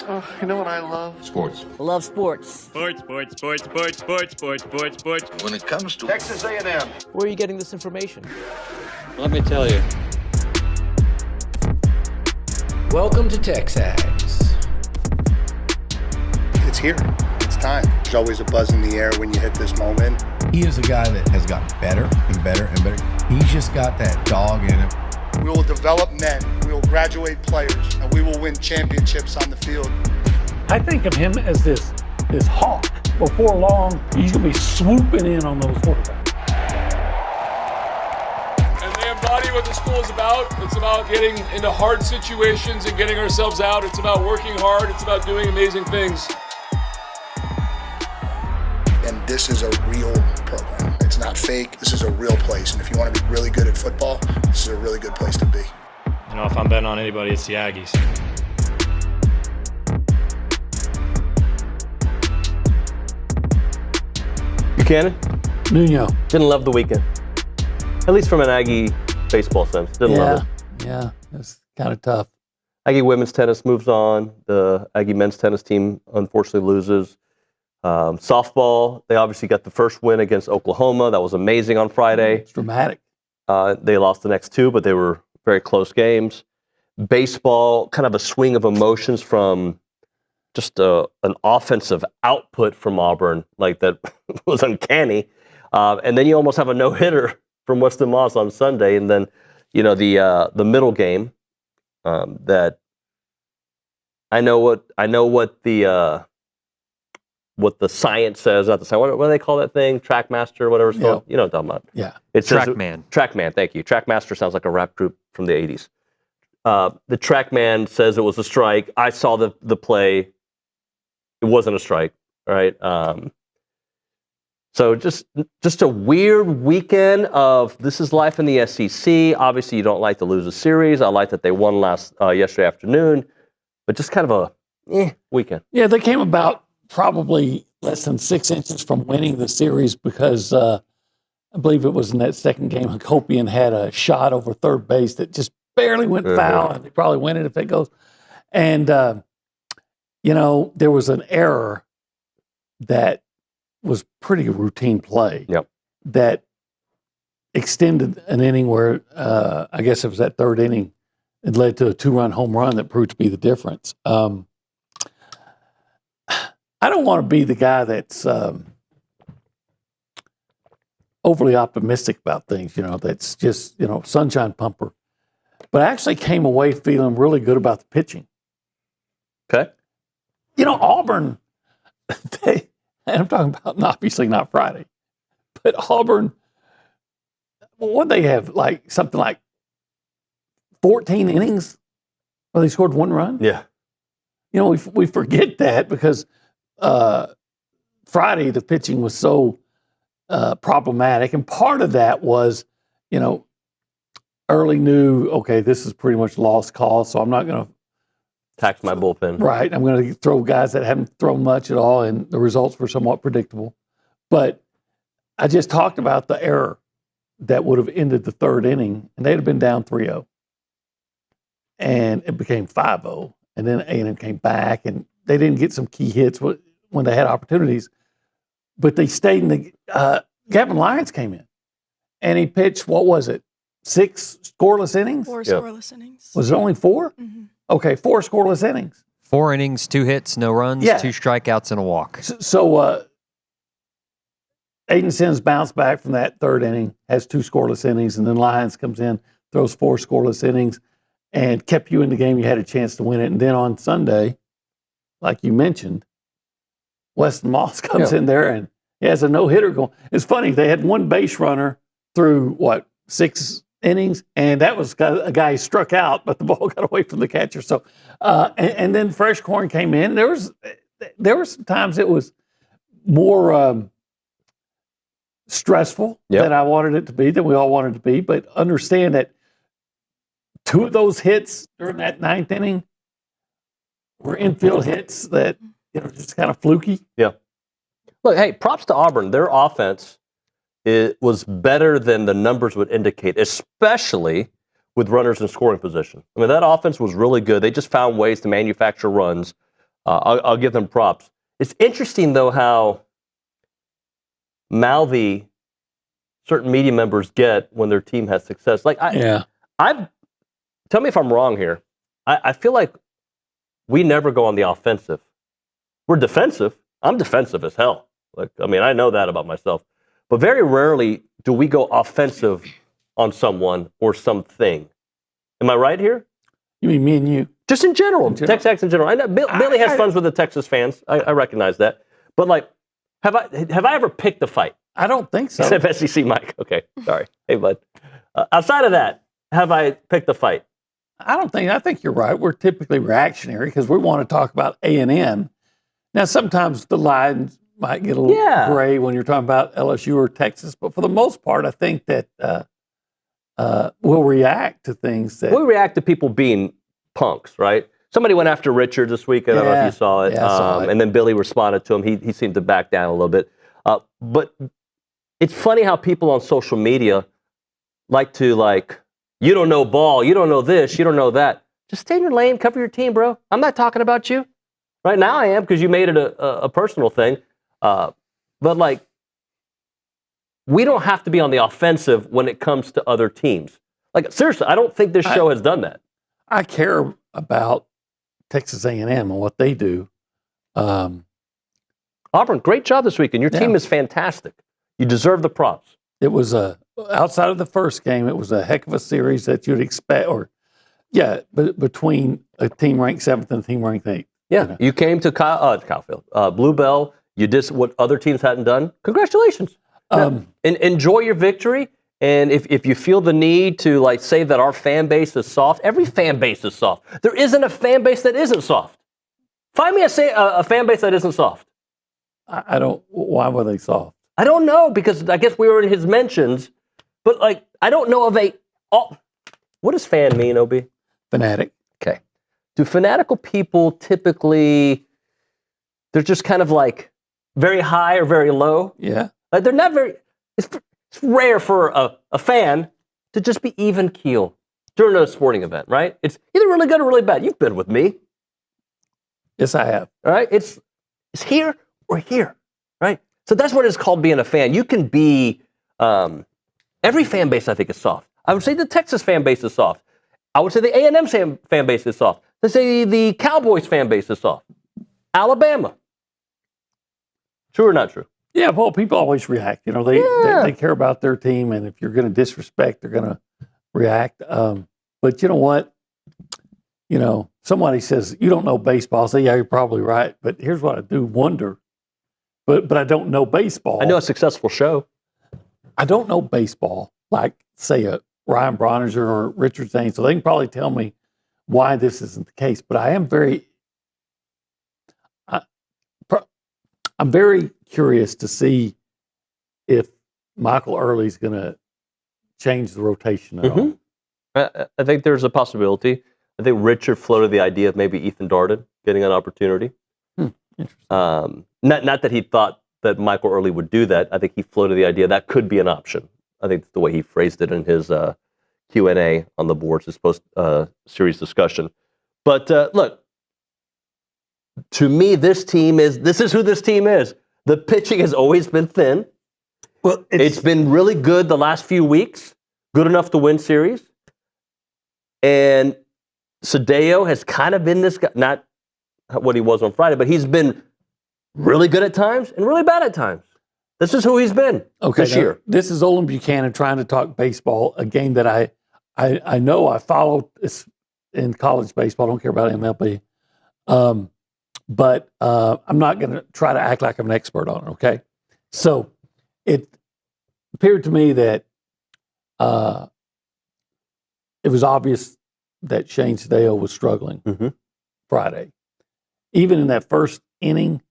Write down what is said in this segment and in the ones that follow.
Oh, you know what I love? Sports. Love sports. Sports. When it comes to Texas A&M. Where are you getting this information? Let me tell you. Welcome to TexAgs. It's here. It's time. There's always a buzz in the air when you hit this moment. He is a guy that has gotten better and better and better. He's just got that dog in him. We will develop men. We will graduate players, and we will win championships on the field. I think of him as this hawk. Before long, he's going to be swooping in on those quarterbacks. And they embody what the school is about. It's about getting into hard situations and getting ourselves out. It's about working hard. It's about doing amazing things. And this is a real program. It's not fake. This is a real place. And if you want to be really good at football, this is a really good place to be. You know, if I'm betting on anybody, it's the Aggies. Buchanan? Nuño. Didn't love the weekend. At least from an Aggie baseball sense. Didn't love it. Yeah, it's kind of tough. Aggie women's tennis moves on. The Aggie men's tennis team unfortunately loses. Softball, they obviously got the first win against Oklahoma. That was amazing on Friday. It's dramatic. They lost the next two, but they were very close games. Baseball, kind of a swing of emotions from just an offensive output from Auburn, like that was uncanny. And then you almost have a no-hitter from Weston Moss on Sunday. And then, you know, the middle game that I know what the science says, not the science. What do they call that thing? Trackmaster, whatever it's called. You know what I'm talking about. Yeah. It says Trackman. Trackman, thank you. Trackmaster sounds like a rap group from the 80s. The Trackman says it was a strike. I saw the play. It wasn't a strike, right? So just a weird weekend of this is life in the SEC. Obviously, you don't like to lose a series. I like that they won yesterday afternoon, but just kind of a weekend. Yeah, they came about probably less than 6 inches from winning the series because I believe it was in that second game, Hakopian had a shot over third base that just barely went foul, and they probably win it if it goes. And, you know, there was an error that was pretty routine play that extended an inning where I guess it was that third inning. It led to a 2-run home run that proved to be the difference. I don't want to be the guy that's overly optimistic about things, you know, that's just, you know, sunshine pumper. But I actually came away feeling really good about the pitching. Okay. You know, Auburn, and I'm talking about obviously not Friday, but Auburn, what they have, like something like 14 innings where they scored 1 run? Yeah. You know, we forget that because Friday the pitching was so problematic, and part of that was, you know, Early knew, okay, this is pretty much lost cause, so I'm not going to tax my bullpen. Right, I'm going to throw guys that haven't thrown much at all, and the results were somewhat predictable. But I just talked about the error that would have ended the third inning, and they'd have been down 3-0, and it became 5-0, and then A&M came back, and they didn't get some key hits when they had opportunities, but they stayed in the Gavin Lyons came in, and he pitched, what was it, 6 scoreless innings? 4 scoreless innings. Was it only 4? Mm-hmm. Okay, 4 scoreless innings. 4 innings, 2 hits, no runs, 2 strikeouts, and a walk. So Aiden Sims bounced back from that third inning, has 2 scoreless innings, and then Lyons comes in, throws 4 scoreless innings, and kept you in the game. You had a chance to win it. And then on Sunday, like you mentioned, Weston Moss comes in there and he has a no-hitter going. It's funny, they had 1 base runner through, 6 innings, and that was a guy who struck out, but the ball got away from the catcher. So, and then Fresh Corn came in. There were some times it was more stressful than I wanted it to be, than we all wanted it to be. But understand that 2 of those hits during that 9th inning were infield hits that just kind of fluky. Yeah. Look, hey, props to Auburn. Their offense was better than the numbers would indicate, especially with runners in scoring position. I mean, that offense was really good. They just found ways to manufacture runs. I'll give them props. It's interesting, though, how mouthy certain media members get when their team has success. Like, tell me if I'm wrong here. I feel like we never go on the offensive. We're defensive. I'm defensive as hell. Like, I mean, I know that about myself. But very rarely do we go offensive on someone or something. Am I right here? You mean me and you? Just in general. TexAgs in general. I know Billy has friends with the Texas fans. I recognize that. But, like, have I ever picked a fight? I don't think so. Except SEC Mike. Okay, sorry. Hey, bud. Outside of that, have I picked a fight? I think you're right. We're typically reactionary because we want to talk about A&M. Now, sometimes the lines might get a little gray when you're talking about LSU or Texas, but for the most part, I think that we'll react to things that... We'll react to people being punks, right? Somebody went after Richard this week. I don't know if you saw it. Yeah, I saw it. And then Billy responded to him. He seemed to back down a little bit. But it's funny how people on social media like to, like, you don't know ball, you don't know this, you don't know that. Just stay in your lane, cover your team, bro. I'm not talking about you. Right now I am because you made it a personal thing. But, like, we don't have to be on the offensive when it comes to other teams. Like, seriously, I don't think this show has done that. I care about Texas A&M and what they do. Auburn, great job this weekend. Your team is fantastic. You deserve the props. It was outside of the first game, it was a heck of a series that you'd expect. But between a team ranked 7th and a team ranked 8th. Yeah, you know. You came to Kyle Blue Bell. You did what other teams hadn't done. Congratulations. Enjoy your victory. And if you feel the need to, like, say that our fan base is soft, every fan base is soft. There isn't a fan base that isn't soft. Find me a fan base that isn't soft. I don't. Why were they soft? I don't know, because I guess we were in his mentions. But, like, I don't know of what does fan mean, OB? Fanatic. Okay. Do fanatical people typically, they're just kind of like very high or very low? Yeah. Like, they're not very, it's rare for a fan to just be even keel during a sporting event, right? It's either really good or really bad. You've been with me. Yes, I have. All right? It's here or here, right? So that's what it's called being a fan. You can be, every fan base I think is soft. I would say the Texas fan base is soft. I would say the A&M fan base is soft. Let's say the Cowboys fan base is soft. Alabama. True or not true? Yeah, well, people always react. You know, they care about their team, and if you're going to disrespect, they're going to react. But you know what? You know, somebody says, you don't know baseball. I say, yeah, you're probably right. But here's what I do wonder. But I don't know baseball. I know a successful show. I don't know baseball like, say, a Ryan Brauninger or Richard Zane, so they can probably tell me why this isn't the case. But I am I'm very curious to see if Michael Earley is going to change the rotation at all. I think there's a possibility. I think Richard floated the idea of maybe Ethan Darden getting an opportunity. Interesting. Not that he thought that Michael Earley would do that. I think he floated the idea that could be an option. I think that's the way he phrased it in his Q&A on the boards, his post-series discussion. But look, to me, this is who this team is. The pitching has always been thin. Well, it's been really good the last few weeks, good enough to win series. And Cedillo has kind of been this guy, not what he was on Friday, but he's been really good at times and really bad at times. This is who he's been this year. This is Olin Buchanan trying to talk baseball, a game that I know I followed in college baseball. I don't care about MLB. But I'm not going to try to act like I'm an expert on it, okay? So it appeared to me that it was obvious that Shane Cedillo was struggling Friday. Even in that first inning,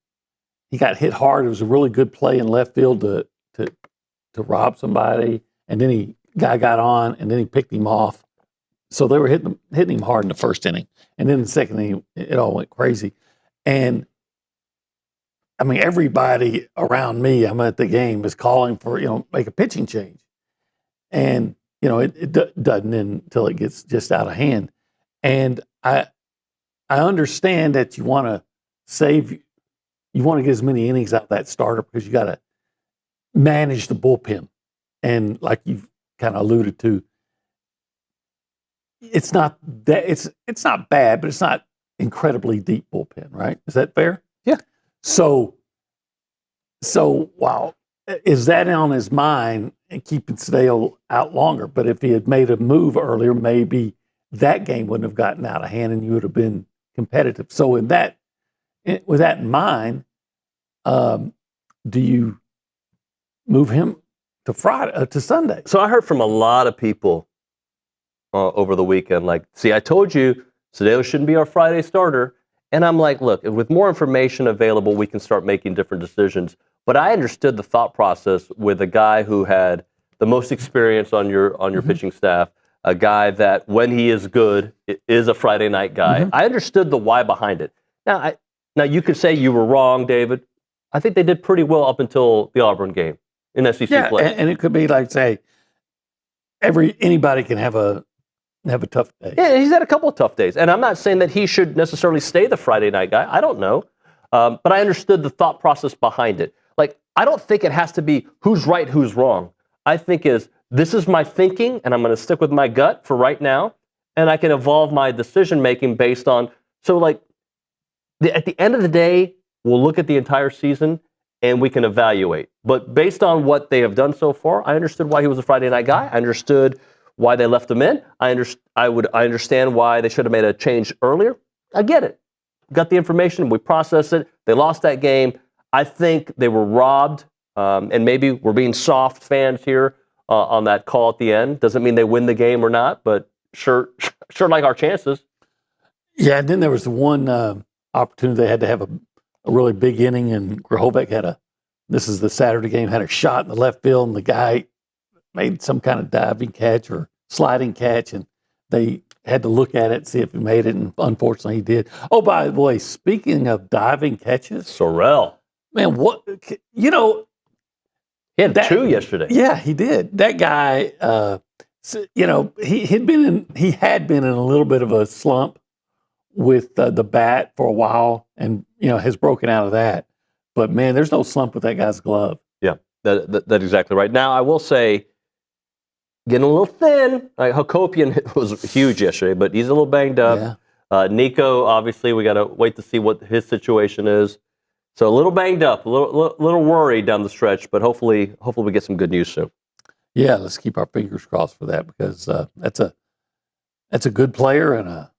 he got hit hard. It was a really good play in left field to rob somebody, and then guy got on, and then he picked him off. So they were hitting him hard in the first inning, and then the second inning, it all went crazy. And I mean, everybody around me, I'm at the game, is calling for, make a pitching change. And, it doesn't until it gets just out of hand. And I understand that you want to you want to get as many innings out of that starter because you got to manage the bullpen. And like you've kind of alluded to, it's not not bad, but it's not incredibly deep bullpen, right? Is that fair? Yeah. So wow, is that on his mind and keeping Sadeo out longer? But if he had made a move earlier, maybe that game wouldn't have gotten out of hand and you would have been competitive. So with that in mind, do you move him to Friday to Sunday? So I heard from a lot of people over the weekend, like, see, I told you Sadeo shouldn't be our Friday starter. And I'm like, look, with more information available, we can start making different decisions. But I understood the thought process with a guy who had the most experience on your pitching staff, a guy that when he is good is a Friday night guy. I understood the why behind it. Now you could say you were wrong, David. I think they did pretty well up until the Auburn game in SEC play. And it could be like, say, anybody can have a tough day. Yeah, he's had a couple of tough days. And I'm not saying that he should necessarily stay the Friday night guy. I don't know. But I understood the thought process behind it. Like, I don't think it has to be who's right, who's wrong. I think this is my thinking, and I'm going to stick with my gut for right now, and I can evolve my decision-making based on, at the end of the day, we'll look at the entire season, and we can evaluate. But based on what they have done so far, I understood why he was a Friday night guy. I understood why they left him in. I understand why they should have made a change earlier. I get it. Got the information. We processed it. They lost that game. I think they were robbed, and maybe we're being soft fans here on that call at the end. Doesn't mean they win the game or not, but sure like our chances. Yeah, and then there was the one opportunity they had to have a really big inning, and Grahovec this is the Saturday game, had a shot in the left field, and the guy made some kind of diving catch or sliding catch, and they had to look at it and see if he made it, and unfortunately he did. Oh, by the way, speaking of diving catches. Sorrell. Man, he had two yesterday. Yeah, he did. That guy, he had been in a little bit of a slump with the bat for a while, and has broken out of that. But man, there's no slump with that guy's glove. Yeah, that's exactly right. Now I will say, getting a little thin. Hakopian was huge yesterday, but he's a little banged up. Yeah. Nico, obviously, we got to wait to see what his situation is. So a little banged up, a little worried down the stretch, but hopefully we get some good news soon. Yeah, let's keep our fingers crossed for that, because that's a good player and a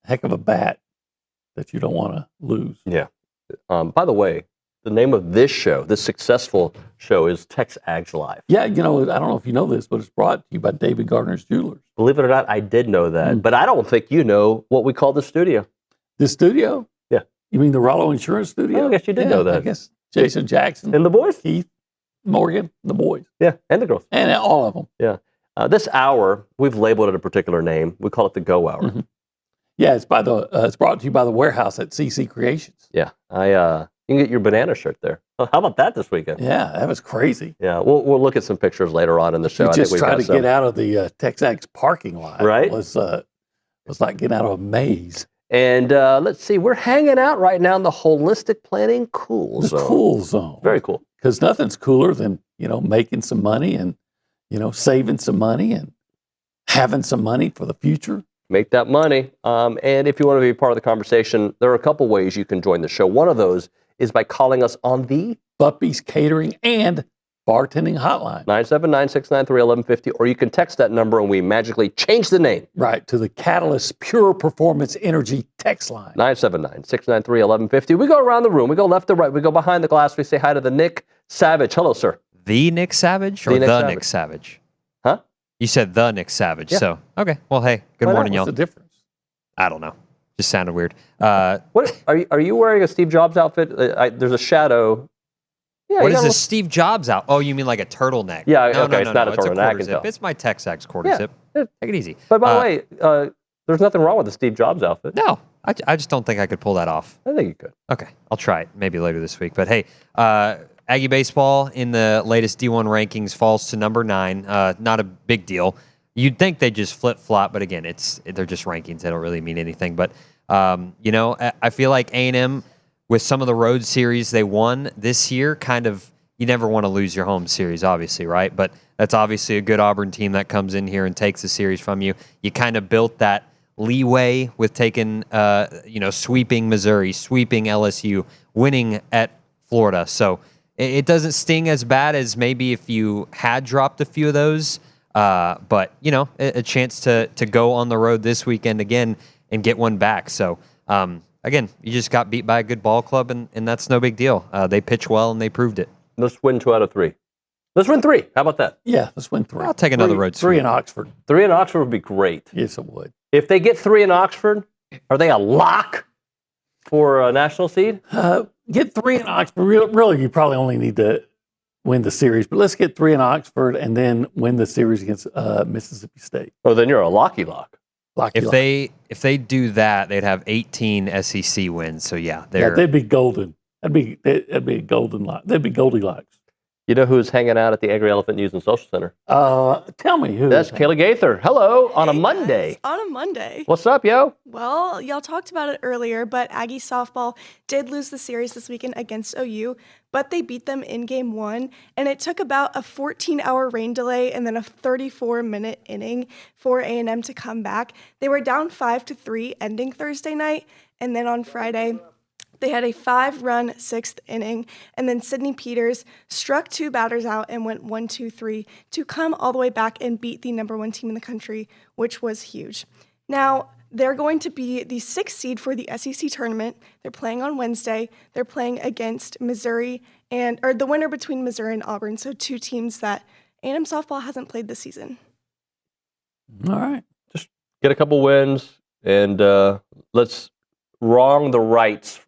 heck of a bat that you don't want to lose. Yeah. By the way, the name of this successful show, is TexAgs Live. Yeah, I don't know if you know this, but it's brought to you by David Gardner's Jewelers. Believe it or not, I did know that, but I don't think you know what we call the studio. The studio? Yeah. You mean the Rollo Insurance Studio? Oh, I guess you did know that. I guess Jason Jackson. And the boys? Keith, Morgan, the boys. Yeah, and the girls. And all of them. Yeah. This hour, we've labeled it a particular name. We call it the Go Hour. Mm-hmm. Yeah, it's brought to you by the Warehouse at CC Creations. Yeah, you can get your banana shirt there. How about that this weekend? Yeah, that was crazy. Yeah, we'll look at some pictures later on in the show. We just tried to get out of the TexAgs parking lot. Right. It was like getting out of a maze. And let's see, we're hanging out right now in the Holistic Planning Cool Zone. The Cool Zone. Very cool. Because nothing's cooler than, making some money and, saving some money and having some money for the future. Make that money. And if you want to be part of the conversation, there are a couple ways you can join the show. One of those is by calling us on the Buppy's Catering and Bartending Hotline. 979-693-1150, or you can text that number and we magically change the name. Right, to the Catalyst Pure Performance Energy text line. 979-693-1150. We go around the room. We go left to right. We go behind the glass. We say hi to the Nick Savage. Hello, sir. The Nick Savage or the Nick Savage? Huh? You said the Nick Savage. Yeah. So, okay. Well, hey, good morning, y'all. What's the difference? I don't know. Just sounded weird. What are you wearing a Steve Jobs outfit? There's a shadow. Yeah, what is this Steve Jobs out? Oh, you mean like a turtleneck? Yeah, no, okay, it's not a turtleneck. It's a quarter zip. It's my TexAgs quarter zip. Take it easy. But by the way, there's nothing wrong with the Steve Jobs outfit. No, I just don't think I could pull that off. I think you could. Okay, I'll try it maybe later this week. But hey, Aggie baseball in the latest D1 rankings falls to number 9. Not a big deal. You'd think they just flip-flop, but again, they're just rankings. They don't really mean anything. But, I feel like A&M, with some of the road series they won this year, kind of, you never want to lose your home series, obviously, right? But that's obviously a good Auburn team that comes in here and takes the series from you. You kind of built that leeway with taking, sweeping Missouri, sweeping LSU, winning at Florida. So it doesn't sting as bad as maybe if you had dropped a few of those. But, a chance to go on the road this weekend again and get one back. So, again, you just got beat by a good ball club, and that's no big deal. They pitch well, and they proved it. Let's win 2 out of 3. Let's win 3. How about that? Yeah, let's win 3. I'll take another road sweep. 3 in Oxford. 3 in Oxford would be great. Yes, it would. If they get 3 in Oxford, are they a lock for a national seed? Get 3 in Oxford. Really, you probably only need to win the series. But let's get 3 in Oxford and then win the series against Mississippi State. Oh, then you're a locky lock. If they do that, they'd have 18 SEC wins. So they'd be golden. That'd be a golden lock. They'd be Goldilocks. You know who's hanging out at the Angry Elephant News and Social Center? Tell me who. That's Kayla Gaither. Hello, on a Monday. Guys, on a Monday. What's up, yo? Well, y'all talked about it earlier, but Aggie softball did lose the series this weekend against OU, but they beat them in game 1, and it took about a 14-hour rain delay and then a 34-minute inning for A&M to come back. They were down 5-3 ending Thursday night, and then on Friday, they had a 5-run 6th inning, and then Sydney Peters struck 2 batters out and went 1-2-3 to come all the way back and beat the number 1 team in the country, which was huge. Now, they're going to be the 6th seed for the SEC tournament. They're playing on Wednesday. They're playing against Missouri or the winner between Missouri and Auburn, so 2 teams that A&M softball hasn't played this season. All right. Just get a couple wins, and let's wrong the rights.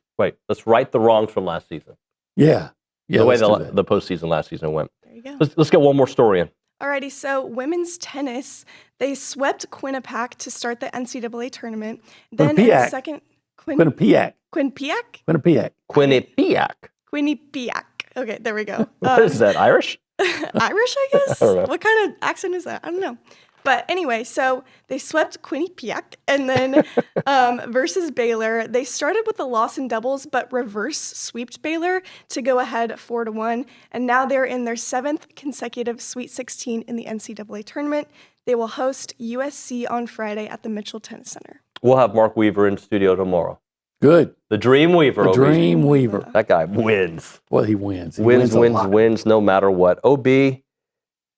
Let's right the wrongs from last season. Yeah. The way the postseason last season went. There you go. Let's get one more story in. Alrighty, so women's tennis, they swept Quinnipiac to start the NCAA tournament. Then in the second... Quinnipiac. Okay, there we go. What is that, Irish? Irish, I guess? What kind of accent is that? I don't know. But anyway, so they swept Quinnipiac, and then versus Baylor, they started with a loss in doubles, but reverse sweeped Baylor to go ahead 4-1. And now they're in their 7th consecutive Sweet 16 in the NCAA tournament. They will host USC on Friday at the Mitchell Tennis Center. We'll have Mark Weaver in studio tomorrow. Good. The Dream Weaver. The Dream Weaver. That guy wins. Well, he wins. He wins no matter what. OB,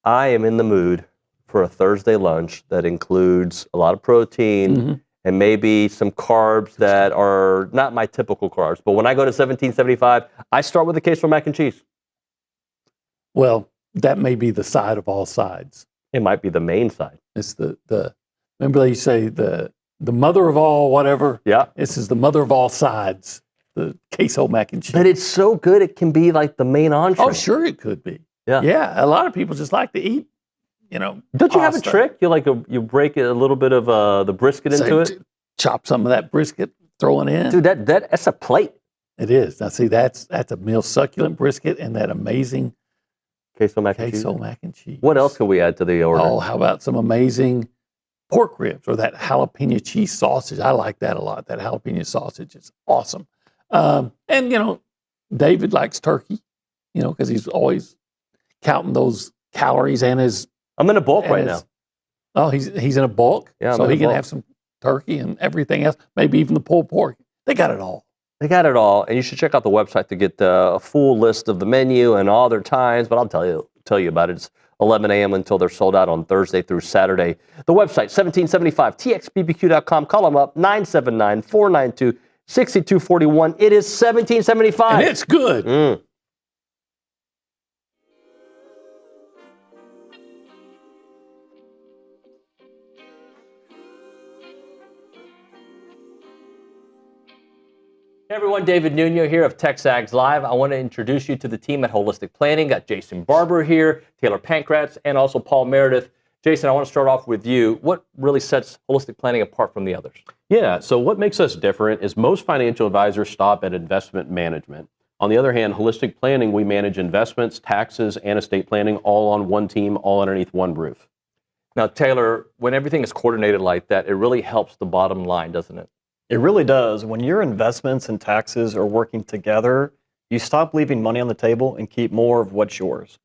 I am in the mood for a Thursday lunch that includes a lot of protein and maybe some carbs that are not my typical carbs. But when I go to 1775, I start with a queso mac and cheese. Well, that may be the side of all sides. It might be the main side. It's the remember they say the mother of all whatever. Yeah. This is the mother of all sides, the queso mac and cheese. But it's so good it can be like the main entree. Oh, sure it could be. Yeah. Yeah, a lot of people just like to eat, Don't you have a trick? You break a little bit of the brisket into it? Chop some of that brisket, throw it in. Dude, that's a plate. It is. Now see, that's a meal succulent brisket and that amazing queso mac and cheese. What else can we add to the order? Oh, how about some amazing pork ribs or that jalapeno cheese sausage? I like that a lot. That jalapeno sausage is awesome. And David likes turkey, because he's always counting those calories and his. I'm in a bulk right now. Oh, he's in a bulk? Yeah, so he can have some turkey and everything else, maybe even the pulled pork. They got it all. They got it all, and you should check out the website to get a full list of the menu and all their times, but I'll tell you about it. It's 11 a.m. until they're sold out on Thursday through Saturday. The website, 1775, txbbq.com. Call them up, 979-492-6241. It is 1775. And it's good. Hey everyone, David Nuño here of TexAgs Live. I want to introduce you to the team at Holistic Planning. Got Jason Barber here, Taylor Pankratz, and also Paul Meredith. Jason, I want to start off with you. What really sets Holistic Planning apart from the others? Yeah, so what makes us different is most financial advisors stop at investment management. On the other hand, Holistic Planning, we manage investments, taxes, and estate planning all on one team, all underneath one roof. Now, Taylor, when everything is coordinated like that, it really helps the bottom line, doesn't it? It really does. When your investments and taxes are working together, you stop leaving money on the table and keep more of what's yours.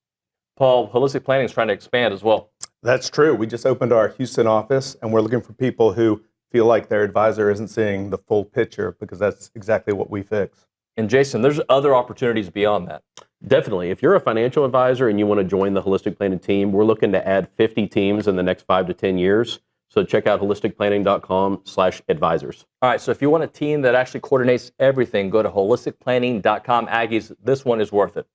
Paul, Holistic Planning is trying to expand as well. That's true. We just opened our Houston office, and we're looking for people who feel like their advisor isn't seeing the full picture, because that's exactly what we fix. And Jason, there's other opportunities beyond that. Definitely. If you're a financial advisor and you want to join the Holistic Planning team, we're looking to add 50 teams in the next 5 to 10 years. So check out holisticplanning.com/advisors. All right, so if you want a team that actually coordinates everything, go to holisticplanning.com. Aggies, this one is worth it.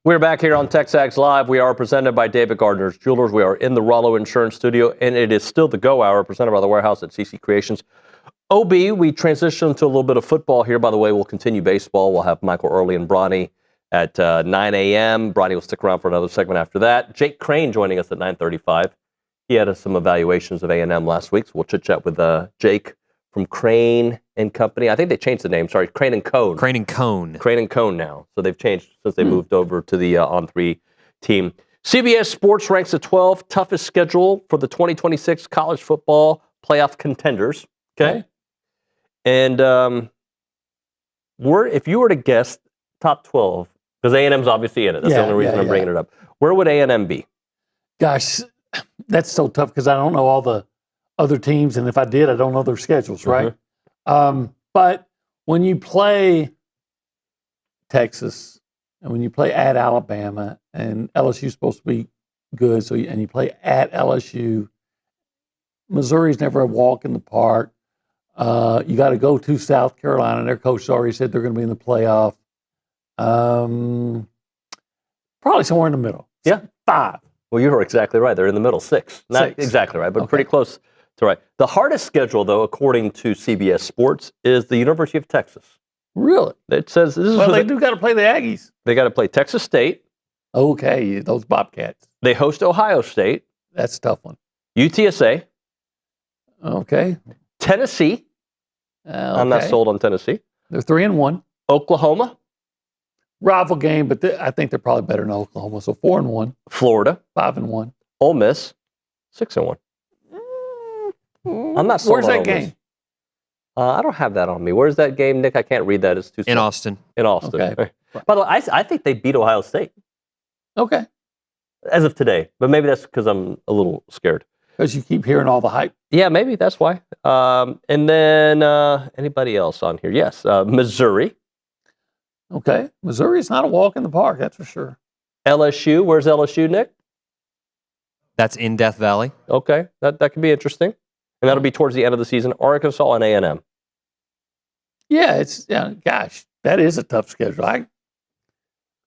We're back here on TexAgs Live. We are presented by David Gardner's Jewelers. We are in the Rollo Insurance Studio, and it is still the Go Hour, presented by the Warehouse at CC Creations. OB, we transition to a little bit of football here. By the way, we'll continue baseball. We'll have Michael Earley and Brauninger at 9 a.m. Brauninger will stick around for another segment after that. Jake Crain joining us at 9:35. He had some evaluations of A&M last week, so we'll chit-chat with Jake from Crain and Company. I think they changed the name. Sorry, Crain and Cone. Crain and Cone. Crain and Cone now. So they've changed since they moved over to the On3 team. CBS Sports ranks the 12 toughest schedule for the 2026 college football playoff contenders. Okay. And if you were to guess top 12, Because A&M's obviously in it. That's the only reason I'm bringing it up. Where would A&M be? Gosh, that's so tough because I don't know all the other teams, and if I did, I don't know their schedules, right? But when you play Texas, and when you play at Alabama, and LSU's supposed to be good, and you play at LSU, Missouri's never a walk in the park. You got to go to South Carolina. Their coach already said they're going to be in the playoff. Probably somewhere in the middle. Yeah. 5. Well, you were exactly right. They're in the middle. 6. Not exactly right, but pretty close to right. The hardest schedule, though, according to CBS Sports, is the University of Texas. Really? It says this is. Well, they do got to play the Aggies. They got to play Texas State. Okay, those Bobcats. They host Ohio State. That's a tough one. UTSA. Okay. Tennessee. I'm not sold on Tennessee. They're 3-1. Oklahoma. Rival game, but I think they're probably better than Oklahoma. So 4-1. Florida. 5-1. Ole Miss. 6-1. I'm not sold Where's on that Ole game? Miss. I don't have that on me. Where's that game, Nick? I can't read that. It's too small. In Austin. In Austin. Okay. By the way, I think they beat Ohio State. Okay. As of today. But maybe that's because I'm a little scared. Because you keep hearing all the hype. Yeah, maybe that's why. And then anybody else on here? Yes, Missouri. Okay. Missouri's not a walk in the park, that's for sure. LSU. Where's LSU, Nick? That's in Death Valley. Okay, that could be interesting. And that'll be towards the end of the season. Arkansas and A&M. Yeah, gosh, that is a tough schedule.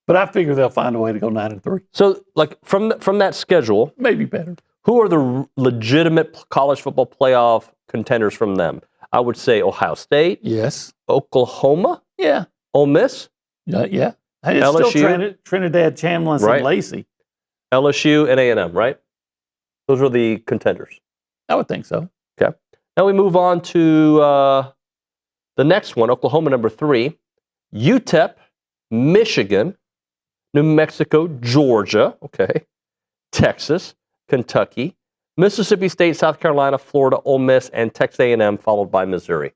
But I figure they'll find a way to go 9-3. So, like from that schedule, maybe better. Who are the legitimate college football playoff contenders from them? I would say Ohio State. Yes. Oklahoma. Yeah. Ole Miss. Yeah. Hey, it's LSU. still Trinidad, Chambliss, Right. and Lacey. LSU and A&M, right? Those are the contenders. I would think so. Okay. Now we move on to the next one, Oklahoma number 3, UTEP, Michigan, New Mexico, Georgia, okay, Texas, Kentucky, Mississippi State, South Carolina, Florida, Ole Miss, and Texas A&M, followed by Missouri.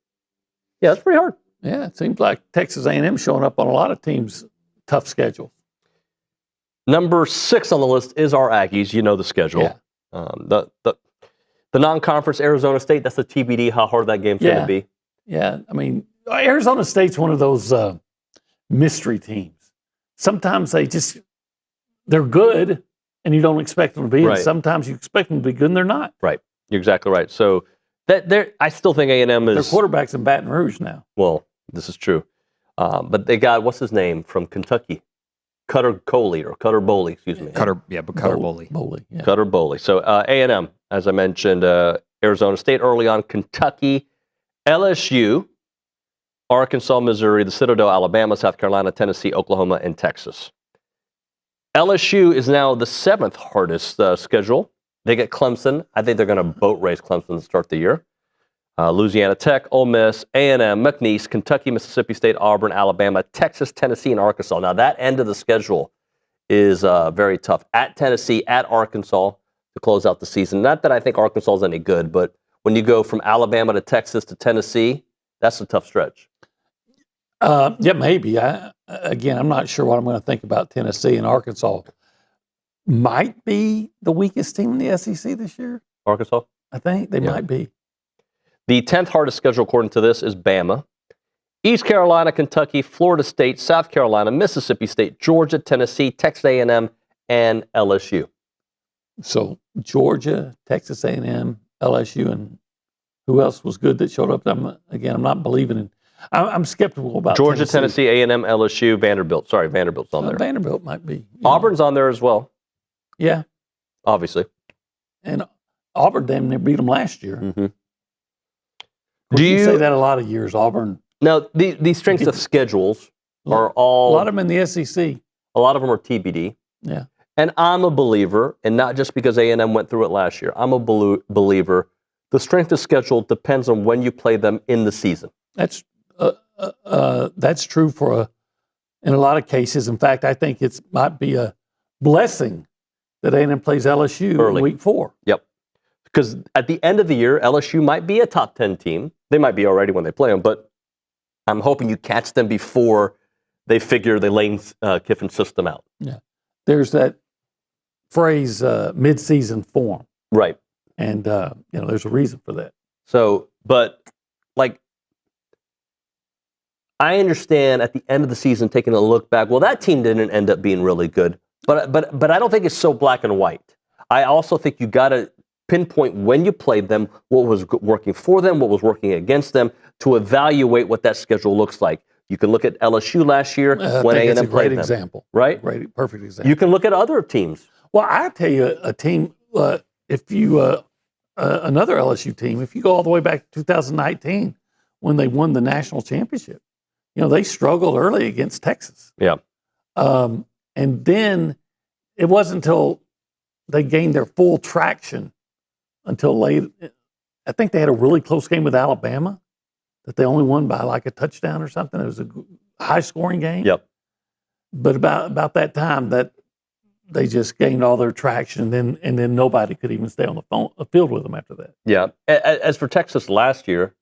Yeah, that's pretty hard. Yeah, it seems like Texas A&M showing up on a lot of teams' tough schedules. Number 6 on the list is our Aggies. You know the schedule. Yeah. The non-conference Arizona State, that's the TBD how hard that game's going to be. Yeah, I mean, Arizona State's one of those mystery teams. Sometimes they're good, and you don't expect them to be. Right. And sometimes you expect them to be good, and they're not. Right. You're exactly right. So I still think A&M is... Their quarterback's in Baton Rouge now. Well, this is true. But they got, what's his name, from Kentucky? Cutter Bowley, excuse me. Cutter Bowley. Bowley, yeah. Cutter Bowley. So A&M, as I mentioned, Arizona State early on, Kentucky, LSU, Arkansas, Missouri, the Citadel, Alabama, South Carolina, Tennessee, Oklahoma, and Texas. LSU is now the 7th hardest schedule. They get Clemson. I think they're going to boat race Clemson to start the year. Louisiana Tech, Ole Miss, A&M, McNeese, Kentucky, Mississippi State, Auburn, Alabama, Texas, Tennessee, and Arkansas. Now, that end of the schedule is very tough. At Tennessee, at Arkansas to close out the season. Not that I think Arkansas is any good, but when you go from Alabama to Texas to Tennessee, that's a tough stretch. Yeah, maybe. I'm not sure what I'm going to think about Tennessee and Arkansas. Might be the weakest team in the SEC this year. Arkansas? I think they might be. The 10th hardest schedule, according to this, is Bama, East Carolina, Kentucky, Florida State, South Carolina, Mississippi State, Georgia, Tennessee, Texas A&M, and LSU. So Georgia, Texas A&M, LSU, and who else was good that showed up? I'm not believing in. I'm skeptical about Georgia, Tennessee, A&M, LSU, Vanderbilt. Sorry, Vanderbilt's on there. Vanderbilt might be. Auburn's on there as well. Yeah. Obviously. And Auburn damn near beat them last year. Mm-hmm. Do you say that a lot of years, Auburn? Now, these strengths of schedules are all... A lot of them in the SEC. A lot of them are TBD. Yeah. And I'm a believer, and not just because A&M went through it last year, I'm a believer, the strength of schedule depends on when you play them in the season. That's true in a lot of cases. In fact, I think it might be a blessing that A&M plays LSU early. In week 4. Yep. Because at the end of the year, LSU might be a top 10 team. They might be already when they play them, but I'm hoping you catch them before they figure they Lane Kiffin's system out. Yeah. There's that phrase, mid-season form. Right. And, there's a reason for that. So, but like, I understand at the end of the season taking a look back. Well, that team didn't end up being really good, but I don't think it's so black and white. I also think you got to pinpoint when you played them, what was working for them, what was working against them, to evaluate what that schedule looks like. You can look at LSU last year when A&M played them. That's a great example. Right? Great, perfect example. You can look at other teams. Well, I tell you, a team, if you another LSU team, if you go all the way back to 2019 when they won the national championship, they struggled early against Texas. Yeah. And then it wasn't until they gained their full traction until late. I think they had a really close game with Alabama that they only won by like a touchdown or something. It was a high-scoring game. Yep. But about that time, that they just gained all their traction, and then nobody could even stay on the field with them after that. Yeah. As for Texas last year,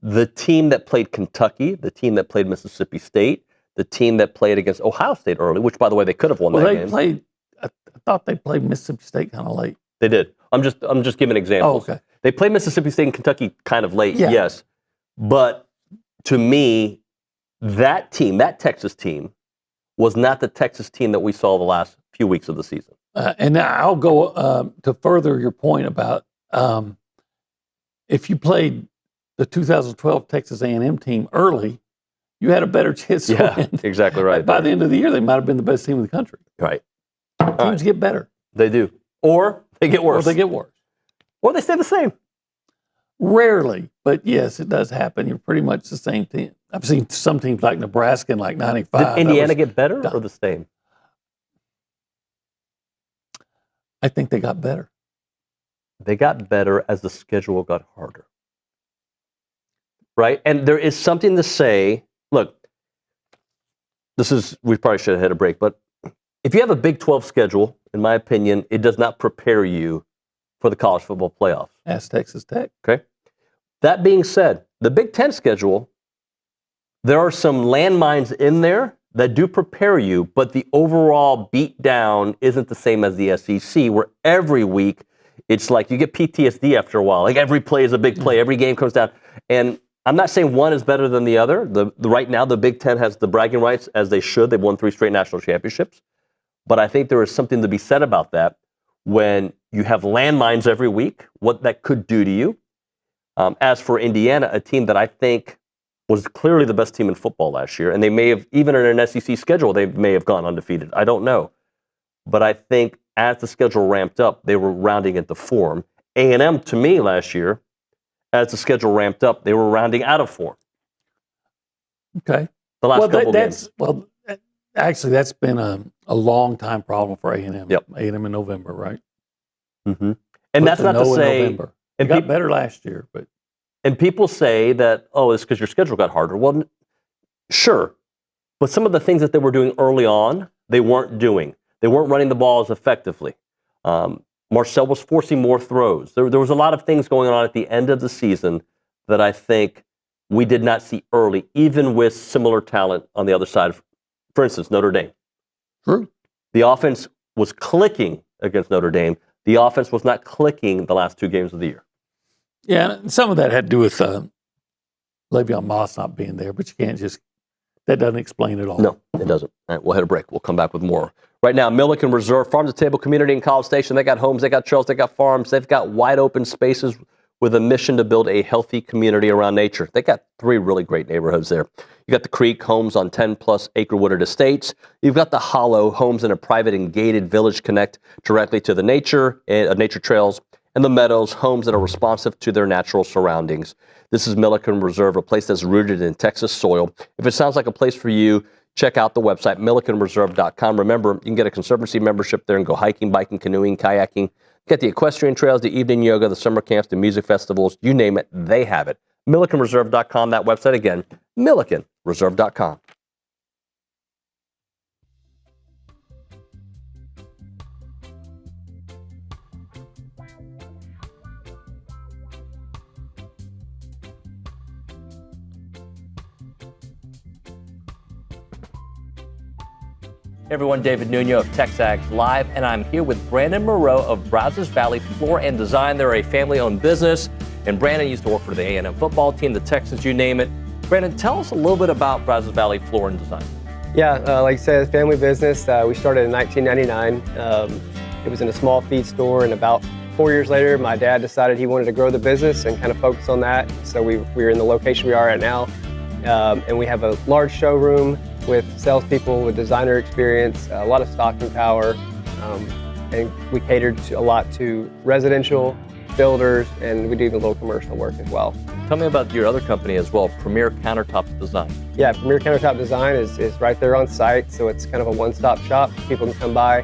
the team that played Kentucky, the team that played Mississippi State, the team that played against Ohio State early, which, by the way, they could have won that game. I thought they played Mississippi State kind of late. They did. I'm just giving examples. Oh, okay. They played Mississippi State and Kentucky kind of late, yeah. Yes. But to me, that team, that Texas team, was not the Texas team that we saw the last few weeks of the season. And now I'll go to further your point about if you played the 2012 Texas A&M team early, you had a better chance to win. Exactly right. By the end of the year, they might have been the best team in the country. Right. Teams get better. They do. Or they get worse. Or they stay the same. Rarely, but yes, it does happen. You're pretty much the same team. I've seen some teams like Nebraska in like 95. Did Indiana get better or the same? I think they got better. They got better as the schedule got harder. Right? And there is something to say, look, we probably should have had a break, but if you have a Big 12 schedule, in my opinion, it does not prepare you for the college football playoffs. Ask Texas Tech. Okay. That being said, the Big 10 schedule, there are some landmines in there that do prepare you, but the overall beat down isn't the same as the SEC, where every week it's like you get PTSD after a while. Like every play is a big play. Every game comes down. And I'm not saying one is better than the other. Right now, the Big 10 has the bragging rights as they should. They've won 3 straight national championships. But I think there is something to be said about that when you have landmines every week, what that could do to you. As for Indiana, a team that I think was clearly the best team in football last year, and they may have, even in an SEC schedule, they may have gone undefeated. I don't know. But I think as the schedule ramped up, they were rounding into form. A&M, to me, last year, as the schedule ramped up, they were rounding out of form. Okay. The last couple games. Well, actually, that's been a long-time problem for A&M. Yep. A&M in November, right? Mm-hmm. And that's not to say... November. It got better last year, but... And people say that, it's because your schedule got harder. Well, sure. But some of the things that they were doing early on, they weren't doing. They weren't running the ball as effectively. Marcel was forcing more throws. There was a lot of things going on at the end of the season that I think we did not see early, even with similar talent on the other side. For instance, Notre Dame. True. The offense was clicking against Notre Dame. The offense was not clicking the last 2 games of the year. Yeah, and some of that had to do with Le'Veon Moss not being there, but you can't just, that doesn't explain it all. No, it doesn't. All right, we'll hit a break. We'll come back with more. Right now, Milliken Reserve, Farm to Table Community in College Station. They got homes, they got trails, they got farms. They've got wide open spaces with a mission to build a healthy community around nature. They got 3 really great neighborhoods there. You got the Creek, homes on 10-plus acre wooded estates. You've got the Hollow, homes in a private and gated village connect directly to the nature trails. And the Meadows, homes that are responsive to their natural surroundings. This is Milliken Reserve, a place that's rooted in Texas soil. If it sounds like a place for you, check out the website, millikenreserve.com. Remember, you can get a Conservancy membership there and go hiking, biking, canoeing, kayaking. Get the equestrian trails, the evening yoga, the summer camps, the music festivals, you name it, they have it. millikenreserve.com, that website again, millikenreserve.com. Everyone, David Nuño of TexAgs Live, and I'm here with Brandon Moreau of Brazos Valley Floor and Design. They're a family-owned business, and Brandon used to work for the A&M football team, the Texans, you name it. Brandon, tell us a little bit about Brazos Valley Floor and Design. Yeah, like you said, family business. We started in 1999. It was in a small feed store, and about 4 years later, my dad decided he wanted to grow the business and kind of focus on that. So we're in the location we are at now, and we have a large showroom with salespeople with designer experience, a lot of stocking power, and we catered a lot to residential builders, and we do a little commercial work as well. Tell me about your other company as well, Premier Countertop Design. Yeah, Premier Countertop Design is right there on site, so it's kind of a one-stop shop. People can come by,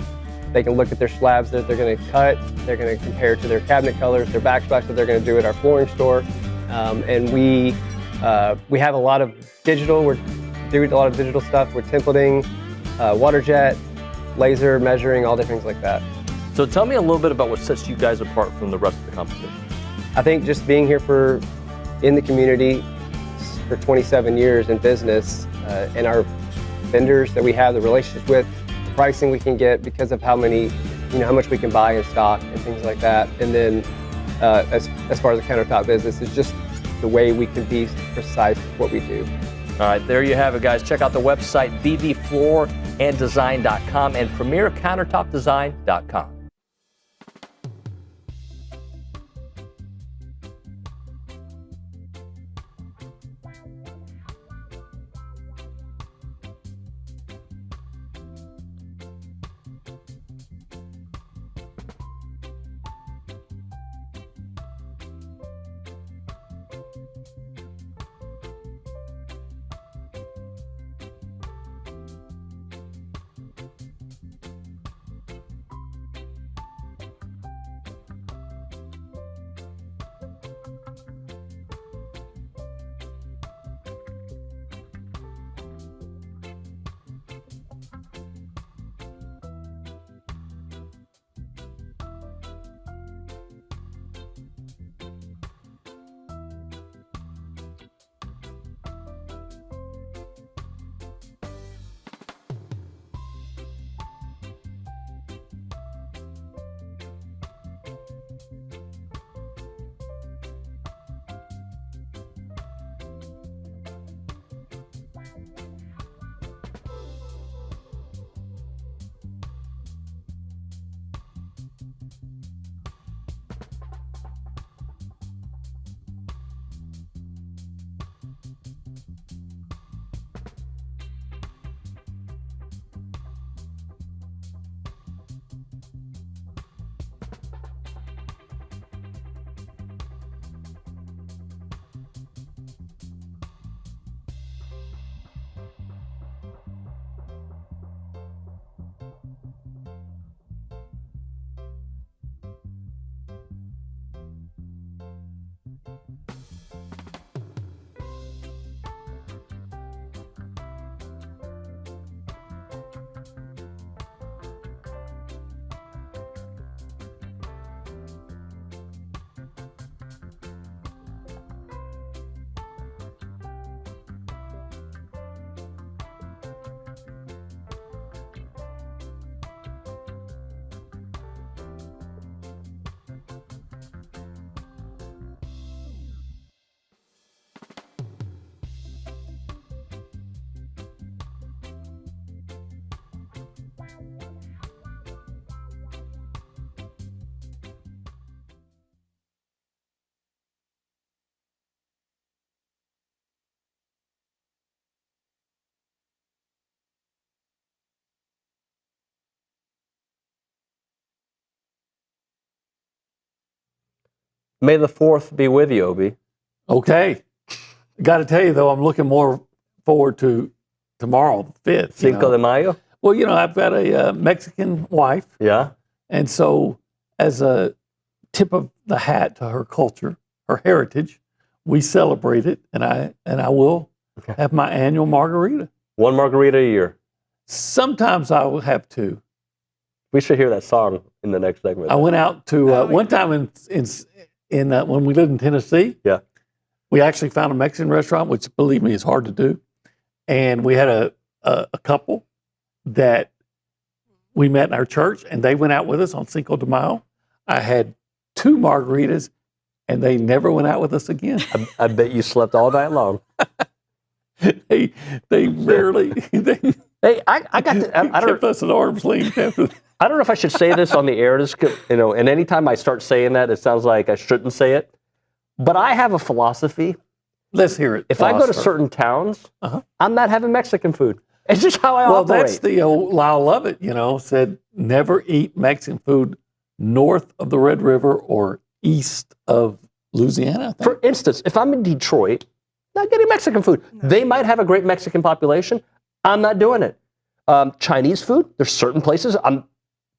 they can look at their slabs that they're going to cut, they're going to compare to their cabinet colors, their backsplash that they're going to do at our flooring store, and we have a lot of digital. We're doing a lot of digital stuff. We're templating, water jet, laser measuring, all different things like that. So tell me a little bit about what sets you guys apart from the rest of the competition. I think just being here in the community for 27 years in business, and our vendors that we have the relationships with, the pricing we can get because of how much we can buy in stock and things like that. And then as far as the countertop business, it's just the way we can be precise with what we do. All right, there you have it, guys. Check out the website, bbflooranddesign.com and premiercountertopdesign.com. May the 4th be with you, Obi. Okay. Got to tell you, though, I'm looking more forward to tomorrow, the 5th. Cinco de Mayo? Well, I've got a Mexican wife. Yeah. And so as a tip of the hat to her culture, her heritage, we celebrate it, and I will have my annual margarita. One margarita a year. Sometimes I will have two. We should hear that song in the next segment. I went out to one time in when we lived in Tennessee. Yeah, we actually found a Mexican restaurant, which, believe me, is hard to do. And we had a couple that we met in our church, and they went out with us on Cinco de Mayo. I had 2 margaritas, and they never went out with us again. I bet you slept all night long. They rarely. Hey, I got to. I don't kept us at arm's length after. I don't know if I should say this on the air. This, and anytime I start saying that, it sounds like I shouldn't say it. But I have a philosophy. Let's hear it. If I go to certain towns, I'm not having Mexican food. It's just how I operate. Well, that's the old Lyle Lovett, said never eat Mexican food north of the Red River or east of Louisiana. I think. For instance, if I'm in Detroit, not getting Mexican food. No. They might have a great Mexican population. I'm not doing it. Chinese food, there's certain places I'm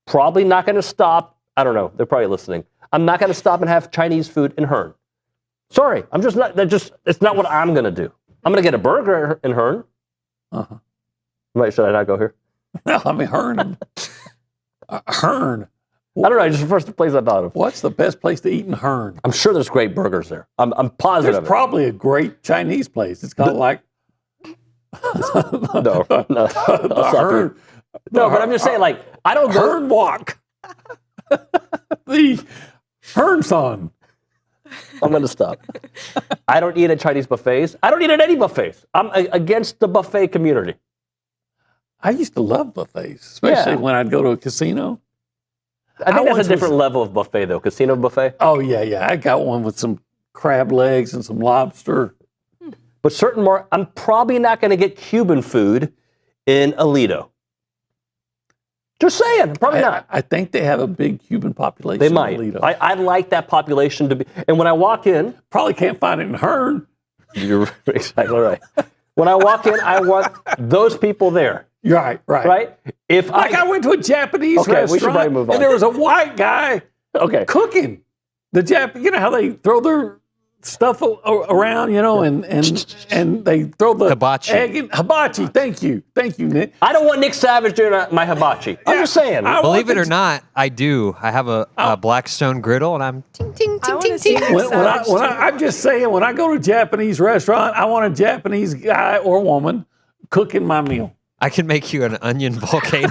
probably not going to stop. I don't know. They're probably listening. I'm not going to stop and have Chinese food in Hearn. Sorry, I'm just not. It's not what I'm going to do. I'm going to get a burger in Hearn. Should I not go here? No, I mean Hearn. Hearn. I don't know. Just the first place I thought of. What's the best place to eat in Hearn? I'm sure there's great burgers there. I'm positive. There's probably a great Chinese place. It's called no. Hearn. No, but I'm just saying, I don't go. Hearn Walk. The Hearn Son. I'm going to stop. I don't eat at Chinese buffets. I don't eat at any buffets. I'm against the buffet community. I used to love buffets, especially when I'd go to a casino. I think that's a different level of buffet, though. Casino buffet. Oh, yeah. I got one with some crab legs and some lobster. But I'm probably not going to get Cuban food in Alito. Just saying, probably not. I think they have a big Cuban population. They might. In Alito. I like that population to be. And when I walk in, probably can't find it in Hearn. You're exactly right. When I walk in, I want those people there. Right. Right. If I went to a Japanese restaurant, we should probably move on. And there was a white guy, cooking the You know how they throw their stuff around, and they throw the hibachi. Egg in, hibachi. Thank you, Nick. I don't want Nick Savage doing my hibachi. I'm just saying. Believe it or not, I do. I have a Blackstone griddle, and I'm ting ting ting ting ting. I'm just saying, when I go to a Japanese restaurant, I want a Japanese guy or woman cooking my meal. I can make you an onion volcano.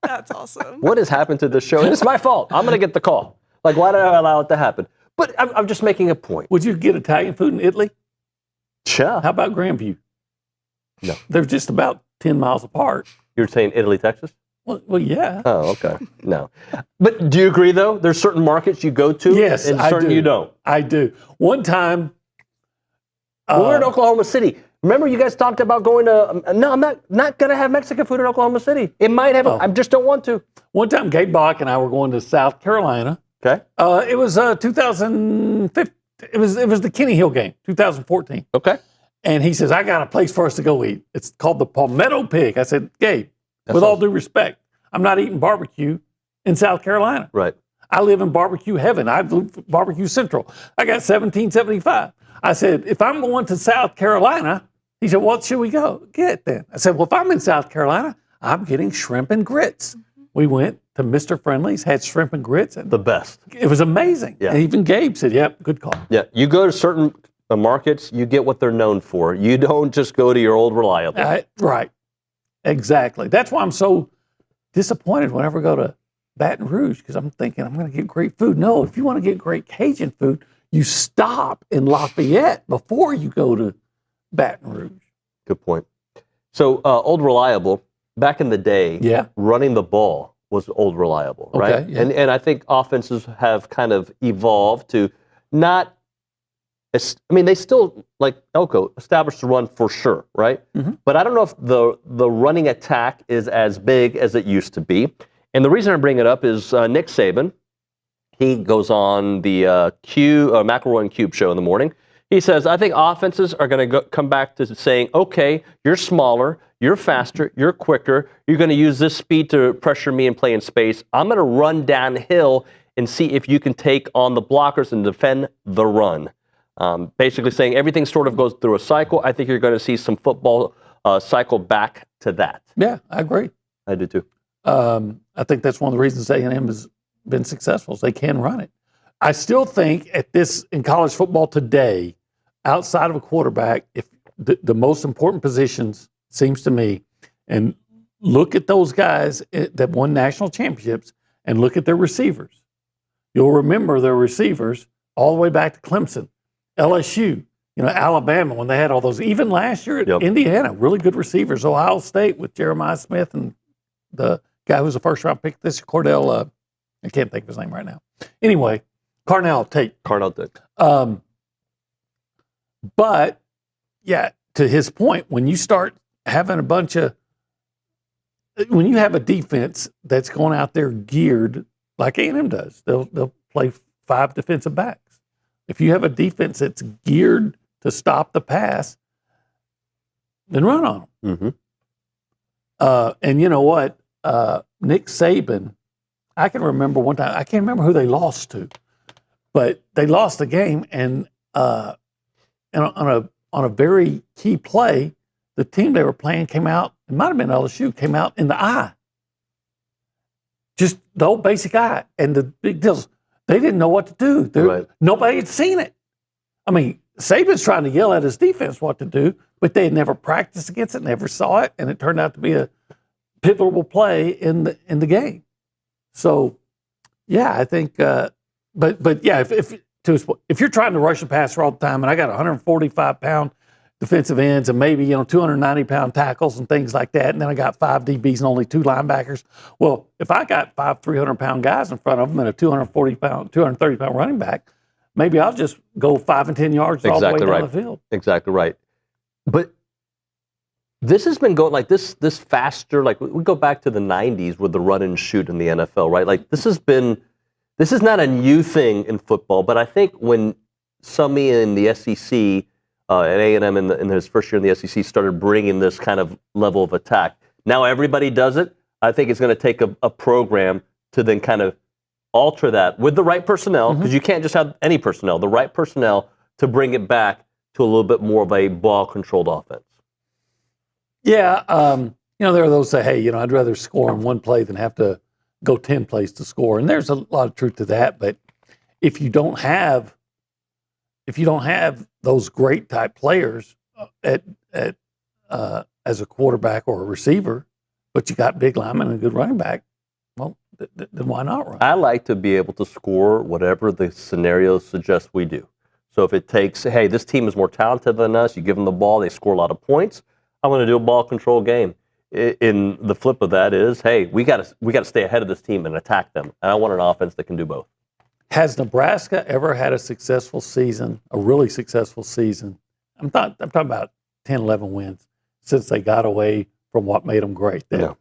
That's awesome. What has happened to this show? And it's my fault. I'm going to get the call. Why did I allow it to happen? But I'm just making a point. Would you get Italian food in Italy? Sure. How about Grandview? No. They're just about 10 miles apart. You're saying Italy, Texas? Well, yeah. Oh, okay. No. But do you agree, though? There's certain markets you go to yes, and certain you don't. I do. One time. We're in Oklahoma City. Remember you guys talked about going to, no, I'm not going to have Mexican food in Oklahoma City. It might have, I just don't want to. One time, Gabe Bach and I were going to South Carolina. Okay. It was 2015. It was the Kenny Hill game, 2014. Okay. And he says, I got a place for us to go eat. It's called the Palmetto Pig. I said, Gabe, with all due respect, I'm not eating barbecue in South Carolina. Right. I live in barbecue heaven. I live barbecue central. I got 1775. I said, if I'm going to South Carolina, he said, what should we go get then? I said, well, if I'm in South Carolina, I'm getting shrimp and grits. Mm-hmm. We went to Mr. Friendly's, had shrimp and grits. And the best. It was amazing. Yeah. And even Gabe said, yep, good call. Yeah, you go to certain markets, you get what they're known for. You don't just go to your old reliable. Right. Exactly. That's why I'm so disappointed whenever I go to Baton Rouge, because I'm thinking I'm going to get great food. No, if you want to get great Cajun food, you stop in Lafayette before you go to Baton Rouge. Good point. So, old reliable, back in the day, running the ball was old reliable, right? Okay, yeah. And I think offenses have kind of evolved to not, they still, like Elko, established the run for sure, right? Mm-hmm. But I don't know if the running attack is as big as it used to be. And the reason I bring it up is Nick Saban. He goes on the McElroy and Cube show in the morning. He says, I think offenses are going to come back to saying, okay, you're smaller, you're faster, you're quicker, you're going to use this speed to pressure me and play in space. I'm going to run downhill and see if you can take on the blockers and defend the run. Basically saying everything sort of goes through a cycle. I think you're going to see some football cycle back to that. Yeah, I agree. I do too. I think that's one of the reasons A&M has been successful, is they can run it. I still think in college football today, outside of a quarterback, if the most important positions, seems to me, and look at those guys that won national championships and look at their receivers. You'll remember their receivers all the way back to Clemson, LSU, Alabama, when they had all those. Even last year at Indiana, really good receivers. Ohio State with Jeremiah Smith and the guy who was a first-round pick this Cordell. I can't think of his name right now. Anyway, Carnell Tate. But, yeah, to his point, when you start having when you have a defense that's going out there geared like A&M does, they'll play 5 defensive backs. If you have a defense that's geared to stop the pass, then run on them. And you know what? Nick Saban, I can remember one time, I can't remember who they lost to, but they lost the game, and on a very key play, the team they were playing came out, it might have been LSU, came out in the eye. Just the old basic eye. And the big deals, they didn't know what to do. Nobody had seen it. I mean, Saban's trying to yell at his defense what to do, but they had never practiced against it, never saw it, and it turned out to be a pivotal play in the game. So, yeah, I think, but yeah, if you're trying to rush the passer all the time, and I got 145-pound defensive ends and maybe 290-pound tackles and things like that, and then I got 5 DBs and only 2 linebackers. Well, if I got 5 300-pound guys in front of them and a 230-pound running back, maybe I'll just go 5 and 10 yards all the way down the field. Exactly right. But this has been going like this faster. Like we go back to the 90s with the run and shoot in the NFL, right? Like this is not a new thing in football, but I think when Summy in the SEC at A&M in his first year in the SEC started bringing this kind of level of attack, now everybody does it. I think it's going to take a program to then kind of alter that with the right personnel, because you can't just have any personnel, the right personnel to bring it back to a little bit more of a ball-controlled offense. Yeah, there are those that say, hey, I'd rather score on one play than have to go 10 plays to score. And there's a lot of truth to that. But if you don't have those great type players as a quarterback or a receiver, but you got big linemen and a good running back, well, then why not run? I like to be able to score whatever the scenario suggests we do. So if it takes, hey, this team is more talented than us, you give them the ball, they score a lot of points, I want to do a ball control game. In the flip of that is, hey, we got to stay ahead of this team and attack them. And I want an offense that can do both. Has Nebraska ever had a successful season, a really successful season? I'm talking about 10, 11 wins since they got away from what made them great. No,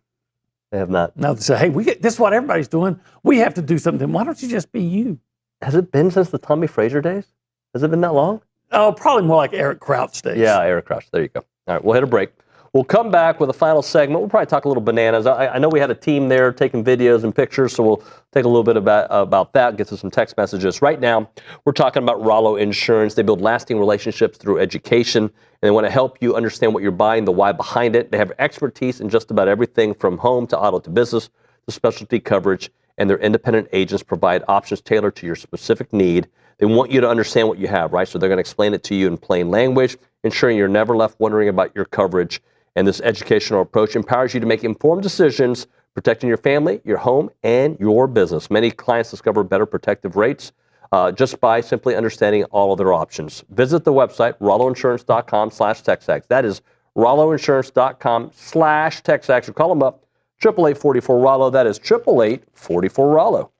they have not. Now they say, hey, this is what everybody's doing. We have to do something. Why don't you just be you? Has it been since the Tommy Frazier days? Has it been that long? Oh, probably more like Eric Crouch days. Yeah, Eric Crouch. There you go. All right, we'll hit a break. We'll come back with a final segment. We'll probably talk a little bananas. I know we had a team there taking videos and pictures, so we'll take a little bit about that, get to some text messages. Right now, we're talking about Rollo Insurance. They build lasting relationships through education, and they want to help you understand what you're buying, the why behind it. They have expertise in just about everything from home to auto to business to specialty coverage, and their independent agents provide options tailored to your specific need. They want you to understand what you have, right? So they're going to explain it to you in plain language, ensuring you're never left wondering about your coverage. And this educational approach empowers you to make informed decisions, protecting your family, your home, and your business. Many clients discover better protective rates just by simply understanding all of their options. Visit the website, rolloinsurance.com/TexAgs. That is rolloinsurance.com/TexAgs. Or call them up, 888-44-ROLLO. That is 888-44-ROLLO.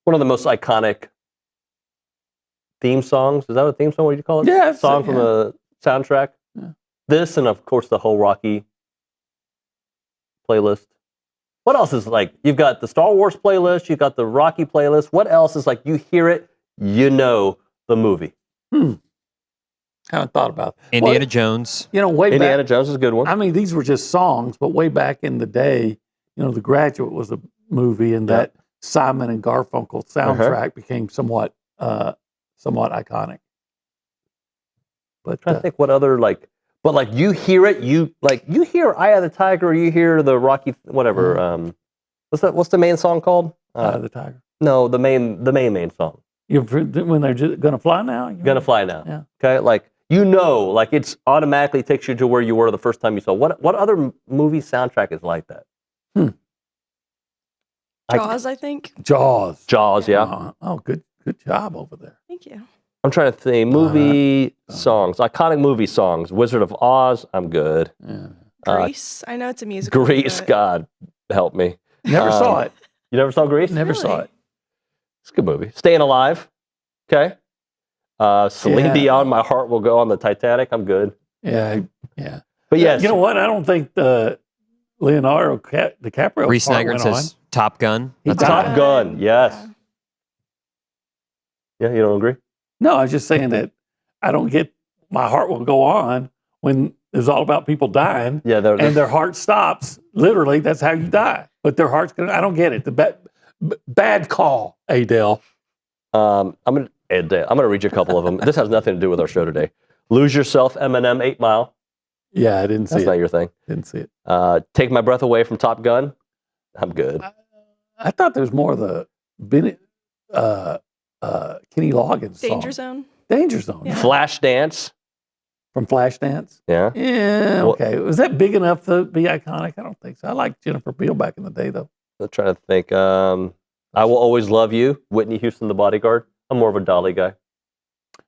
one of the most iconic theme songs. Is that a theme song? What do you call it? Yeah. Song from a soundtrack. Yeah. This and, of course, the whole Rocky playlist. What else is like, you've got the Star Wars playlist, you've got the Rocky playlist. What else is like, you hear it, you know the movie? Haven't thought about that. Indiana Jones. You know, way back. Indiana Jones is a good one. I mean, these were just songs, but way back in the day, you know, The Graduate was a movie, and that Simon and Garfunkel soundtrack became somewhat iconic. But I'm trying to think what other, like, but like you hear it, you hear Eye of the Tiger, or you hear the Rocky, whatever. What's the main song called? Eye of the Tiger. No, the main song. When they're just gonna fly now. Gonna Fly Now. Yeah. Okay, like like it's automatically takes you to where you were the first time you saw. What other movie soundtrack is like that? Jaws, I think. Jaws. Yeah. Oh, good job over there. Thank you. I'm trying to think. Movie songs, iconic movie songs. Wizard of Oz. I'm good. Yeah. Grease. I know it's a musical. Grease. but- God help me. Never saw it. You never saw Grease? Never saw it. It's a good movie. Staying Alive. Okay. Celine Dion. My Heart Will Go on the Titanic. I'm good. Yeah. But yes. You know what? I don't think Leonardo DiCaprio. Reese part Nygren went says Top Gun. He That's died. Top Gun. Yes. Yeah, you don't agree? No, I was just saying that I don't get My Heart Will Go On when it's all about people dying. Yeah, and their heart stops. Literally, that's how you die. But their heart's gonna. I don't get it. The bad call, Adele. I'm gonna read you a couple of them. This has nothing to do with our show today. Lose Yourself, Eminem, 8 Mile. Yeah, I didn't see That's it. not your thing. Didn't see it. Take My Breath Away from Top Gun. I'm good. I thought there was more of the Kenny Loggins song. Danger Zone. Danger Zone. Yeah. Flashdance. From Flashdance. Yeah. Yeah. Okay. Was that big enough to be iconic? I don't think so. I liked Jennifer Beal back in the day, though. I'm trying to think. I Will Always Love You. Whitney Houston, The Bodyguard. I'm more of a Dolly guy.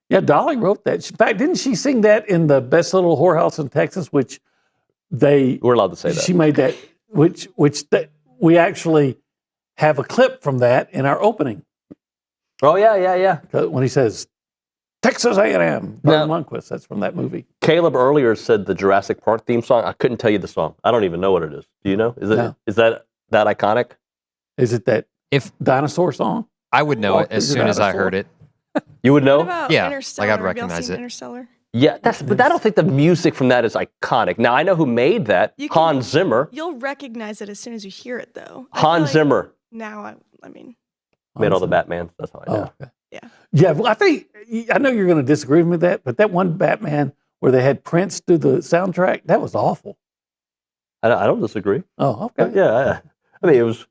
Yeah, Dolly wrote that. In fact, didn't she sing that in the Best Little Whorehouse in Texas, which we're allowed to say that. She made that, which we actually have a clip from that in our opening. Oh yeah. When he says Texas A&M, Bert Lundquist, that's from that movie. Caleb earlier said the Jurassic Park theme song. I couldn't tell you the song. I don't even know what it is. Do you know? Is that iconic? Is it that dinosaur song? I would know it as soon as I heard it. You would know? What about Yeah, Interstellar? like I'd Have y'all recognize seen it. Interstellar? Yeah, but I don't think the music from that is iconic. Now I know who made that. Hans Zimmer. You'll recognize it as soon as you hear it, though. Hans Zimmer Now, I mean. made all the Batmans. That's how I know. Okay. Yeah, well, I know you're going to disagree with that, but that one Batman where they had Prince do the soundtrack, that was awful. I don't disagree. Oh, okay. Yeah, I mean it was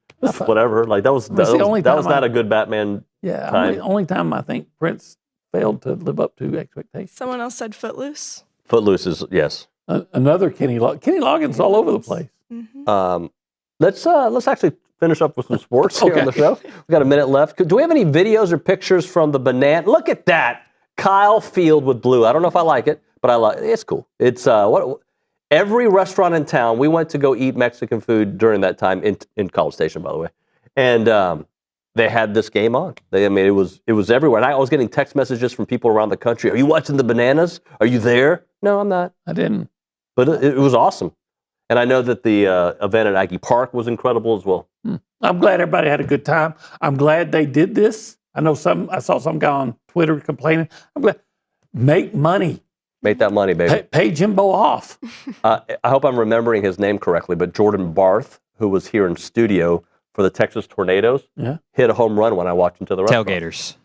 whatever. Like that was not a good Batman. Yeah, time. only time I think Prince failed to live up to expectations. Someone else said Footloose. Footloose is yes. Another Kenny Loggins all over the place. Mm-hmm. Let's actually finish up with some sports here on the show. We've got a minute left. Do we have any videos or pictures from the banana? Look at that, Kyle Field with blue. I don't know if I like it, but I like it's cool. It's every restaurant in town. We went to go eat Mexican food during that time in College Station, by the way, and they had this game on. It was everywhere. And I was getting text messages from people around the country. Are you watching the Bananas? Are you there? No, I'm not. I didn't. But it was awesome. And I know that the event at Aggie Park was incredible as well. I'm glad everybody had a good time. I'm glad they did this. I saw some guy on Twitter complaining. I'm glad. Make money. Make that money, baby. Pay Jimbo off. I hope I'm remembering his name correctly, but Jordan Barth, who was here in studio for the Texas Tornadoes, hit a home run when I walked into the restaurant. Tailgaters.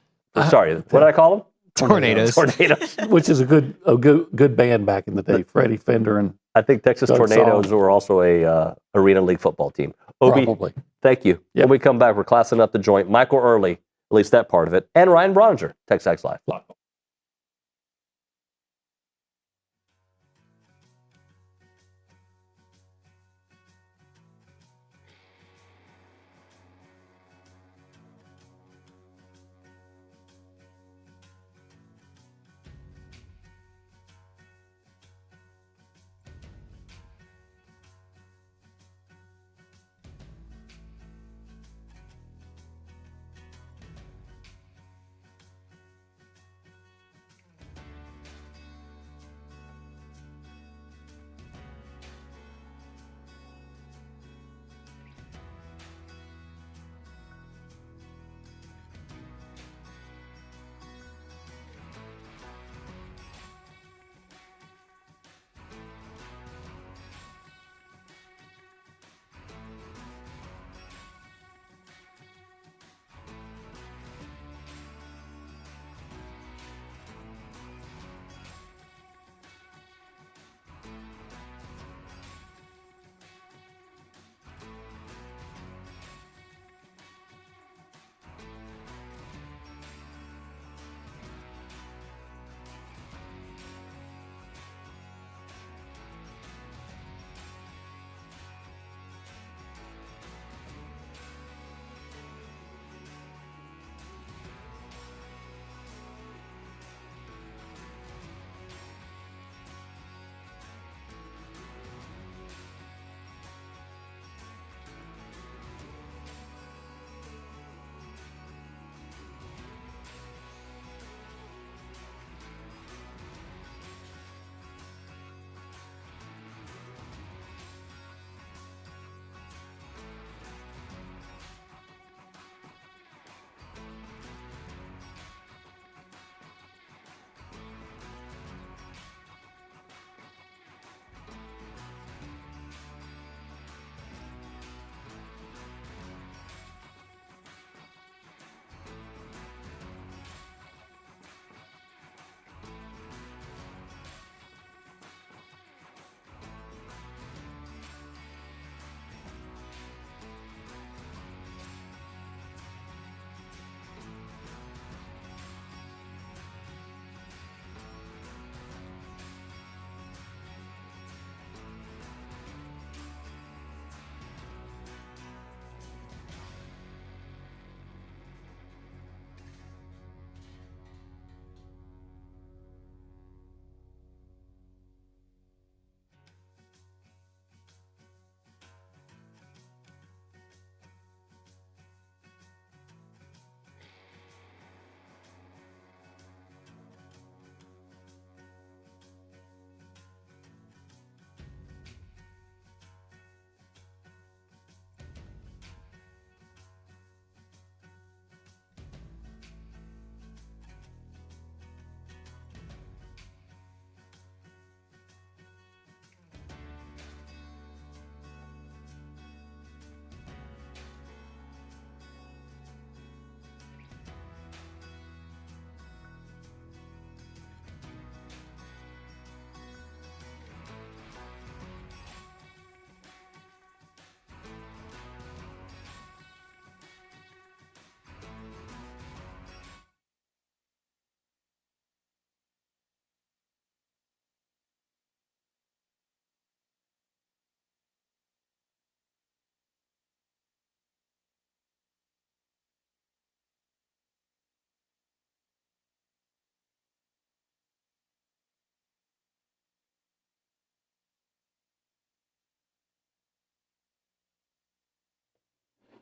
Sorry, what did I call them? Tornadoes. Tornadoes. Which is a good band back in the day. Freddie Fender and I think Texas Doug Tornadoes Saul. were also a Arena League football team. Obi, Probably. thank you. When we come back, we're classing up the joint. Michael Earley, at least that part of it, and Ryan Brauninger, TexAgs Live.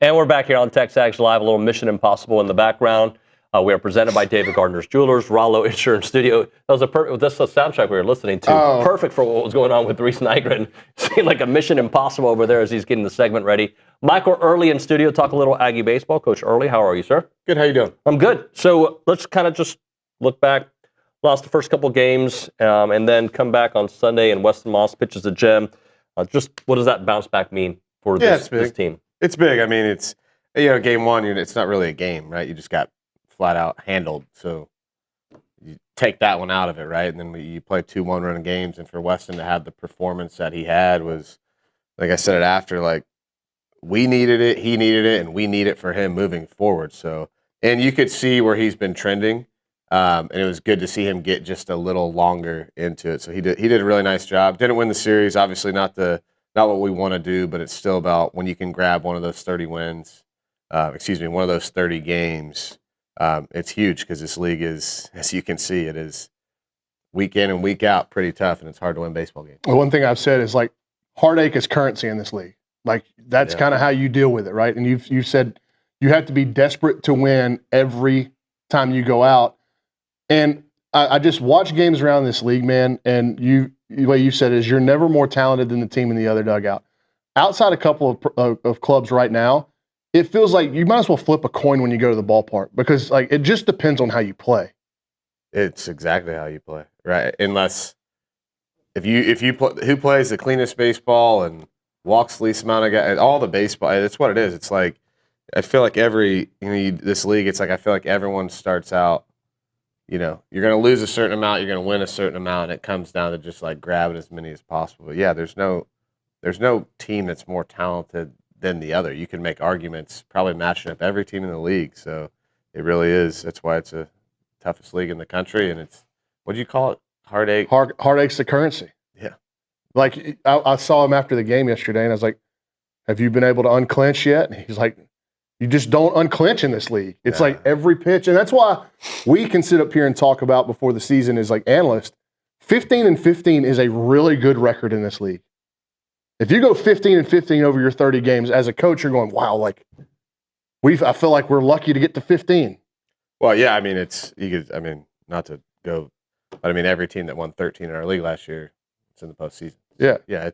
And we're back here on TexAgs Live, a little Mission Impossible in the background. We are presented by David Gardner's Jewelers, Rollo Insurance Studio. That was that's the soundtrack we were listening to. Oh. Perfect for what was going on with Reese Nygren. Seemed like a Mission Impossible over there as he's getting the segment ready. Michael Earley in studio, talk a little Aggie baseball. Coach Earley, how are you, sir? Good, how you doing? I'm good. So let's kind of just look back. Lost the first couple games, and then come back on Sunday, and Weston Moss pitches a gem. Just what does that bounce back mean for this team? It's big. I mean, it's, game one, it's not really a game, right? You just got flat out handled. So you take that one out of it, right? And then you play 2 one-run games, and for Weston to have the performance that he had was, like I said it after, like, we needed it, he needed it, and we need it for him moving forward. So, and you could see where he's been trending. And it was good to see him get just a little longer into it. So he did a really nice job. Didn't win the series, obviously not what we want to do, but it's still about when you can grab one of those 30 wins, one of those 30 games. It's huge because this league is, as you can see, it is week in and week out pretty tough, and it's hard to win baseball games. Well, one thing I've said is, like, heartache is currency in this league. Like, that's kind of how you deal with it, right? And you've said you have to be desperate to win every time you go out. And I just watch games around this league, man, and the way you said is you're never more talented than the team in the other dugout. Outside a couple of clubs right now, it feels like you might as well flip a coin when you go to the ballpark because, like, it just depends on how you play. It's exactly how you play, right? Unless if you play, who plays the cleanest baseball and walks the least amount of guys, all the baseball, it's what it is. It's like I feel like this league, it's like I feel like everyone starts out. You're going to lose a certain amount, you're going to win a certain amount, and it comes down to just like grabbing as many as possible. But yeah, there's no team that's more talented than the other. You can make arguments probably matching up every team in the league. So it really is. That's why it's the toughest league in the country, and it's, what do you call it? Heartache. Heartache's the currency. Yeah. Like, I saw him after the game yesterday, and I was like, have you been able to unclench yet? And he's like, you just don't unclench in this league. It's like every pitch. And that's why we can sit up here and talk about before the season as like analysts. 15-15 is a really good record in this league. If you go 15-15 over your 30 games, as a coach, you're going, wow, like I feel like we're lucky to get to 15. Well, yeah, I mean, not to go, but I mean, every team that won 13 in our league last year, it's in the postseason. Yeah. Yeah,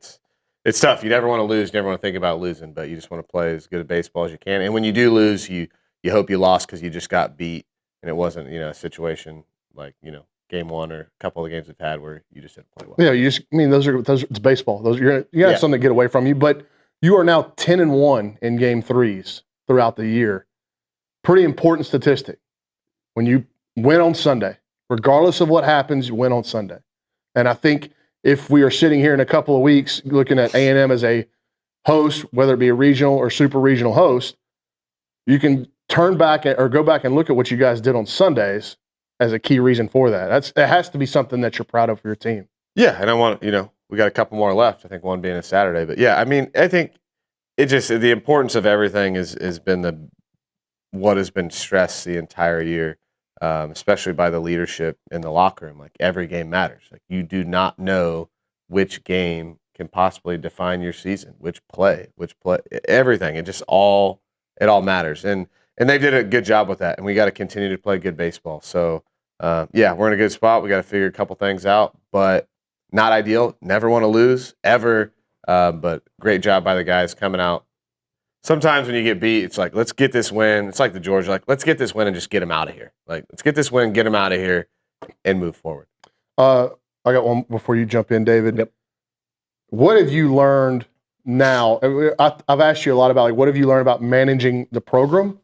it's tough. You never want to lose. You never want to think about losing, but you just want to play as good a baseball as you can. And when you do lose, you hope you lost because you just got beat, and it wasn't a situation like game one or a couple of the games we've had where you just didn't play well. Yeah, those are it's baseball. Those you have something to get away from you, but you are now 10-1 in game threes throughout the year. Pretty important statistic. When you win on Sunday, regardless of what happens, you win on Sunday, and I think. If we are sitting here in a couple of weeks looking at A&M as a host, whether it be a regional or super regional host, you can turn back or go back and look at what you guys did on Sundays as a key reason for that. It has to be something that you're proud of for your team. Yeah, and I want we got a couple more left. I think one being a Saturday, but yeah, I mean, I think it just the importance of everything has been what has been stressed the entire year. Especially by the leadership in the locker room. Like, every game matters. Like, you do not know which game can possibly define your season, which play, everything. It all matters. And they did a good job with that. And we got to continue to play good baseball. So, we're in a good spot. We got to figure a couple things out, but not ideal. Never want to lose, ever. But great job by the guys coming out. Sometimes when you get beat, it's like, let's get this win. It's like the Georgia, like, let's get this win and just get them out of here. Like, let's get this win, get them out of here, and move forward. I got one before you jump in, David. Yep. What have you learned now? I've asked you a lot about, like, what have you learned about managing the program?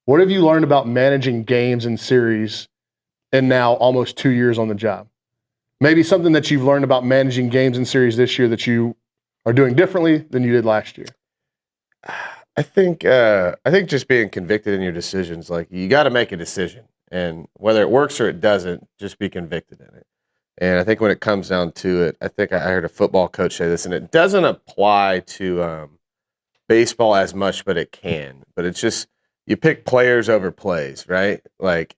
What have you learned about managing games and series and now almost 2 years on the job? Maybe something that you've learned about managing games and series this year that you are doing differently than you did last year. I think just being convicted in your decisions, like, you got to make a decision, and whether it works or it doesn't, just be convicted in it. And I think when it comes down to it, I think I heard a football coach say this, and it doesn't apply to baseball as much, but it can. But it's just, you pick players over plays, right? Like,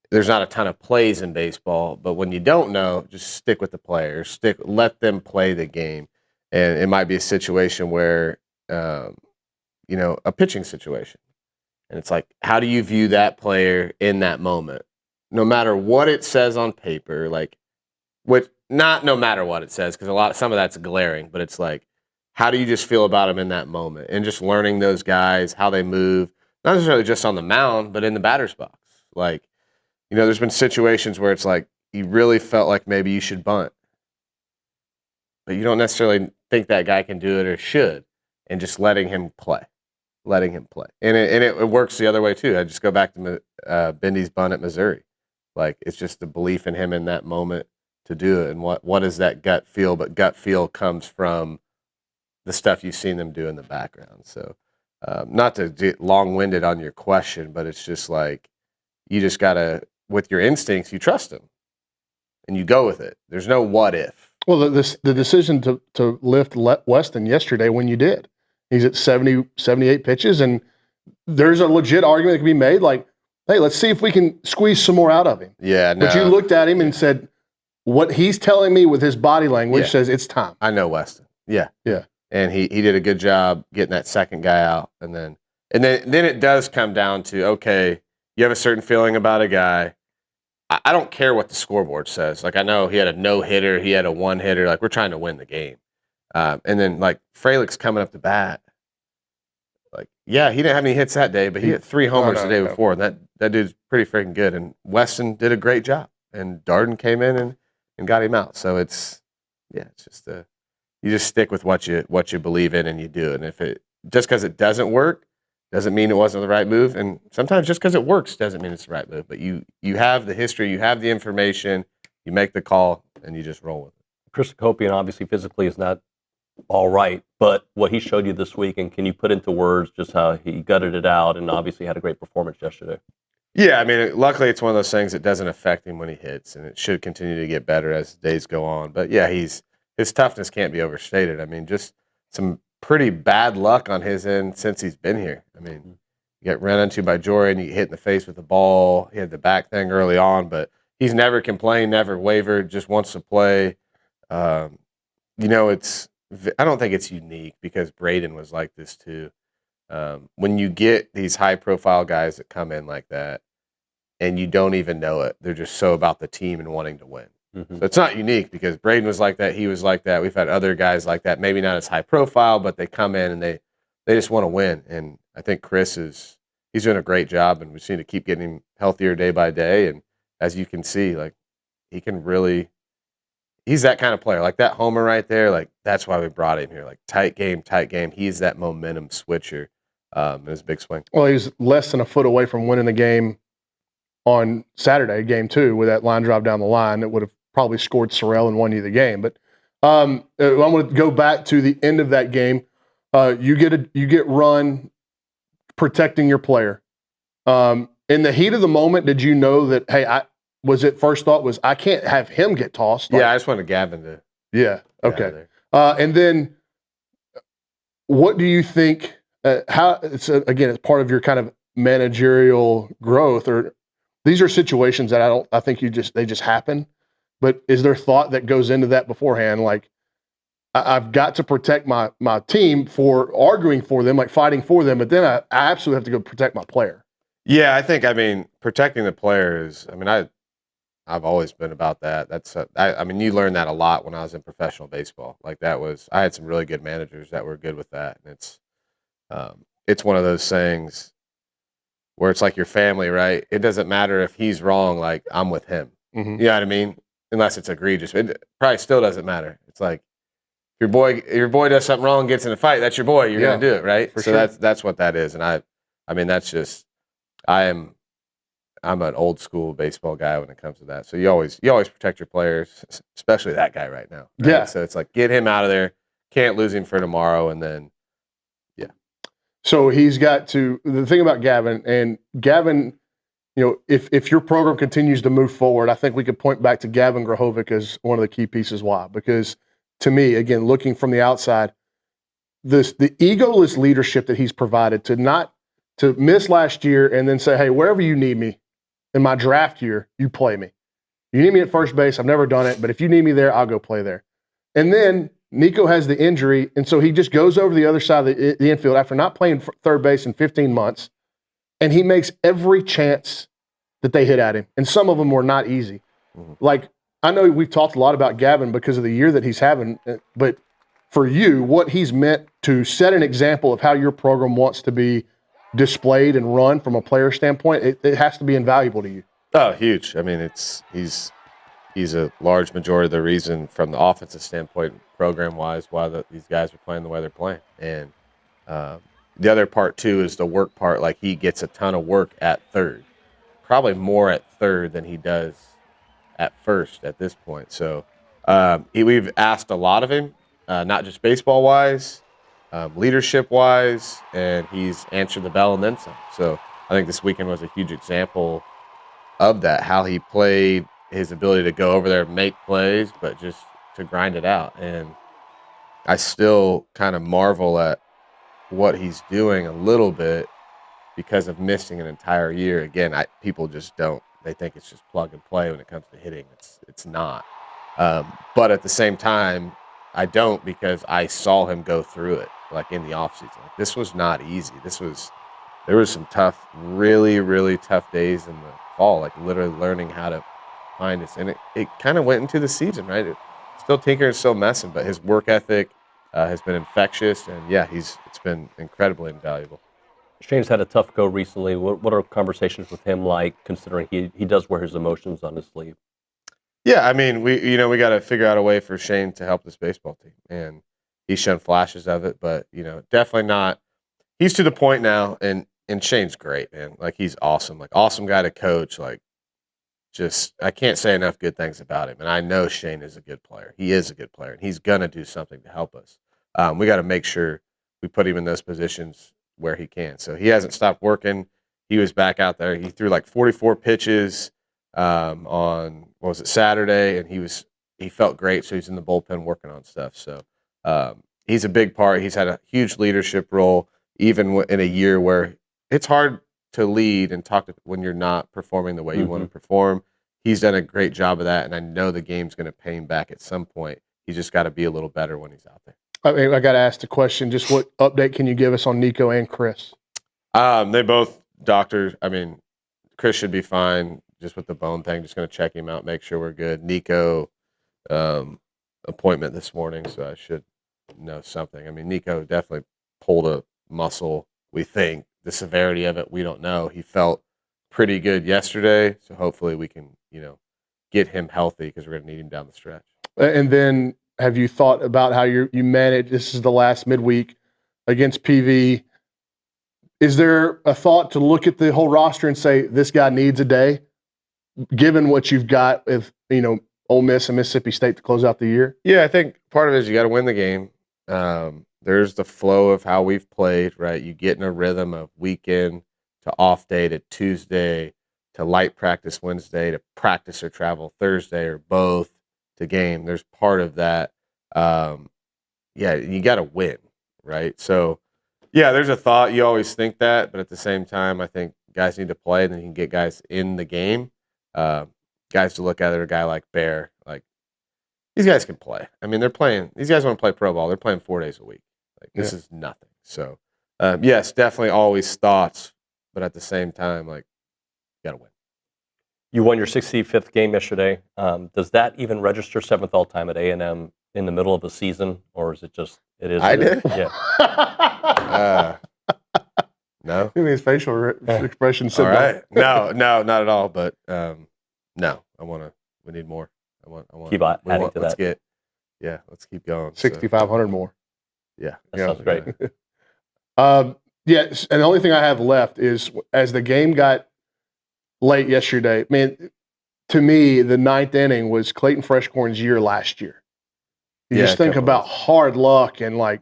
there's not a ton of plays in baseball, but when you don't know, just stick with the players. Let them play the game. And it might be a situation where a pitching situation. And it's like, how do you view that player in that moment? No matter what it says on paper, not no matter what it says, because some of that's glaring, but it's like, how do you just feel about him in that moment? And just learning those guys, how they move, not necessarily just on the mound, but in the batter's box. Like, there's been situations where it's like, you really felt like maybe you should bunt, but you don't necessarily think that guy can do it or should, and just letting him play. And it works the other way too. I just go back to Bendy's bunt at Missouri. Like, it's just the belief in him in that moment to do it. And what is that gut feel? But gut feel comes from the stuff you've seen them do in the background. So not to get long-winded on your question, but it's just like, you just got to, with your instincts, you trust them and you go with it. There's no what if. Well, the decision to lift Weston yesterday when you did. He's at 70, 78 pitches, and there's a legit argument that can be made like, hey, let's see if we can squeeze some more out of him. Yeah, no. But you looked at him and said, what he's telling me with his body language says it's time. I know Weston. Yeah. Yeah. And he did a good job getting that second guy out. And then it does come down to, okay, you have a certain feeling about a guy. I don't care what the scoreboard says. Like, I know he had a no-hitter, he had a one-hitter. Like, we're trying to win the game. And then, like, Frelick's coming up to bat. Like, yeah, he didn't have any hits that day, but he hit 3 homers the day before. And that dude's pretty freaking good. And Weston did a great job. And Darden came in and got him out. So it's just you just stick with what you believe in and you do. And if just because it doesn't work doesn't mean it wasn't the right move. And sometimes just because it works doesn't mean it's the right move. But you have the history, you have the information, you make the call, and you just roll with it. Chris Kopian obviously physically is not all right, but what he showed you this week, and can you put into words just how he gutted it out and obviously had a great performance yesterday? Yeah, I mean, luckily it's one of those things that doesn't affect him when he hits, and it should continue to get better as the days go on. But yeah, his toughness can't be overstated. I mean, just some pretty bad luck on his end since he's been here. I mean, you get run into by Jordan, you get hit in the face with the ball. He had the back thing early on, but he's never complained, never wavered, just wants to play. I don't think it's unique because Braden was like this too. When you get these high-profile guys that come in like that and you don't even know it, they're just so about the team and wanting to win. Mm-hmm. So it's not unique because Braden was like that. He was like that. We've had other guys like that, maybe not as high-profile, but they come in and they just want to win. And I think Chris he's doing a great job, and we seem to keep getting him healthier day by day. And as you can see, like, he can really – he's that kind of player. Like that homer right there, like that's why we brought him here. Like tight game. He's that momentum switcher in his big swing. Well, he was less than a foot away from winning the game on Saturday, game 2, with that line drive down the line that would have probably scored Sorrell and won you the game. But I'm going to go back to the end of that game. You get run protecting your player. In the heat of the moment, did you know that, hey, first thought was, I can't have him get tossed? Yeah, I just wanted Gavin to. Yeah, okay. And then what do you think, how, it's part of your kind of managerial growth, or these are situations that I think they just happen, but is there thought that goes into that beforehand? Like, I've got to protect my team for arguing for them, like fighting for them, but then I absolutely have to go protect my player. Yeah, I mean, protecting the player is, I've always been about that. You learn that a lot when I was in professional baseball. Like I had some really good managers that were good with that. And it's one of those things where it's like your family, right? It doesn't matter if he's wrong, like I'm with him. Mm-hmm. You know what I mean? Unless it's egregious. It probably still doesn't matter. It's like your boy does something wrong, gets in a fight, that's your boy. You're going to do it, right? So sure. That's what that is. And that's just, I'm an old school baseball guy when it comes to that. So you always protect your players, especially that guy right now. Right? Yeah. So it's like, get him out of there. Can't lose him for tomorrow. And then, yeah. So he's got to, the thing about Gavin, if your program continues to move forward, I think we could point back to Gavin Grahovic as one of the key pieces. Why? Because to me, again, looking from the outside, the egoless leadership that he's provided to miss last year and then say, hey, wherever you need me, in my draft year, you play me. You need me at first base. I've never done it, but if you need me there, I'll go play there. And then Nico has the injury, and so he just goes over the other side of the infield after not playing third base in 15 months, and he makes every chance that they hit at him. And some of them were not easy. Like, I know we've talked a lot about Gavin because of the year that he's having, but for you, what he's meant to set an example of how your program wants to be displayed and run from a player standpoint, it has to be invaluable to you. Oh, huge. I mean, he's a large majority of the reason from the offensive standpoint, program-wise, why these guys are playing the way they're playing. And the other part, too, is the work part. Like, he gets a ton of work at third, probably more at third than he does at first at this point. So we've asked a lot of him, not just baseball-wise, leadership-wise, and he's answered the bell and then some. So I think this weekend was a huge example of that, how he played, his ability to go over there and make plays, but just to grind it out. And I still kind of marvel at what he's doing a little bit because of missing an entire year. Again, people just don't. They think it's just plug and play when it comes to hitting. It's not. But at the same time, I don't, because I saw him go through it, like in the offseason. Like, this was not easy. There was some tough, really, really tough days in the fall, like literally learning how to find this. And it kind of went into the season, right? Still tinkering, still messing, but his work ethic has been infectious. And yeah, it's been incredibly invaluable. Shane's had a tough go recently. What are conversations with him like, considering he does wear his emotions on his sleeve? Yeah, I mean, we got to figure out a way for Shane to help this baseball team, and he's shown flashes of it, but definitely not. He's to the point now, and Shane's great, man. Like, he's awesome, like awesome guy to coach. Like, just I can't say enough good things about him, and I know Shane is a good player. He is a good player, and he's gonna do something to help us. We got to make sure we put him in those positions where he can. So he hasn't stopped working. He was back out there. He threw like 44 pitches on Saturday, and he felt great. So he's in the bullpen working on stuff. So he's a big part. He's had a huge leadership role, even in a year where it's hard to lead and talk when you're not performing the way you want to perform. He's done a great job of that, and I know the game's going to pay him back at some point. He's just got to be a little better when he's out there. I got to ask the question, just what update can you give us on Nico and Chris? They both doctors. I mean, Chris should be fine just with the bone thing. Just going to check him out, make sure we're good. Nico, appointment this morning, so I should know something. I mean, Nico definitely pulled a muscle, we think. The severity of it, we don't know. He felt pretty good yesterday, so hopefully we can, get him healthy, because we're going to need him down the stretch. And then, have you thought about how you manage? This is the last midweek against PV. Is there a thought to look at the whole roster and say this guy needs a day, given what you've got with Ole Miss and Mississippi State to close out the year? Yeah, I think part of it is you got to win the game. There's the flow of how we've played, right? You get in a rhythm of weekend to off day to Tuesday to light practice Wednesday to practice or travel Thursday or both to game. There's part of that. You got to win, right? So, yeah, there's a thought. You always think that, but at the same time, I think guys need to play, and then you can get guys in the game. Guys to look at are a guy like Bear. Like, these guys can play. I mean, they're playing. These guys want to play pro ball. They're playing 4 days a week. Like, this is nothing. So, yes, definitely always thoughts, but at the same time, like, you got to win. You won your 65th game yesterday. Does that even register 7th all-time at A&M in the middle of the season, or is it just it is? I did. Yeah. No. His facial expression said all right. No, not at all. But no, we need more. I want. Keep adding to that. Let's keep going. 6,500 more. Yeah, that sounds great. Yes, and the only thing I have left is, as the game got late yesterday, man, to me, the 9th inning was Clayton Freshcorn's year last year. You just think about hard luck, and like,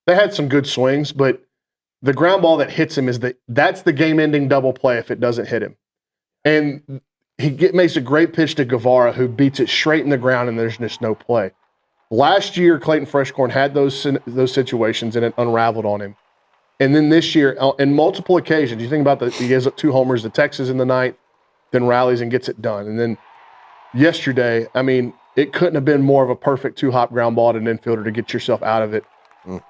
they had some good swings, but the ground ball that hits him that's the game-ending double play if it doesn't hit him. And he makes a great pitch to Guevara, who beats it straight in the ground, and there's just no play. Last year, Clayton Freshcorn had those situations, and it unraveled on him. And then this year, in multiple occasions, you think about he gives up 2 homers to Texas in the 9th, then rallies and gets it done. And then yesterday, I mean, it couldn't have been more of a perfect 2-hop ground ball to an infielder to get yourself out of it.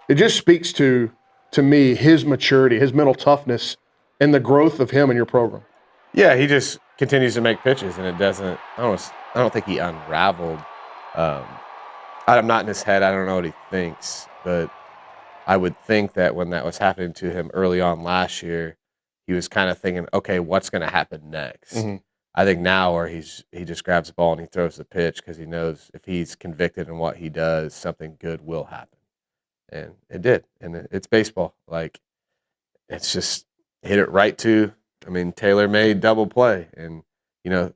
It just speaks to me, his maturity, his mental toughness, and the growth of him in your program. Yeah, he just continues to make pitches, and it doesn't. I don't think he unraveled. I'm not in his head. I don't know what he thinks, but I would think that when that was happening to him early on last year, he was kind of thinking, okay, what's going to happen next? Mm-hmm. I think now where he just grabs the ball and he throws the pitch because he knows if he's convicted in what he does, something good will happen. And it did. And it's baseball. Like, it's just hit it right to, I mean, Taylor made double play. And,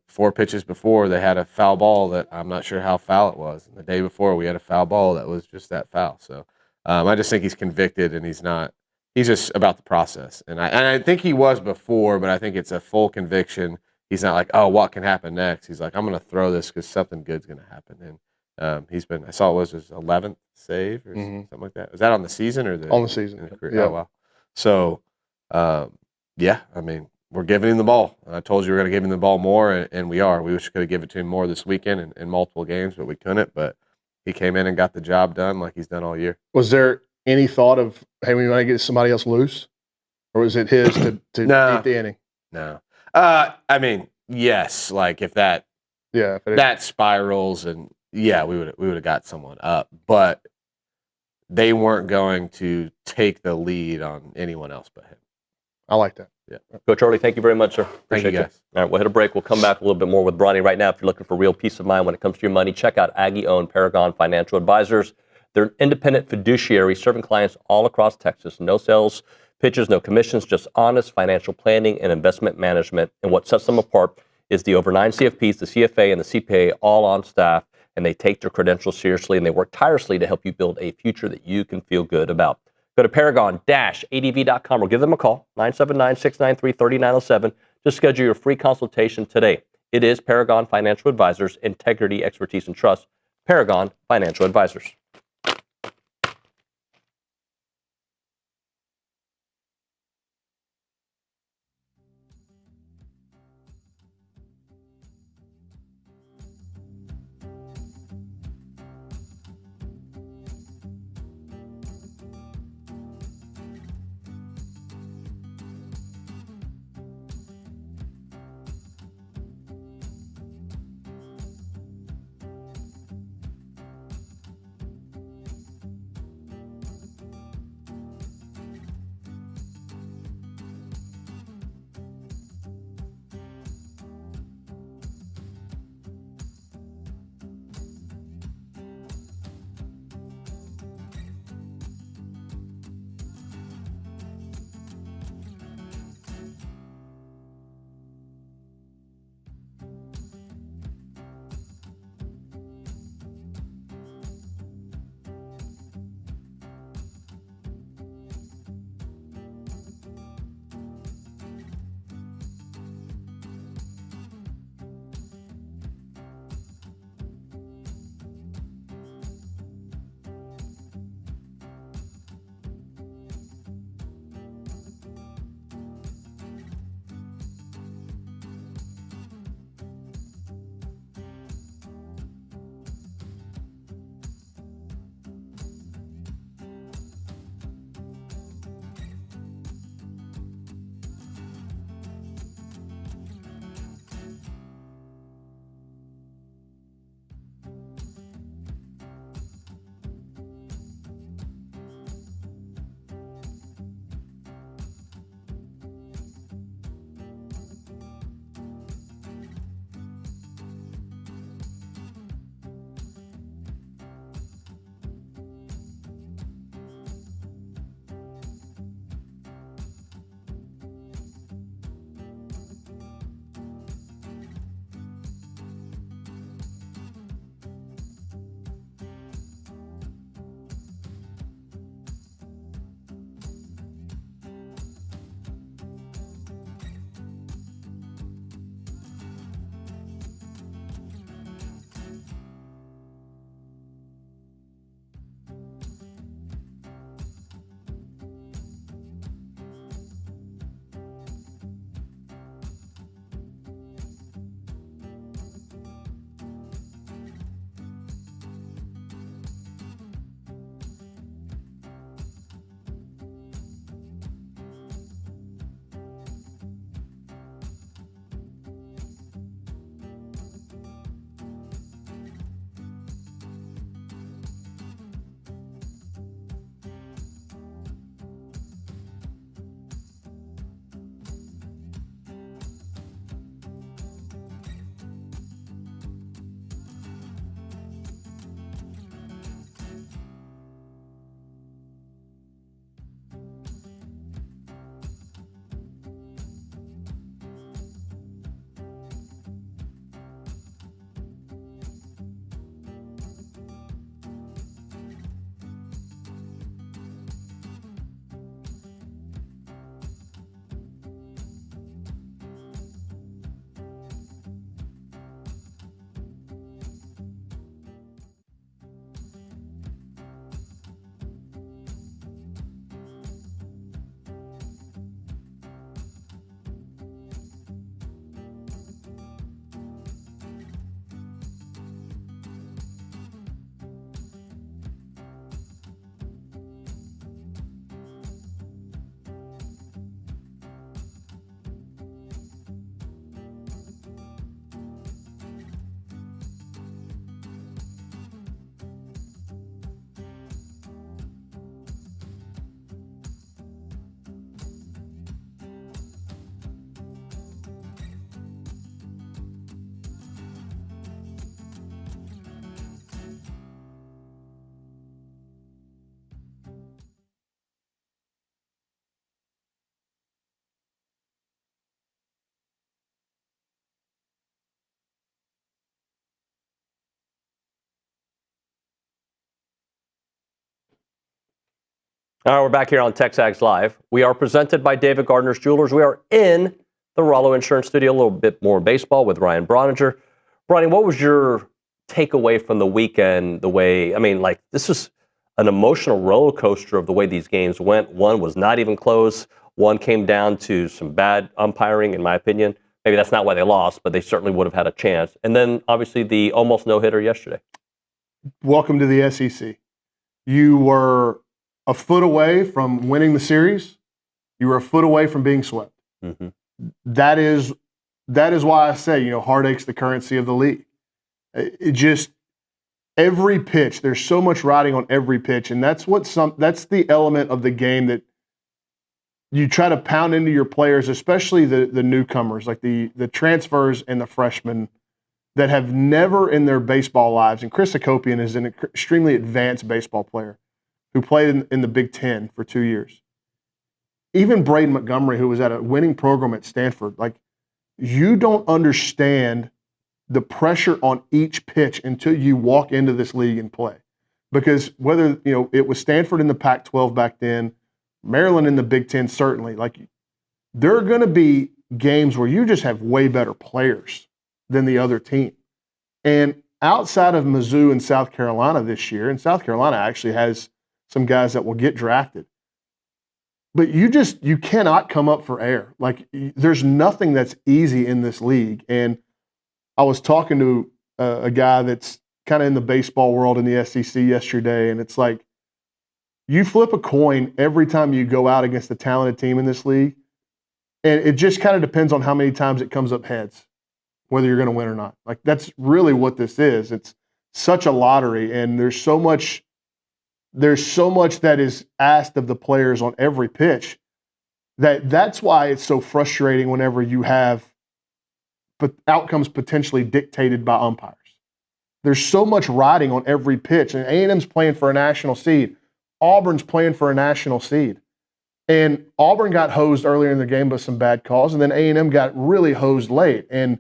4 pitches before they had a foul ball that I'm not sure how foul it was. And the day before we had a foul ball that was just that foul. So I just think he's convicted and he's just about the process. And I think he was before, but I think it's a full conviction. He's not like, oh, what can happen next? He's like, I'm going to throw this because something good's going to happen. And I saw it was his 11th save or something like that. Was that on the season or on the season? Yeah. Oh, wow. So, yeah, I mean, we're giving him the ball. I told you we're going to give him the ball more, and we are. We wish we could have given it to him more this weekend in multiple games, but we couldn't. But he came in and got the job done like he's done all year. Was there any thought of, hey, we want to get somebody else loose? Or was it his to eat the inning? No. I mean, yes, like if that spirals, and yeah, we would have got someone up, but they weren't going to take the lead on anyone else but him. I like that. Yeah. Coach Earley, thank you very much, sir. Appreciate you guys. All right, we'll hit a break. We'll come back a little bit more with Bronny right now. If you're looking for real peace of mind when it comes to your money, check out Aggie-owned Paragon Financial Advisors. They're an independent fiduciary serving clients all across Texas. No sales pitches, no commissions, just honest financial planning and investment management. And what sets them apart is the over 9 CFPs, the CFA, and the CPA all on staff, and they take their credentials seriously, and they work tirelessly to help you build a future that you can feel good about. Go to paragon-adv.com or give them a call, 979-693-3907. Just schedule your free consultation today. It is Paragon Financial Advisors, integrity, expertise, and trust. Paragon Financial Advisors. All right, we're back here on TexAgs Live. We are presented by David Gardner's Jewelers. We are in the Rollo Insurance Studio, a little bit more baseball with Ryan Brauninger. Brian, what was your takeaway from the weekend? This was an emotional roller coaster of the way these games went. One was not even close. One came down to some bad umpiring, in my opinion. Maybe that's not why they lost, but they certainly would have had a chance. And then, obviously, the almost no-hitter yesterday. Welcome to the SEC. You were a foot away from winning the series. You were a foot away from being swept. Mm-hmm. That is why I say, heartache's the currency of the league. It just, every pitch, there's so much riding on every pitch, and that's the element of the game that you try to pound into your players, especially the newcomers, like the transfers and the freshmen that have never in their baseball lives, and Chris Hakopian is an extremely advanced baseball player who played in the Big Ten for 2 years. Even Braden Montgomery, who was at a winning program at Stanford, you don't understand the pressure on each pitch until you walk into this league and play. Because whether, it was Stanford in the Pac-12 back then, Maryland in the Big Ten, certainly, there are going to be games where you just have way better players than the other team. And outside of Mizzou and South Carolina this year, and South Carolina actually has some guys that will get drafted, but you cannot come up for air. There's nothing that's easy in this league. And I was talking to a guy that's kind of in the baseball world in the SEC yesterday, and it's like, you flip a coin every time you go out against a talented team in this league, and it just kind of depends on how many times it comes up heads, whether you're going to win or not. That's really what this is. It's such a lottery, and there's so much that is asked of the players on every pitch that's why it's so frustrating whenever you have outcomes potentially dictated by umpires. There's so much riding on every pitch, and A&M's playing for a national seed. Auburn's playing for a national seed. And Auburn got hosed earlier in the game by some bad calls, and then A&M got really hosed late. And,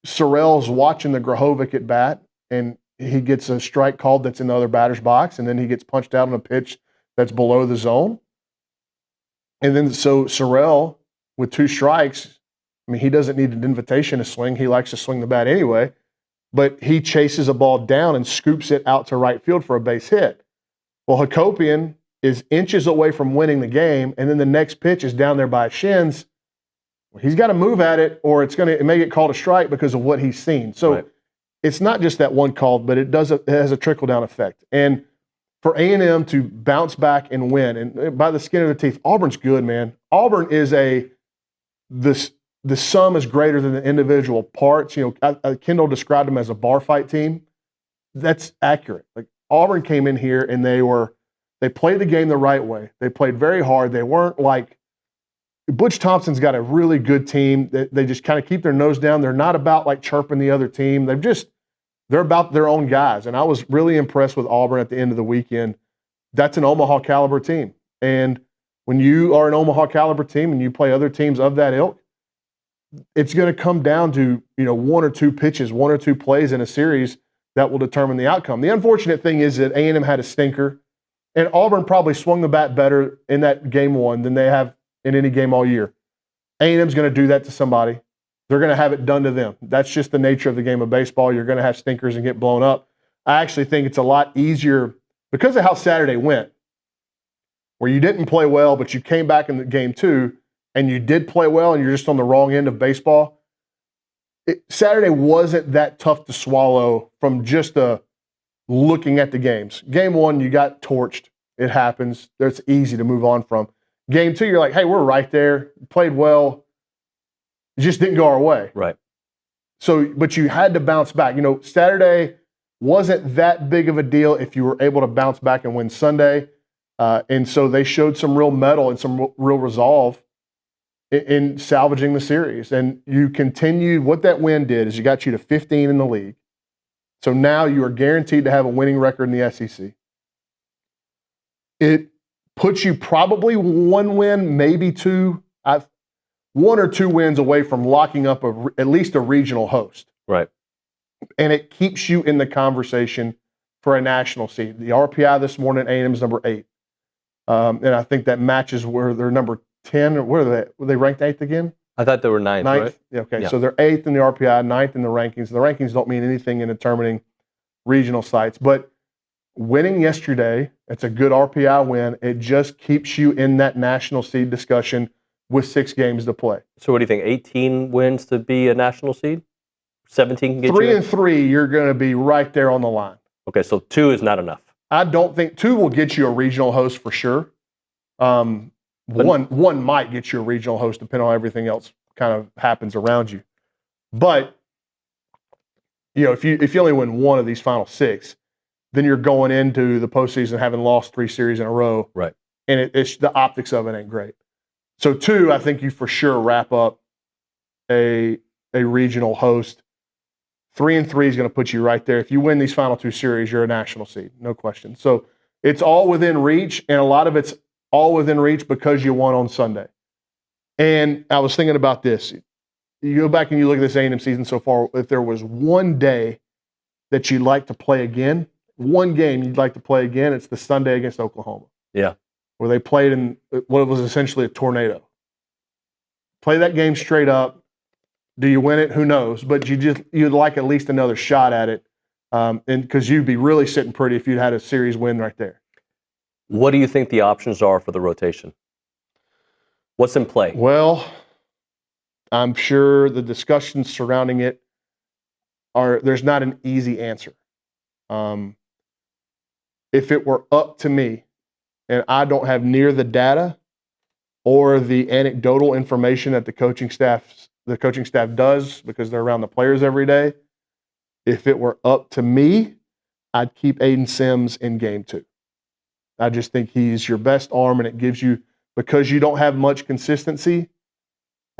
Sorrell's watching the Grahovic at bat, and he gets a strike called that's in the other batter's box, and then he gets punched out on a pitch that's below the zone. And then so Sorrell, with 2 strikes, he doesn't need an invitation to swing. He likes to swing the bat anyway. But he chases a ball down and scoops it out to right field for a base hit. Well, Hakopian is inches away from winning the game, and then the next pitch is down there by his shins. He's got to move at it, or it may get called a strike because of what he's seen. So It's not just that one call, but it has a trickle-down effect. And for A&M to bounce back and win, and by the skin of their teeth, Auburn's good, man. Auburn is the sum is greater than the individual parts. Kendall described them as a bar fight team. That's accurate. Auburn came in here and they played the game the right way. They played very hard. They weren't Butch Thompson's got a really good team. They just kind of keep their nose down. They're not about chirping the other team. They're about their own guys. And I was really impressed with Auburn at the end of the weekend. That's an Omaha caliber team. And when you are an Omaha caliber team and you play other teams of that ilk, it's going to come down to, 1 or 2 pitches, 1 or 2 plays in a series that will determine the outcome. The unfortunate thing is that A&M had a stinker, and Auburn probably swung the bat better in that game 1 than they have in any game all year. A&M's going to do that to somebody. They're going to have it done to them. That's just the nature of the game of baseball. You're going to have stinkers and get blown up. I actually think it's a lot easier because of how Saturday went, where you didn't play well, but you came back in the game 2, and you did play well, and you're just on the wrong end of baseball. Saturday wasn't that tough to swallow from just looking at the games. Game 1, you got torched. It happens. It's easy to move on from. Game 2, you're like, hey, we're right there. Played well. It just didn't go our way. Right. So, but you had to bounce back. Saturday wasn't that big of a deal if you were able to bounce back and win Sunday. And so they showed some real mettle and some real resolve in salvaging the series. And you continued, what that win did is you got you to 15 in the league. So now you are guaranteed to have a winning record in the SEC. It puts you probably 1 win, maybe 2, 1 or 2 wins away from locking up at least a regional host. Right. And it keeps you in the conversation for a national seed. The RPI this morning, A&M's number 8. And I think that matches where they're number 10. Or where are they? Were they ranked 8th again? I thought they were ninth, right? Yeah, okay, Yeah. so they're 8th in the RPI, 9th in the rankings. The rankings don't mean anything in determining regional sites. But winning yesterday, it's a good RPI win. It just keeps you in that national seed discussion with 6 games to play. So what do you think? 18 wins to be a national seed? 17 can get 3 you in? and 3, you're going to be right there on the line. Okay, so 2 is not enough. I don't think 2 will get you a regional host for sure. One might get you a regional host depending on everything else kind of happens around you. But if you only win one of these final 6, then you're going into the postseason having lost 3 series in a row. Right. And it's the optics of it ain't great. So 2, I think you for sure wrap up a regional host. 3 and 3 is going to put you right there. If you win these final 2 series, you're a national seed, no question. So it's all within reach, and a lot of it's all within reach because you won on Sunday. And I was thinking about this. You go back and you look at this A&M season so far, if there was one day that you'd like to play again, one game you'd like to play again, it's the Sunday against Oklahoma. Yeah. Where they played in what was essentially a tornado. Play that game straight up. Do you win it? Who knows? But you'd like at least another shot at it, and because you'd be really sitting pretty if you'd had a series win right there. What do you think the options are for the rotation? What's in play? Well, I'm sure the discussions surrounding it there's not an easy answer. If it were up to me, and I don't have near the data or the anecdotal information that the coaching staff does because they're around the players every day, if it were up to me, I'd keep Aiden Sims in game 2. I just think he's your best arm, and it gives you, because you don't have much consistency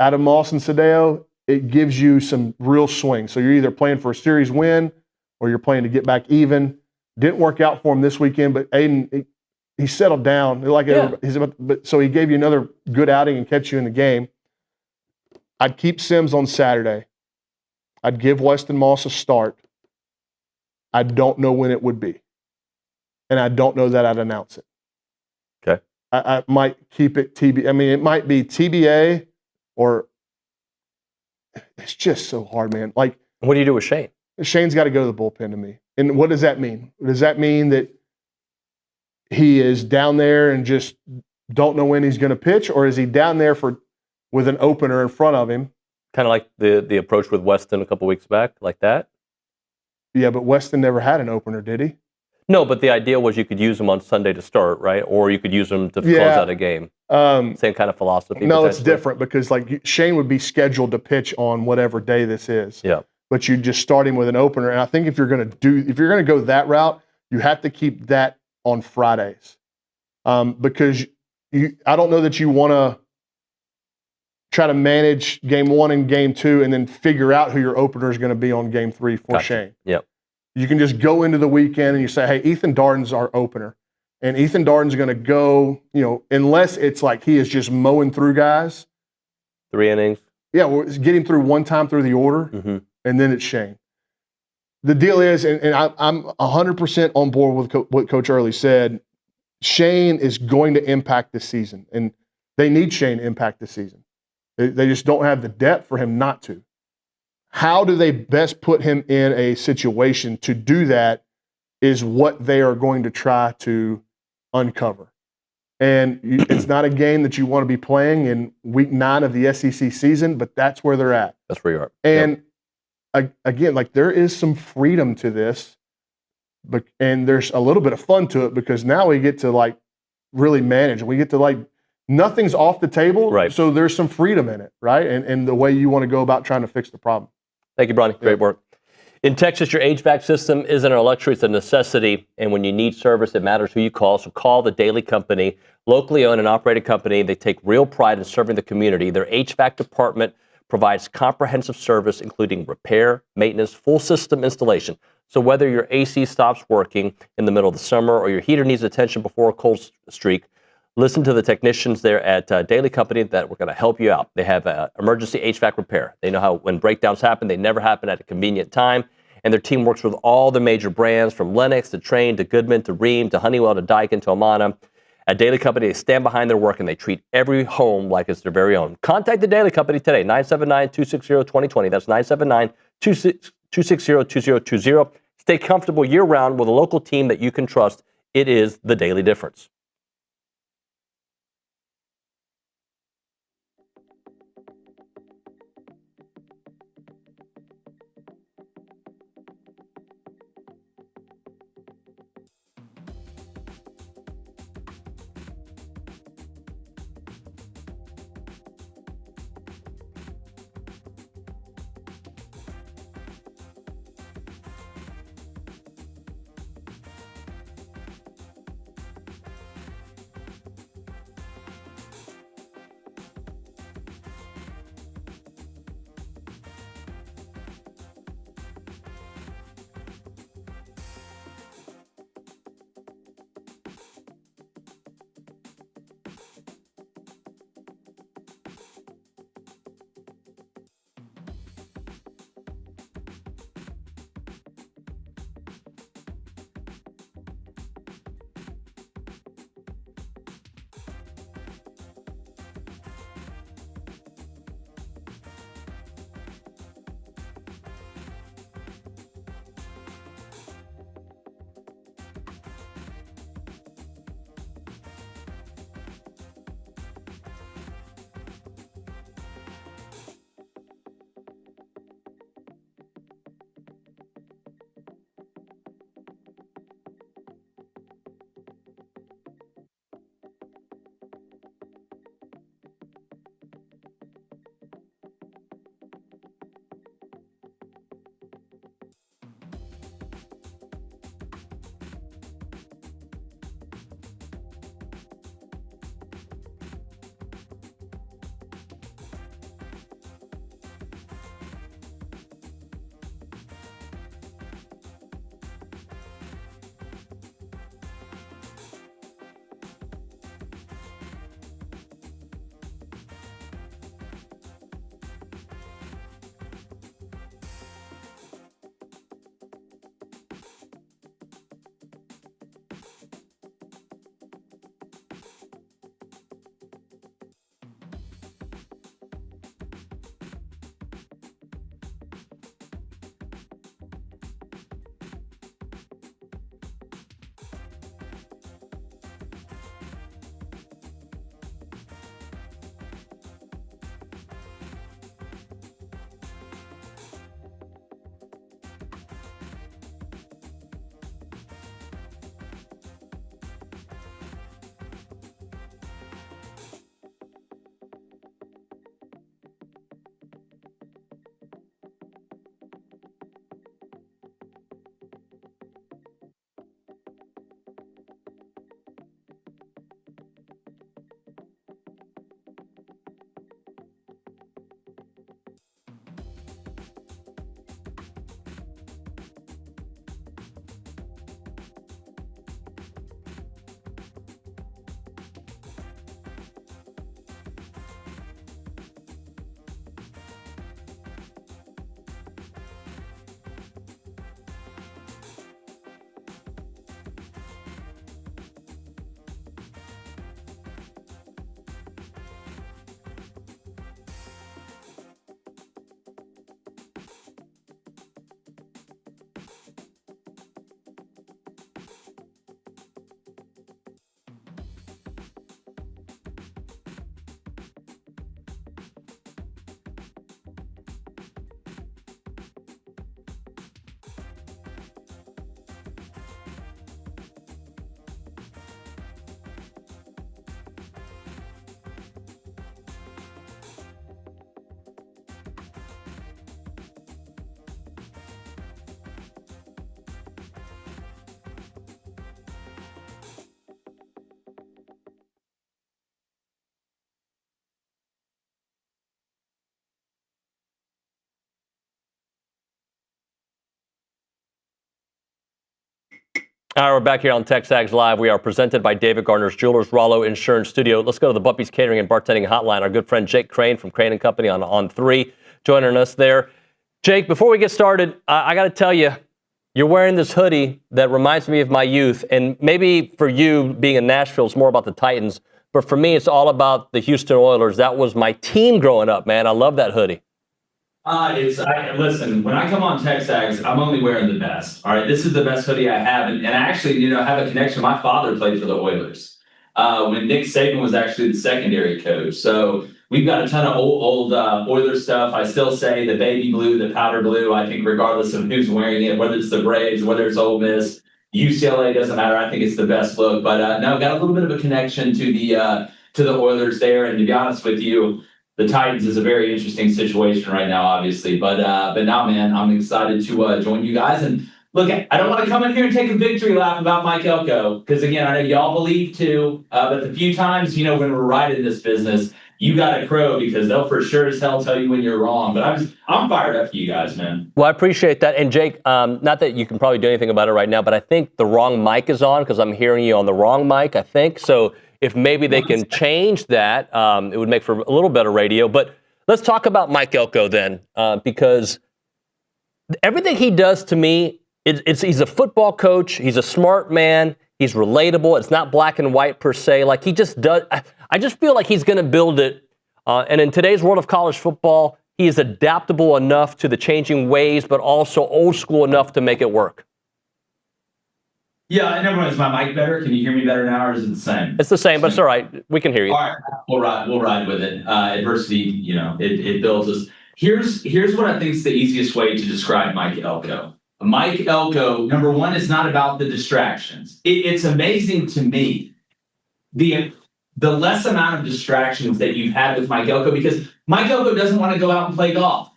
out of Moss and Sadeo, it gives you some real swing. So you're either playing for a series win or you're playing to get back even. Didn't work out for him this weekend, but Aiden, he settled down. So he gave you another good outing and kept you in the game. I'd keep Sims on Saturday. I'd give Weston Moss a start. I don't know when it would be. And I don't know that I'd announce it. Okay. I might keep it TBA. I mean, it might be TBA or it's just so hard, man. Like, what do you do with Shane? Shane's got to go to the bullpen to me. And what does that mean? Does that mean that he is down there and just don't know when he's going to pitch, or is he down there with an opener in front of him? Kind of like the approach with Weston a couple weeks back, like that? Yeah, but Weston never had an opener, did he? No, but the idea was you could use him on Sunday to start, right? Or you could use him to close out a game. Same kind of philosophy. No, it's different because Shane would be scheduled to pitch on whatever day this is. Yeah. But you just start him with an opener. And I think if you're going to go that route, you have to keep that on Fridays. Because I don't know that you want to try to manage game 1 and game 2 and then figure out who your opener is going to be on game 3 for Shane. Yep. You can just go into the weekend and you say, hey, Ethan Darden's our opener. And Ethan Darden's going to go, unless it's like he is just mowing through guys. 3 innings. Yeah, we'll get him through one time through the order, and then it's Shane. The deal is, and I'm 100% on board with what Coach Earley said, Shane is going to impact this season, and they need Shane to impact this season. They just don't have the depth for him not to. How do they best put him in a situation to do that is what they are going to try to uncover. And it's not a game that you want to be playing in week 9 of the SEC season, but that's where they're at. That's where you are. And again, there is some freedom to this, and there's a little bit of fun to it because now we get to really manage. We get to nothing's off the table, right? So there's some freedom in it, right? And the way you want to go about trying to fix the problem. Thank you, Bronny. Great work. In Texas, your HVAC system isn't a luxury, it's a necessity. And when you need service, it matters who you call. So call the Daily Company, locally owned and operated company. They take real pride in serving the community. Their HVAC department provides comprehensive service, including repair, maintenance, full system installation. So whether your AC stops working in the middle of the summer or your heater needs attention before a cold streak, listen to the technicians there at Daily Company that we're going to help you out. They have emergency HVAC repair. They know how when breakdowns happen, they never happen at a convenient time. And their team works with all the major brands from Lennox to Trane to Goodman to Rheem to Honeywell to Daikin to Amana. At Daily Company, they stand behind their work and they treat every home like it's their very own. Contact the Daily Company today, 979-260-2020. That's 979-260-2020. Stay comfortable year-round with a local team that you can trust. It is the Daily Difference. All right, we're back here on TexAgs Live. We are presented by David Gardner's Jewelers, Rollo Insurance Studio. Let's go to the Buppy's Catering and Bartending Hotline. Our good friend Jake Crain from Crain & Company on 3 joining us there. Jake, before we get started, I got to tell you, You're wearing this hoodie that reminds me of my youth, and maybe for you being in Nashville, it's more about the Titans. But for me, it's all about the Houston Oilers. That was my team growing up, man. I love that hoodie. Listen, when I come on TexAgs, I'm only wearing the best. All right, this is the best hoodie I have, and I actually, have a connection. My father played for the Oilers when Nick Saban was actually the secondary coach. So we've got a ton of old Oilers stuff. I still say the baby blue, the powder blue. I think regardless of who's wearing it, whether it's the Braves, whether it's Ole Miss, UCLA, doesn't matter. I think it's the best look. But no, got a little bit of a connection to the Oilers there. And to be honest with you, the Titans is a very interesting situation right now, obviously. But now, man, I'm excited to join you guys. And look, I don't want to come in here and take a victory lap about Mike Elko, because again, I know y'all believe too. But the few times, when we're right in this business, you got to crow, because they'll for sure as hell tell you when you're wrong. But I'm fired up for you guys, man. Well, I appreciate that. And Jake, not that you can probably do anything about it right now, but I think the wrong mic is on, because I'm hearing you on the wrong mic, I think. So if maybe they can change that, it would make for a little better radio. But let's talk about Mike Elko then, because everything he does to me, he's a football coach. He's a smart man. He's relatable. It's not black and white per se. Like, he just does. I just feel like he's going to build it. And in today's world of college football, he is adaptable enough to the changing ways, but also old school enough to make it work. Yeah, and everyone, is my mic better? Can you hear me better now, or is it the same? It's the same, but it's all right. We can hear you. All right, we'll ride with it. Adversity, it builds us. Here's what I think is the easiest way to describe Mike Elko. Mike Elko, number one, is not about the distractions. It's amazing to me the less amount of distractions that you've had with Mike Elko, because Mike Elko doesn't want to go out and play golf.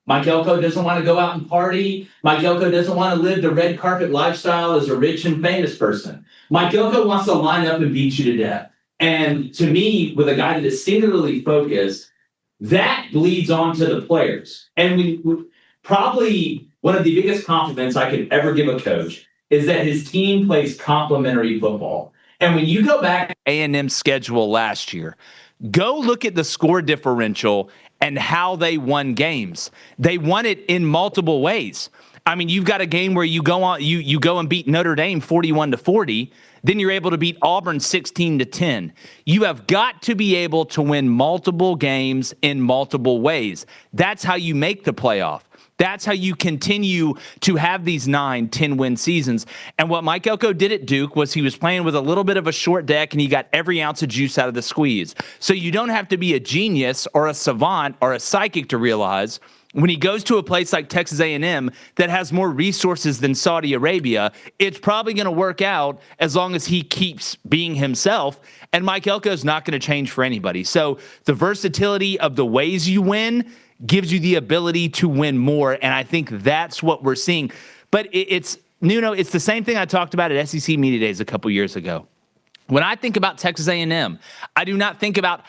Mike Elko doesn't want to go out and party. Mike Elko doesn't want to live the red carpet lifestyle as a rich and famous person. Mike Elko wants to line up and beat you to death. And to me, with a guy that is singularly focused, that bleeds onto the players. And we probably one of the biggest compliments I could ever give a coach is that his team plays complementary football. And when you go back to A&M's schedule last year, go look at the score differential and how they won games. They won it in multiple ways. I mean, you've got a game where you go on, you go and beat Notre Dame 41-40. Then you're able to beat Auburn 16-10. You have got to be able to win multiple games in multiple ways. That's how you make the playoff. That's how you continue to have these 9, 10-win seasons. And what Mike Elko did at Duke was he was playing with a little bit of a short deck, and he got every ounce of juice out of the squeeze. So you don't have to be a genius or a savant or a psychic to realize when he goes to a place like Texas A&M that has more resources than Saudi Arabia, it's probably going to work out as long as he keeps being himself. And Mike Elko is not going to change for anybody. So the versatility of the ways you win gives you the ability to win more, and I think that's what we're seeing. But it's the same thing I talked about at SEC Media Days a couple years ago. When I think about Texas A&M, I do not think about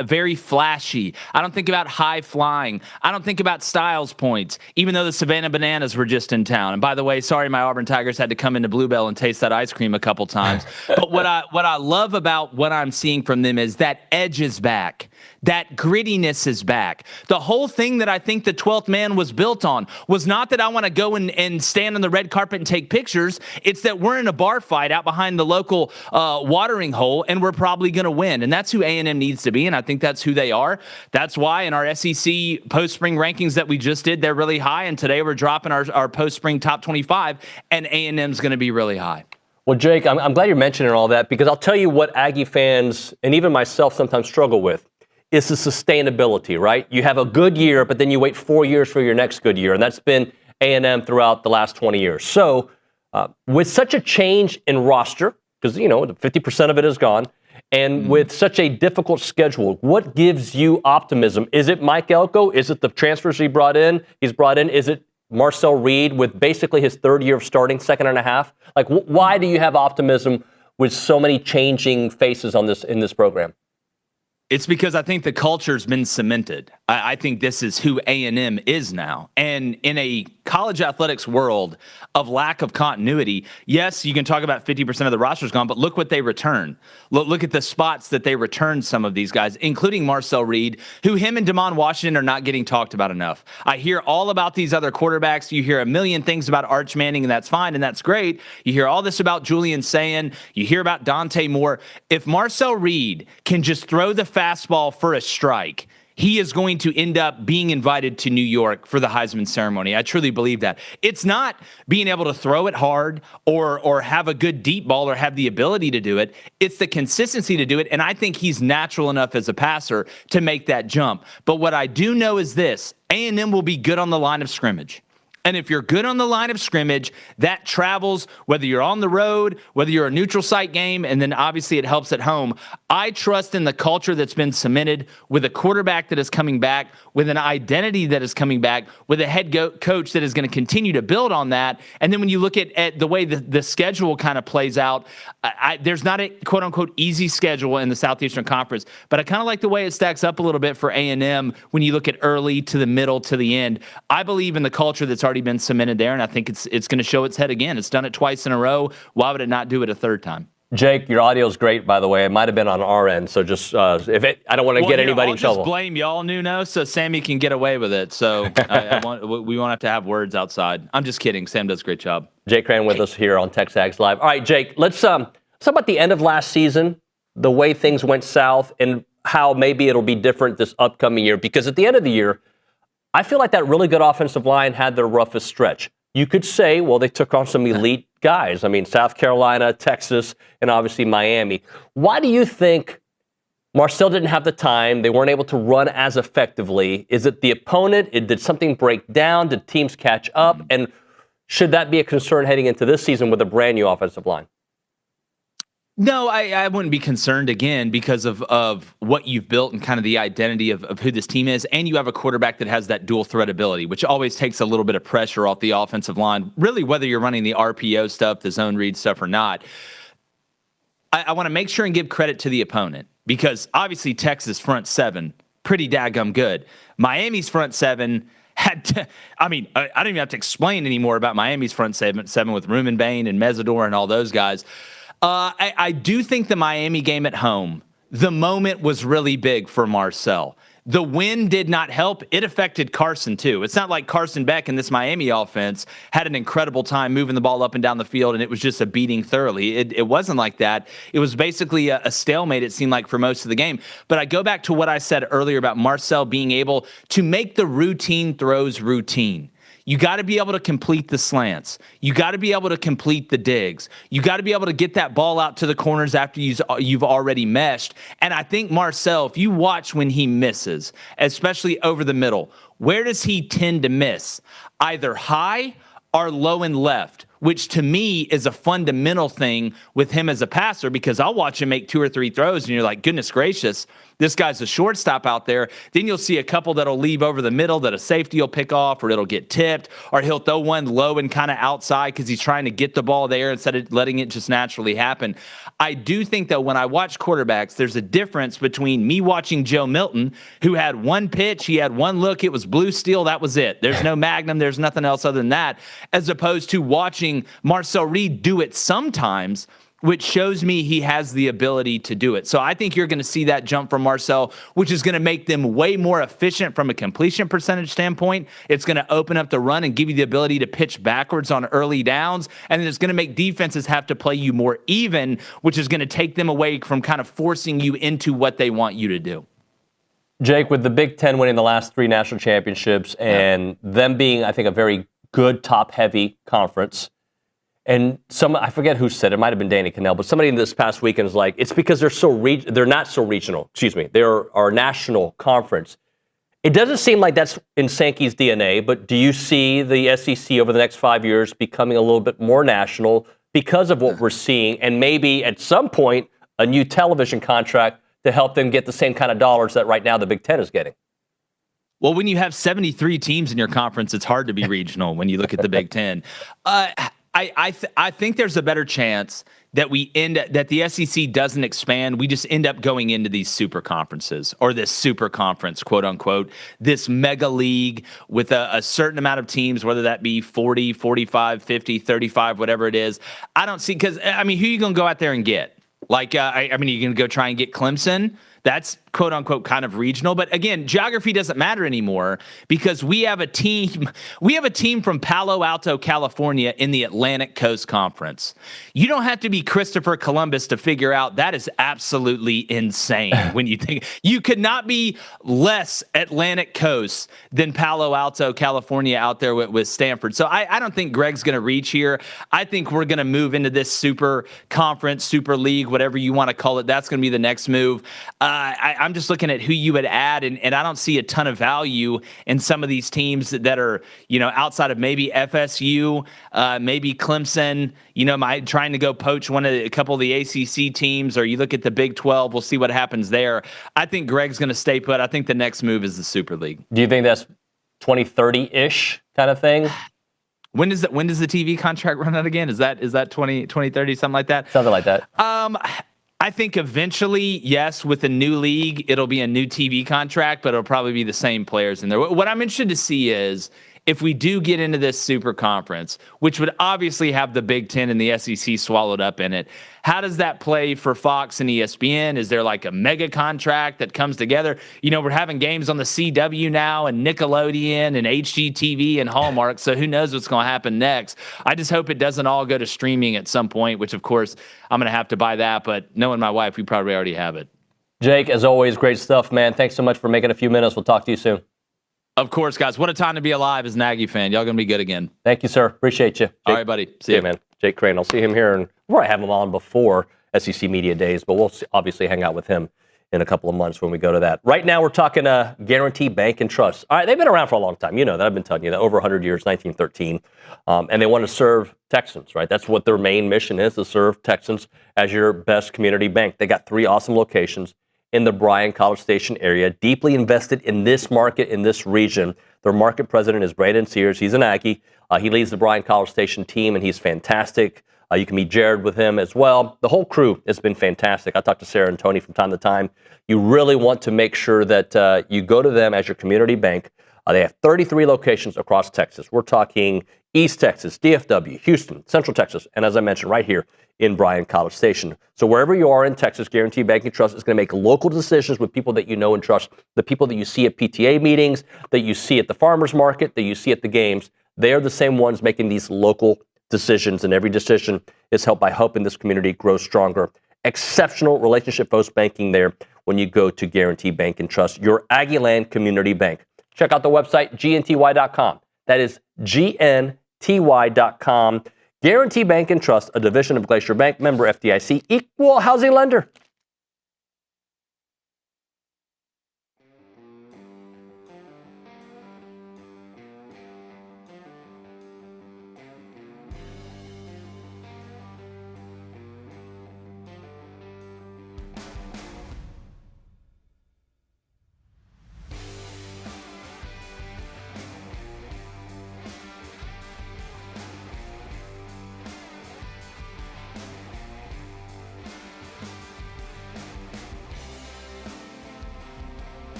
very flashy. I don't think about high flying. I don't think about Styles points, even though the Savannah Bananas were just in town. And by the way, sorry, my Auburn Tigers had to come into Bluebell and taste that ice cream a couple times. But what I love about what I'm seeing from them is that edge is back. That grittiness is back. The whole thing that I think the 12th man was built on was not that I want to go and stand on the red carpet and take pictures. It's that we're in a bar fight out behind the local watering hole, and we're probably going to win. And that's who A&M needs to be, and I think that's who they are. That's why in our SEC post-spring rankings that we just did, they're really high, and today we're dropping our post-spring top 25, and A&M's going to be really high. Well, Jake, I'm glad you're mentioning all that, because I'll tell you what Aggie fans, and even myself, sometimes struggle with. Is the sustainability, right? You have a good year, but then you wait 4 years for your next good year. And that's been A&M throughout the last 20 years. So with such a change in roster, because, 50% of it is gone, and with such a difficult schedule, what gives you optimism? Is it Mike Elko? Is it the transfers he's brought in? Is it Marcel Reed with basically his third year of starting, second and a half? Like, why do you have optimism with so many changing faces in this program? It's because I think the culture's been cemented. I think this is who A&M is now. And in a college athletics world of lack of continuity, yes, you can talk about 50% of the roster's gone, but look what they return. Look at the spots that they returned some of these guys, including Marcel Reed, who him and Damon Washington are not getting talked about enough. I hear all about these other quarterbacks. You hear a million things about Arch Manning, and that's fine, and that's great. You hear all this about Julian Sayin. You hear about Dante Moore. If Marcel Reed can just throw the fastball for a strike, he is going to end up being invited to New York for the Heisman ceremony. I truly believe that. It's not being able to throw it hard or have a good deep ball or have the ability to do it. It's the consistency to do it, and I think he's natural enough as a passer to make that jump. But what I do know is this: A&M will be good on the line of scrimmage. And if you're good on the line of scrimmage, that travels, whether you're on the road, whether you're a neutral site game, and then obviously it helps at home. I trust in the culture that's been cemented with a quarterback that is coming back, with an identity that is coming back, with a head coach that is going to continue to build on that. And then when you look at the way the schedule kind of plays out, there's not a quote-unquote easy schedule in the Southeastern Conference, but I kind of like the way it stacks up a little bit for A&M when you look at early to the middle to the end. I believe in the culture that's already been cemented there, and I think it's going to show its head again. It's done it twice in a row. Why would it not do it a third time? Jake, your audio is great, by the way. It might have been on our end, so just I don't want to get anybody in trouble. I'll just blame y'all, Nuño, so Sammy can get away with it. So we won't have to have words outside. I'm just kidding. Sam does a great job. Jake Crain with us here on TexAgs Live. All right, Jake, let's talk about the end of last season, the way things went south, and how maybe it'll be different this upcoming year. Because at the end of the year, I feel like that really good offensive line had their roughest stretch. You could say, well, they took on some elite guys. I mean, South Carolina, Texas, and obviously Miami. Why do you think Marcel didn't have the time? They weren't able to run as effectively. Is it the opponent? Did something break down? Did teams catch up? And should that be a concern heading into this season with a brand new offensive line? No, I wouldn't be concerned, again, because of what you've built and kind of the identity of who this team is. And you have a quarterback that has that dual threat ability, which always takes a little bit of pressure off the offensive line, really, whether you're running the RPO stuff, the zone read stuff or not. I want to make sure and give credit to the opponent, because obviously Texas front seven, pretty daggum good. Miami's front seven had to, I don't even have to explain anymore about Miami's front seven with Rumenbane and Mesidor and all those guys. I do think the Miami game at home, the moment was really big for Marcel. The win did not help. It affected Carson, too. It's not like Carson Beck and this Miami offense had an incredible time moving the ball up and down the field, and it was just a beating thoroughly. It wasn't like that. It was basically a stalemate, it seemed like, for most of the game. But I go back to what I said earlier about Marcel being able to make the routine throws routine. You got to be able to complete the slants. You got to be able to complete the digs. You got to be able to get that ball out to the corners after you've already meshed. And I think Marcel, if you watch when he misses, especially over the middle, where does he tend to miss? Either high or low and left, which to me is a fundamental thing with him as a passer, because I'll watch him make 2 or 3 throws and you're like, goodness gracious, this guy's a shortstop out there. Then you'll see a couple that'll leave over the middle that a safety will pick off, or it'll get tipped, or he'll throw one low and kind of outside because he's trying to get the ball there instead of letting it just naturally happen. I do think that when I watch quarterbacks, there's a difference between me watching Joe Milton, who had one pitch, he had one look, it was blue steel, that was it. There's no magnum, there's nothing else other than that, as opposed to watching Marcel Reed do it sometimes, which shows me he has the ability to do it. So I think you're going to see that jump from Marcel, which is going to make them way more efficient from a completion percentage standpoint. It's going to open up the run and give you the ability to pitch backwards on early downs. And then it's going to make defenses have to play you more even, which is going to take them away from kind of forcing you into what they want you to do. Jake, with the Big Ten winning the last 3 national championships and them being, I think, a very good top-heavy conference, and I forget who said it, might have been Danny Cannell, but somebody this past weekend was like, it's because they're not so regional. They're our national conference. It doesn't seem like that's in Sankey's DNA, but do you see the SEC over the next 5 years becoming a little bit more national because of what we're seeing, and maybe at some point a new television contract to help them get the same kind of dollars that right now the Big Ten is getting? Well, when you have 73 teams in your conference, it's hard to be regional when you look at the Big Ten. I think there's a better chance that that the SEC doesn't expand. We just end up going into these super conferences or this super conference, quote unquote, this mega league with a certain amount of teams, whether that be 40, 45, 50, 35, whatever it is. I don't see, because I mean, who are you going to go out there and get? Like, I mean, you're going to go try and get Clemson. That's quote unquote kind of regional. But again, geography doesn't matter anymore because we have a team from Palo Alto, California in the Atlantic Coast Conference. You don't have to be Christopher Columbus to figure out that is absolutely insane. When you think you could not be less Atlantic Coast than Palo Alto, California out there with Stanford. So I don't think Greg's going to reach here. I think we're going to move into this super conference, super league, whatever you want to call it. That's going to be the next move. I'm just looking at who you would add, and I don't see a ton of value in some of these teams that are, outside of maybe FSU, maybe Clemson, trying to go poach a couple of the ACC teams, or you look at the Big 12, we'll see what happens there. I think Greg's going to stay put. I think the next move is the Super League. Do you think that's 2030-ish kind of thing? When does the TV contract run out again? Is that 2030, something like that? Something like that. I think eventually, yes, with a new league, it'll be a new TV contract, but it'll probably be the same players in there. What I'm interested to see is if we do get into this super conference, which would obviously have the Big Ten and the SEC swallowed up in it, how does that play for Fox and ESPN? Is there like a mega contract that comes together? We're having games on the CW now and Nickelodeon and HGTV and Hallmark, so who knows what's going to happen next. I just hope it doesn't all go to streaming at some point, which, of course, I'm going to have to buy that, but knowing my wife, we probably already have it. Jake, as always, great stuff, man. Thanks so much for making a few minutes. We'll talk to you soon. Of course, guys. What a time to be alive as an Aggie fan. Y'all going to be good again. Thank you, sir. Appreciate you. Jake, all right, buddy. See you, man. Jake Crain. I'll see him here, and we'll probably have him on before SEC Media Days, but we'll obviously hang out with him in a couple of months when we go to that. Right now, we're talking Guarantee Bank and Trust. All right, they've been around for a long time. You know that. I've been telling you that. Over 100 years, 1913. And they want to serve Texans, right? That's what their main mission is, to serve Texans as your best community bank. They got 3 awesome locations in the Bryan College Station area, deeply invested in this market, in this region. Their market president is Brandon Sears. He's an Aggie. He leads the Bryan College Station team, and he's fantastic. You can meet Jared with him as well. The whole crew has been fantastic. I talk to Sarah and Tony from time to time. You really want to make sure that you go to them as your community bank. They have 33 locations across Texas. We're talking East Texas, DFW, Houston, Central Texas, and as I mentioned, right here in Bryan College Station. So wherever you are in Texas, Guarantee Bank and Trust is going to make local decisions with people that you know and trust, the people that you see at PTA meetings, that you see at the farmers market, that you see at the games. They are the same ones making these local decisions, and every decision is helped by helping this community grow stronger. Exceptional relationship-focused banking there when you go to Guarantee Bank and Trust, your Aggieland community bank. Check out the website, gnty.com. That is gnty.com. Guarantee Bank and Trust, a division of Glacier Bank, member FDIC, equal housing lender.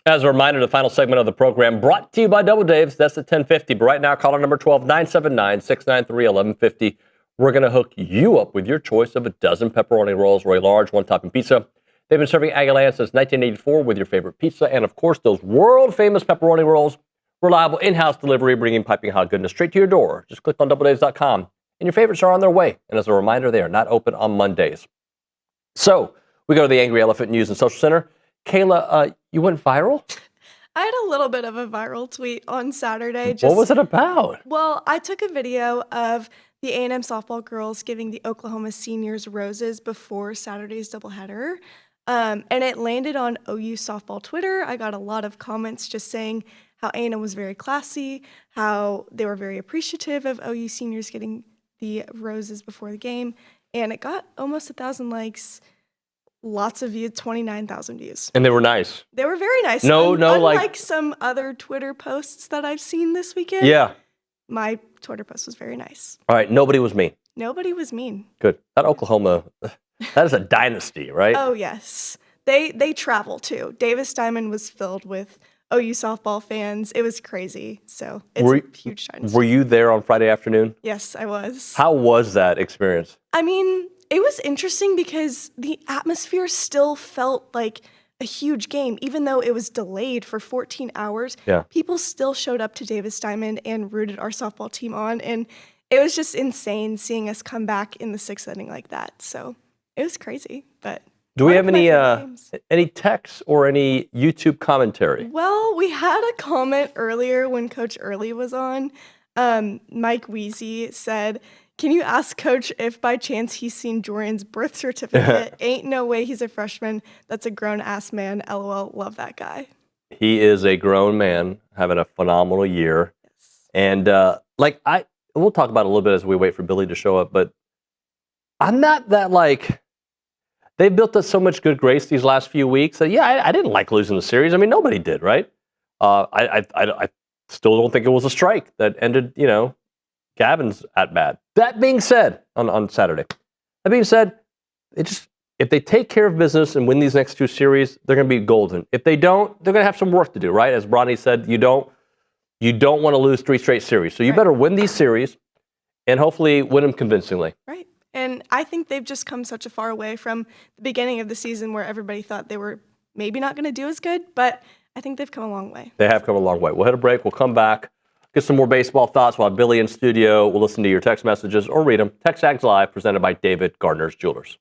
As a reminder, the final segment of the program brought to you by Double Dave's. That's at 10:50. But right now, caller number 12, 979-693-1150. We're going to hook you up with your choice of a dozen pepperoni rolls or a large one-topping pizza. They've been serving Aggie Land since 1984 with your favorite pizza and, of course, those world-famous pepperoni rolls. Reliable in-house delivery, bringing piping hot goodness straight to your door. Just click on doubledaves.com, and your favorites are on their way. And as a reminder, they are not open on Mondays. So we go to the Angry Elephant News and Social Center. Kayla, you went viral? I had a little bit of a viral tweet on Saturday. What was it about? Well, I took a video of the A&M softball girls giving the Oklahoma seniors roses before Saturday's doubleheader. And it landed on OU softball Twitter. I got a lot of comments just saying how A&M was very classy, how they were very appreciative of OU seniors getting the roses before the game. And it got almost 1,000 likes, lots of views, 29,000 views. And they were nice. They were very nice. Unlike some other Twitter posts that I've seen this weekend. Yeah. My Twitter post was very nice. All right, nobody was mean. Nobody was mean. Good. That Oklahoma, that is a dynasty, right? Oh, yes. They travel, too. Davis Diamond was filled with OU softball fans. It was crazy. So it's a huge dynasty. Were you there on Friday afternoon? Yes, I was. How was that experience? I mean, it was interesting because the atmosphere still felt like a huge game, even though it was delayed for 14 hours. Yeah. People still showed up to Davis Diamond and rooted our softball team on, and it was just insane seeing us come back in the 6th inning like that. So it was crazy, but do we have any texts or any YouTube commentary? well, we had a comment earlier when Coach Earley was on. Mike Weezy said, "Can you ask Coach if by chance he's seen Jordan's birth certificate? Ain't no way he's a freshman. That's a grown-ass man. LOL, love that guy." He is a grown man having a phenomenal year. Yes. And we'll talk about it a little bit as we wait for Billy to show up, but I'm not that they built us so much good grace these last few weeks that, I didn't like losing the series. I mean, nobody did, right? I still don't think it was a strike that ended, Gavin's at bat. That being said, on Saturday, if they take care of business and win these next 2 series, they're going to be golden. If they don't, they're going to have some work to do, right? As Bronny said, you don't want to lose 3 straight series. So you better win these series and hopefully win them convincingly. Right. And I think they've just come such a far away from the beginning of the season where everybody thought they were maybe not going to do as good, but I think they've come a long way. They have come a long way. We'll hit a break. We'll come back. Get some more baseball thoughts while Billy in studio. We'll listen to your text messages or read them. TexAgs Live, presented by David Gardner's Jewelers.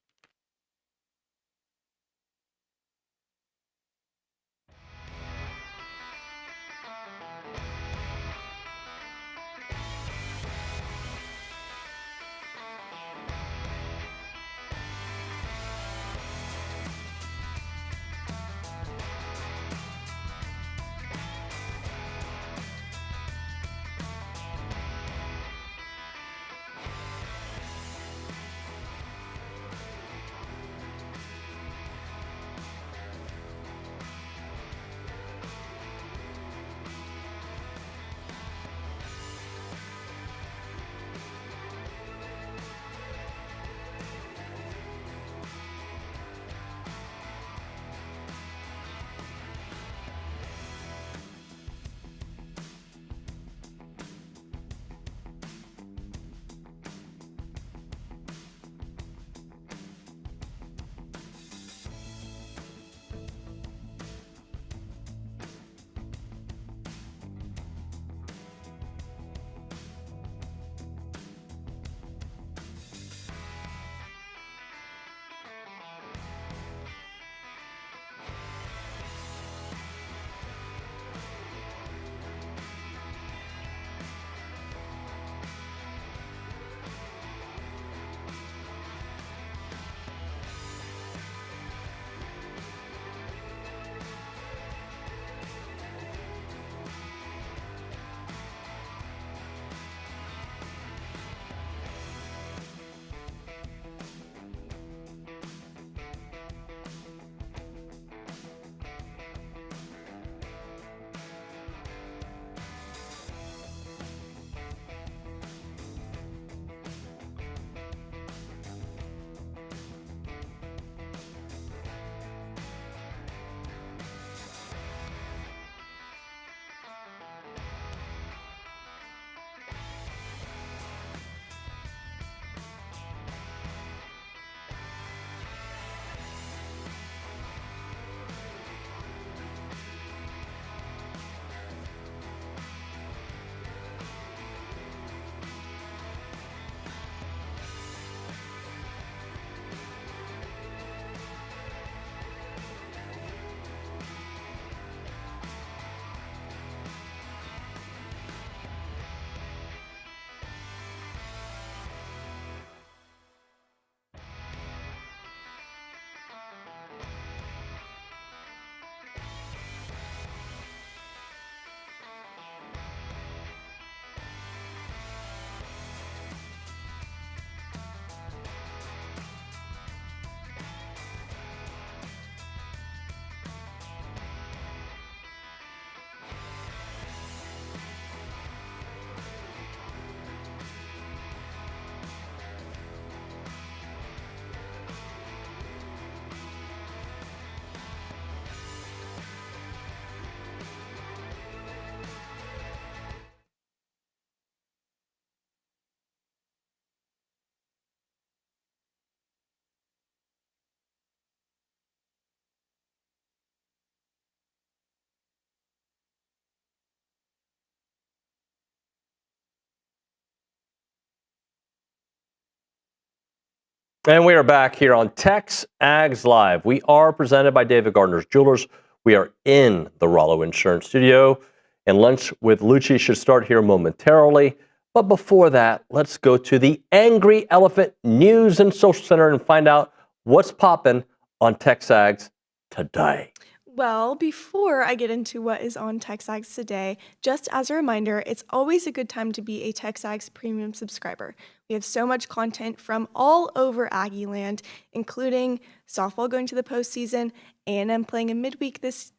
And we are back here on TexAgs Live. We are presented by David Gardner's Jewelers. We are in the Rollo Insurance Studio, and Lunch with Liucci should start here momentarily. But before that, let's go to the Angry Elephant News and Social Center and find out what's popping on TexAgs today. Well, before I get into what is on TexAgs today, just as a reminder, it's always a good time to be a TexAgs premium subscriber. We have so much content from all over Aggie land, including softball going to the postseason, A&M playing a midweek this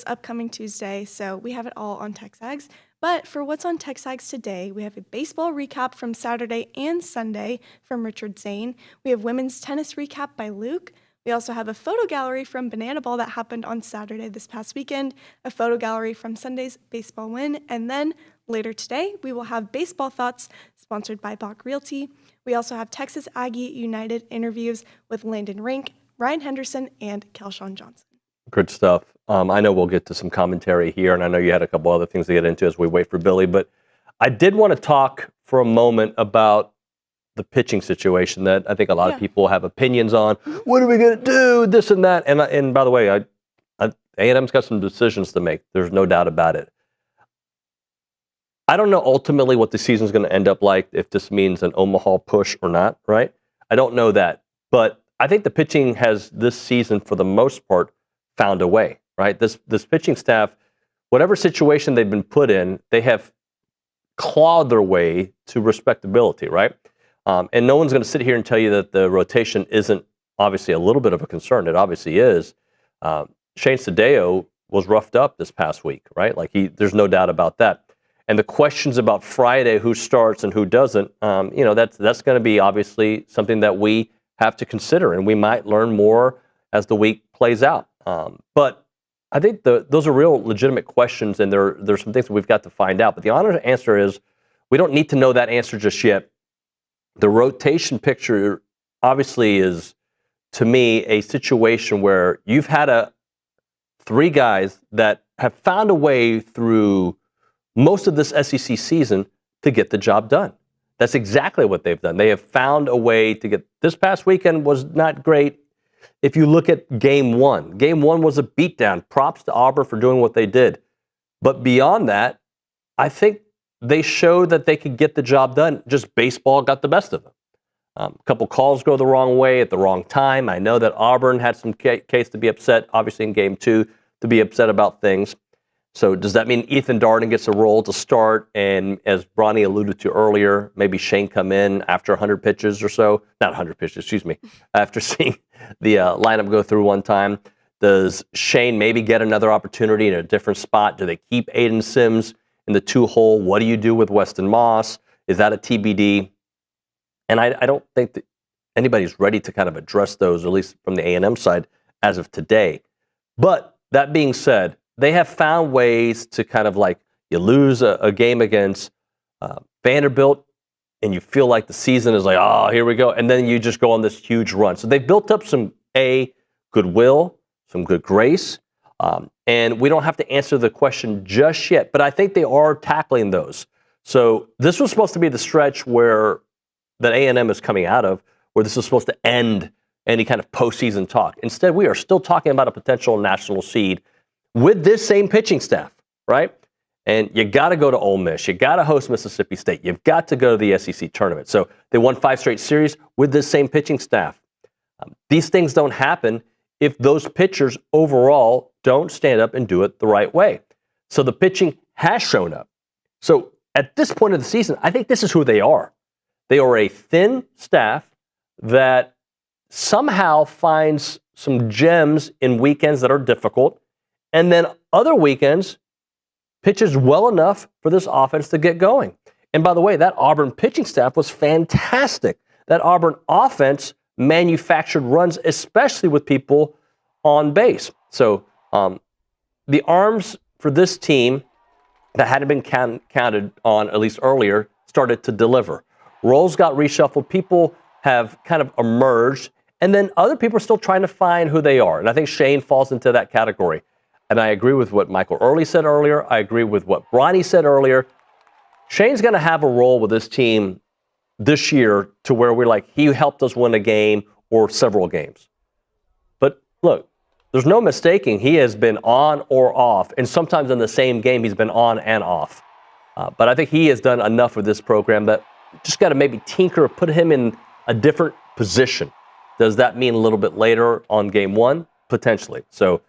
upcoming Tuesday, so we have it all on TexAgs. But for what's on TexAgs today, we have a baseball recap from Saturday and Sunday from Richard Zane. We have women's tennis recap by Luke. We also have a photo gallery from Banana Ball that happened on Saturday this past weekend, a photo gallery from Sunday's baseball win, and then later today, we will have baseball thoughts sponsored by Bach Realty. We also have Texas Aggie United interviews with Landon Rink, Ryan Henderson, and Kelshawn Johnson. Good stuff. I know we'll get to some commentary here, and I know you had a couple other things to get into as we wait for Billy, but I did want to talk for a moment about the pitching situation that I think a lot of people have opinions on. What are we going to do? This and that. And by the way, A&M's got some decisions to make. There's no doubt about it. I don't know ultimately what the season's going to end up like, if this means an Omaha push or not, right? I don't know that. But I think the pitching has this season, for the most part, found a way, right? This pitching staff, whatever situation they've been put in, they have clawed their way to respectability, right? And no one's going to sit here and tell you that the rotation isn't obviously a little bit of a concern. It obviously is. Shane Sadeo was roughed up this past week, right? There's no doubt about that. And the questions about Friday, who starts and who doesn't, that's going to be obviously something that we have to consider, and we might learn more as the week plays out. But I think those are real legitimate questions, and there's some things that we've got to find out. But the honest answer is we don't need to know that answer just yet. The rotation picture obviously is, to me, a situation where you've had three guys that have found a way through most of this SEC season to get the job done. That's exactly what they've done. They have found a way to get. This past weekend was not great. If you look at game one was a beatdown. Props to Auburn for doing what they did. But beyond that, I think they showed that they could get the job done. Just baseball got the best of them. A couple calls go the wrong way at the wrong time. I know that Auburn had some case to be upset, obviously in game two, to be upset about things. So does that mean Ethan Darden gets a role to start? And as Bronny alluded to earlier, maybe Shane come in after 100 pitches or so? Not 100 pitches, excuse me. After seeing the lineup go through one time. Does Shane maybe get another opportunity in a different spot? Do they keep Aiden Sims in the 2-hole? What do you do with Weston Moss? Is that a TBD? And I don't think that anybody's ready to kind of address those, at least from the A&M side, as of today. But that being said, they have found ways to kind of you lose a game against Vanderbilt, and you feel like the season is oh, here we go. And then you just go on this huge run. So they've built up some goodwill, some good grace. And we don't have to answer the question just yet, but I think they are tackling those. So this was supposed to be the stretch that A&M is coming out of, where this is supposed to end any kind of postseason talk. Instead, we are still talking about a potential national seed with this same pitching staff, right? And you got to go to Ole Miss. You got to host Mississippi State. You've got to go to the SEC tournament. So they won 5 straight series with this same pitching staff. These things don't happen if those pitchers overall don't stand up and do it the right way. So the pitching has shown up. So at this point of the season, I think this is who they are. They are a thin staff that somehow finds some gems in weekends that are difficult, and then other weekends pitches well enough for this offense to get going. And by the way, that Auburn pitching staff was fantastic. That Auburn offense manufactured runs, especially with people on base. So the arms for this team that hadn't been counted on, at least earlier, started to deliver. Roles got reshuffled. People have kind of emerged. And then other people are still trying to find who they are. And I think Shane falls into that category. And I agree with what Michael Earley said earlier. I agree with what Bronny said earlier. Shane's going to have a role with this team this year to where we're he helped us win a game, or several games. But look, there's no mistaking he has been on or off, and sometimes in the same game he's been on and off. But I think he has done enough with this program that just got to maybe tinker, put him in a different position. Does that mean a little bit later on game one? Potentially. So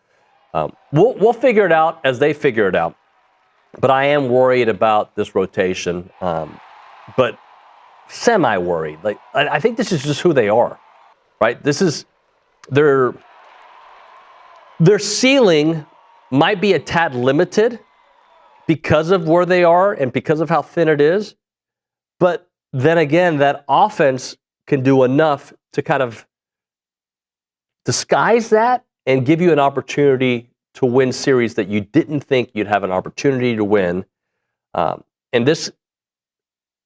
we'll figure it out as they figure it out. But I am worried about this rotation, but semi-worried. Like I think this is just who they are, right? This is their ceiling might be a tad limited because of where they are and because of how thin it is. But then again, that offense can do enough to kind of disguise that and give you an opportunity to win series that you didn't think you'd have an opportunity to win. And this,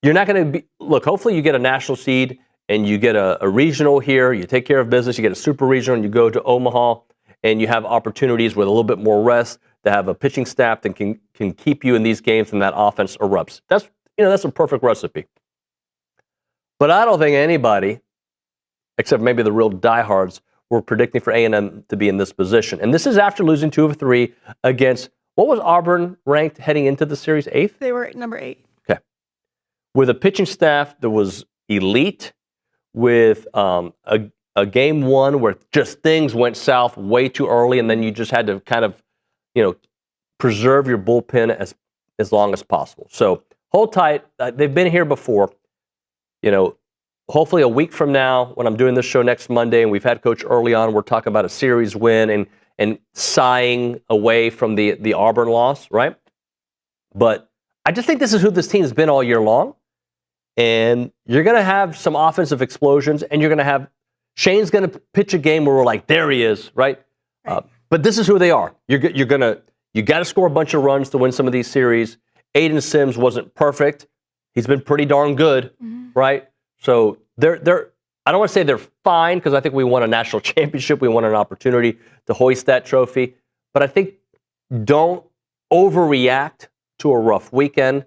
you're not going to be, look, hopefully you get a national seed and you get a regional here, you take care of business, you get a super regional and you go to Omaha and you have opportunities with a little bit more rest to have a pitching staff that can keep you in these games and that offense erupts. That's a perfect recipe. But I don't think anybody, except maybe the real diehards, were predicting for A&M to be in this position. And this is after losing 2 of 3 against, what was Auburn ranked heading into the series, 8th? They were number 8. Okay. With a pitching staff that was elite, with a game one where just things went south way too early, and then you just had to kind of, preserve your bullpen as long as possible. So hold tight. They've been here before. Hopefully a week from now, when I'm doing this show next Monday, and we've had Coach Earley on, we're talking about a series win and sighing away from the Auburn loss, right? But I just think this is who this team has been all year long. And you're going to have some offensive explosions, and you're going to have Shane's going to pitch a game where we're like, there he is, right? But this is who they are. You got to score a bunch of runs to win some of these series. Aiden Sims wasn't perfect. He's been pretty darn good, right? So they're I don't want to say they're fine, because I think we won a national championship. We won an opportunity to hoist that trophy. But I think don't overreact to a rough weekend.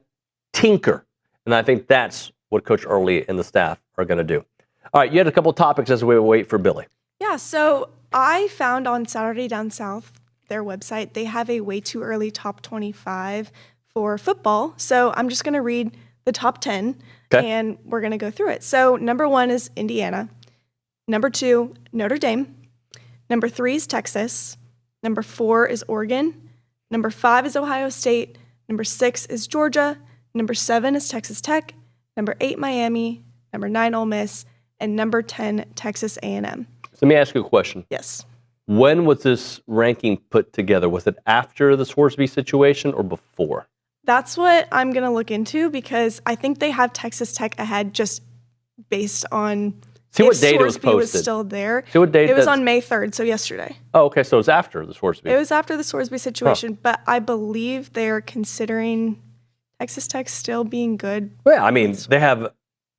Tinker. And I think that's what Coach Earley and the staff are going to do. All right, you had a couple of topics as we wait for Billy. Yeah, so I found on Saturday Down South, their website, they have a way too early top 25 for football. So I'm just going to read the top 10, and we're going to go through it. So number 1 is Indiana. Number 2, Notre Dame. Number 3 is Texas. Number 4 is Oregon. Number 5 is Ohio State. Number 6 is Georgia. Number 7 is Texas Tech. Number 8, Miami. Number 9, Ole Miss. And number 10, Texas A&M. So let me ask you a question. Yes. When was this ranking put together? Was it after the Scoresby situation or before? That's what I'm going to look into, because I think they have Texas Tech ahead just based on See what date it was Scoresby posted. was still there. See what date it was that's- on May 3rd, so yesterday. Oh, okay. So it was after the Scoresby. It was after the Scoresby situation, but I believe they're considering Texas Tech still being good. Well, I mean, they have,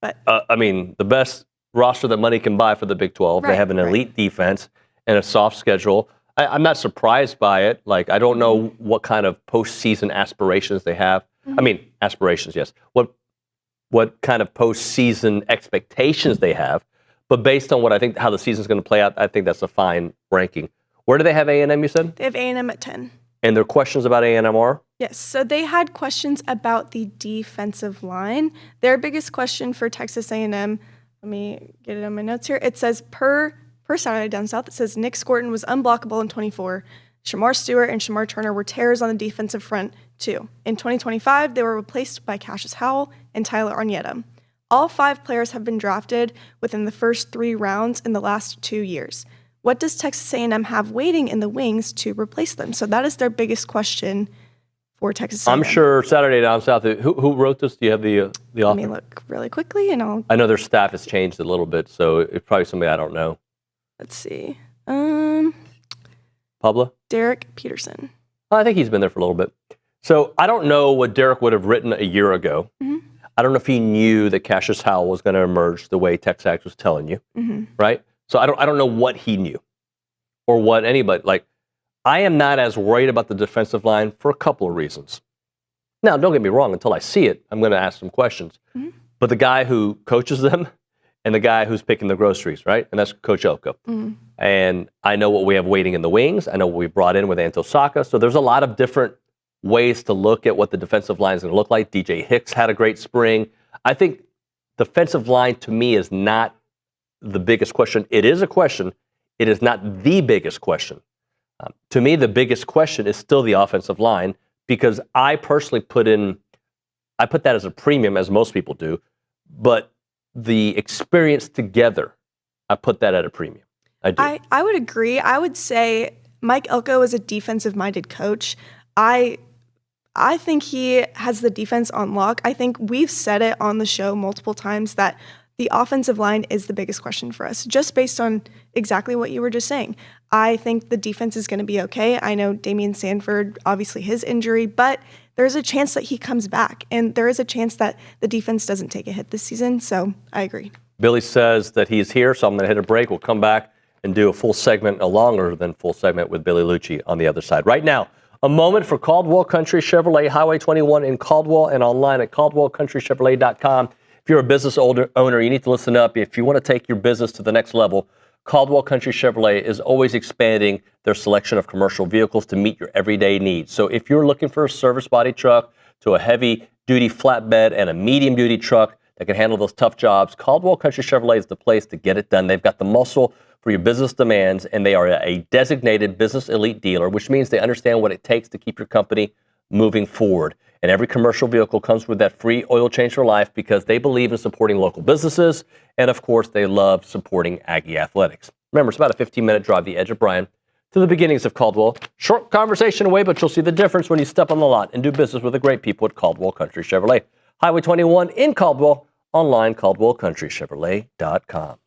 the best roster that money can buy for the Big 12. They have an elite defense and a soft schedule. I'm not surprised by it. Like, I don't know what kind of postseason aspirations they have. I mean, aspirations, yes. What kind of postseason expectations they have. But based on what I think, how the season's going to play out, I think that's a fine ranking. Where do they have A&M, you said? They have A&M at 10. And their questions about A&M are? Yes, so they had questions about the defensive line. Their biggest question for Texas A&M, let me get it on my notes here. It says, per Saturday Down South, it says Nick Scorton was unblockable in 24. Shamar Stewart and Shamar Turner were terrors on the defensive front, too. In 2025, they were replaced by Cassius Howell and Tyler Arnietta. All 5 players have been drafted within the first 3 rounds in the last 2 years. What does Texas A&M have waiting in the wings to replace them? So that is their biggest question for Texas A&M. I'm sure Saturday Down South, who wrote this? Do you have the author? Let me look really quickly, and I know their staff has changed a little bit, so it's probably somebody I don't know. Let's see. Pablo? Derek Peterson. I think he's been there for a little bit. So I don't know what Derek would have written a year ago. I don't know if he knew that Cassius Howell was going to emerge the way TexAgs was telling you, right? So I don't know what he knew or what anybody, like, I am not as worried about the defensive line for a couple of reasons. Now, don't get me wrong, until I see it, I'm going to ask some questions. But the guy who coaches them and the guy who's picking the groceries, right? And that's Coach Oko. Mm. And I know what we have waiting in the wings. I know what we brought in with Anto Saka. So there's a lot of different ways to look at what the defensive line is going to look like. DJ Hicks had a great spring. I think defensive line, to me, is not the biggest question. It is a question. It is not the biggest question. To me, the biggest question is still the offensive line, because I personally put that as a premium, as most people do, but the experience together, I put that at a premium. I do. I would agree. I would say Mike Elko is a defensive-minded coach. I think he has the defense on lock. I think we've said it on the show multiple times that the offensive line is the biggest question for us, just based on exactly what you were just saying. I think the defense is going to be okay. I know Damian Sanford, obviously his injury, but there's a chance that he comes back, and there is a chance that the defense doesn't take a hit this season, so I agree. Billy says that he's here, so I'm going to hit a break. We'll come back and do a full segment, a longer than full segment with Billy Liucci on the other side. Right now, a moment for Caldwell Country Chevrolet, Highway 21 in Caldwell, and online at caldwellcountrychevrolet.com. If you're a business owner, you need to listen up. If you want to take your business to the next level, Caldwell Country Chevrolet is always expanding their selection of commercial vehicles to meet your everyday needs. So if you're looking for a service body truck to a heavy-duty flatbed and a medium-duty truck that can handle those tough jobs, Caldwell Country Chevrolet is the place to get it done. They've got the muscle for your business demands, and they are a designated business elite dealer, which means they understand what it takes to keep your company moving forward. And every commercial vehicle comes with that free oil change for life, because they believe in supporting local businesses. And of course, they love supporting Aggie athletics. Remember, it's about a 15-minute drive the edge of Bryan to the beginnings of Caldwell. Short conversation away, but you'll see the difference when you step on the lot and do business with the great people at Caldwell Country Chevrolet. Highway 21 in Caldwell, online caldwellcountrychevrolet.com.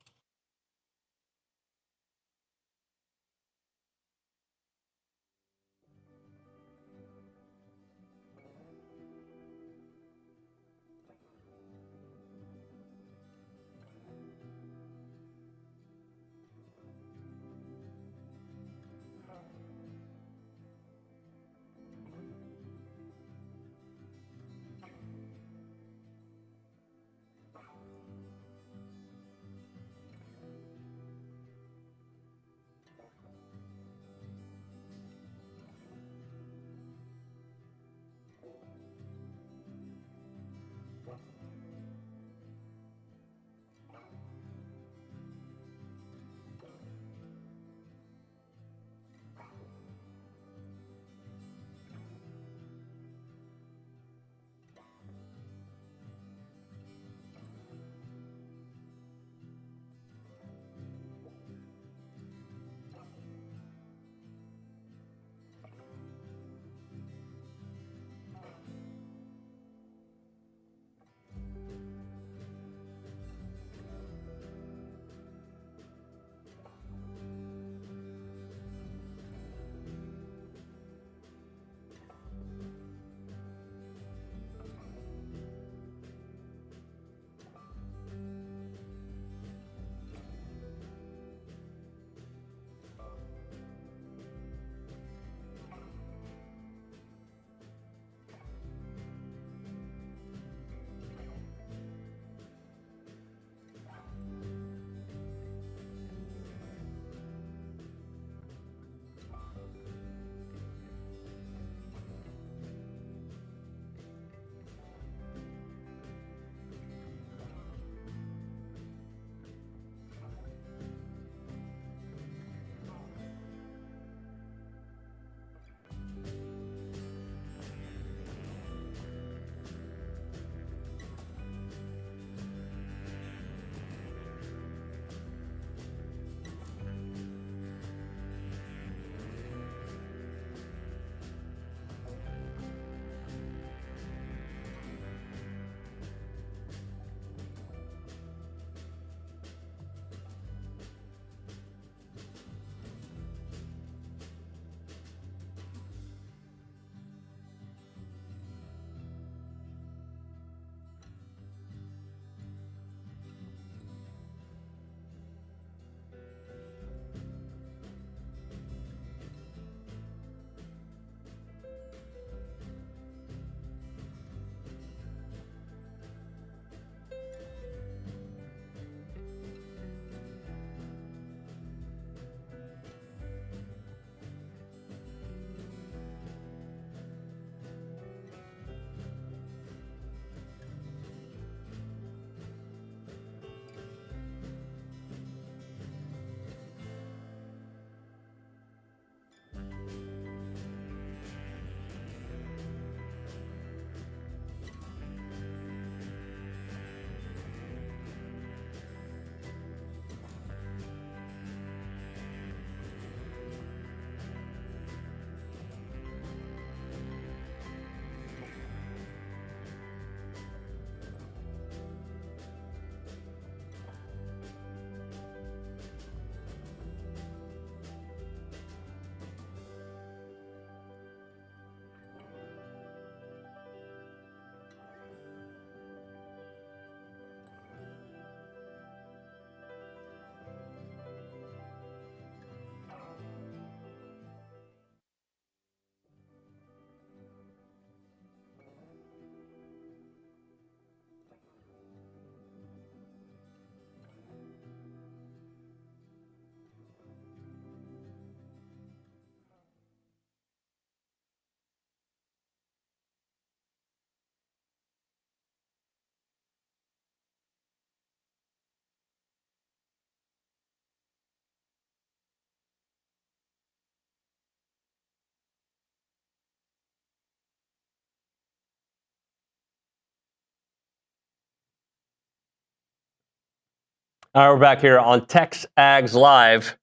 All right, we're back here on TexAgs Live.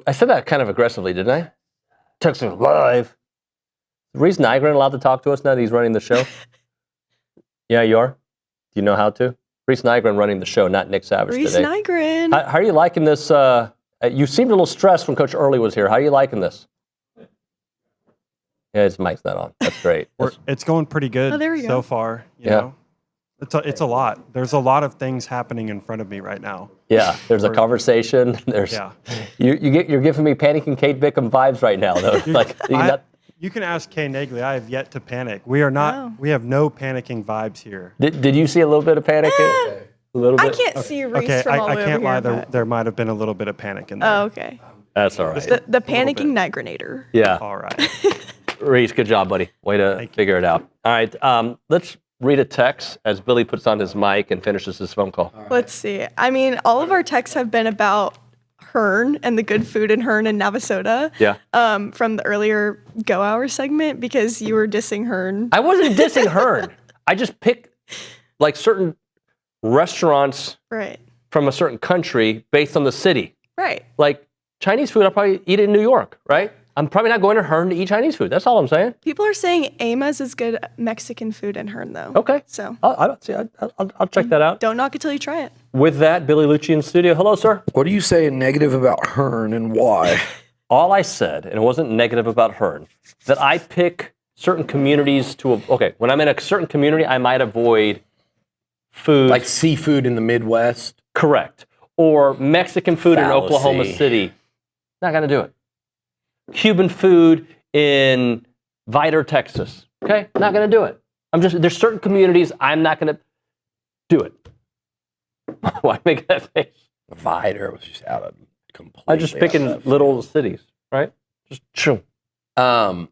I said that kind of aggressively, didn't I? TexAgs Live. Is Reese Nygren allowed to talk to us now that he's running the show? Yeah, you are? Do you know how to? Reese Nygren running the show, not Nick Savage Reese today. Nygren. How are you liking this? You seemed a little stressed when Coach Earley was here. How are you liking this? Yeah, his mic's not on. That's great. It's going pretty good so far. You know? It's a lot. There's a lot of things happening in front of me right now. Yeah, there's a conversation. There's you're giving me Panic and Kate Bickham vibes right now, though. You can ask Kay Nagley. I have yet to panic. We are not. We have no panicking vibes here. Did you see a little bit of panic? A little bit. I can't see Reese from all the I way can't over lie. here, There might have been a little bit of panic in there. Oh, okay. That's all right. The panicking Nygrenator. Yeah. All right. Reese, good job, buddy. Way to figure it out. All right, let's read a text as Billy puts on his mic and finishes his phone call. Let's see. I mean, all of our texts have been about Hearn and the good food in Hearn and Navasota. Yeah. From the earlier Go Hour segment because you were dissing Hearn. I wasn't dissing Hearn. I just picked like certain restaurants from a certain country based on the city. Right. Like Chinese food, I'll probably eat it in New York, right? I'm probably not going to Hearn to eat Chinese food. That's all I'm saying. People are saying Ama's is good Mexican food in Hearn, though. Okay. So I'll check that out. Don't knock it till you try it. With that, Billy Liucci in studio. Hello, sir. What are you saying negative about Hearn and why? All I said, and it wasn't negative about Hearn, that I pick certain communities to, when I'm in a certain community, I might avoid food. Like seafood in the Midwest? Correct. Or Mexican food Fallacy. in Oklahoma City. Not going to do it. Cuban food in Vidor, Texas. Okay? Not going to do it. There's certain communities I'm not going to do it. Why make that face? Vidor was just out of completely. I'm just picking little cities, right? Just choo. I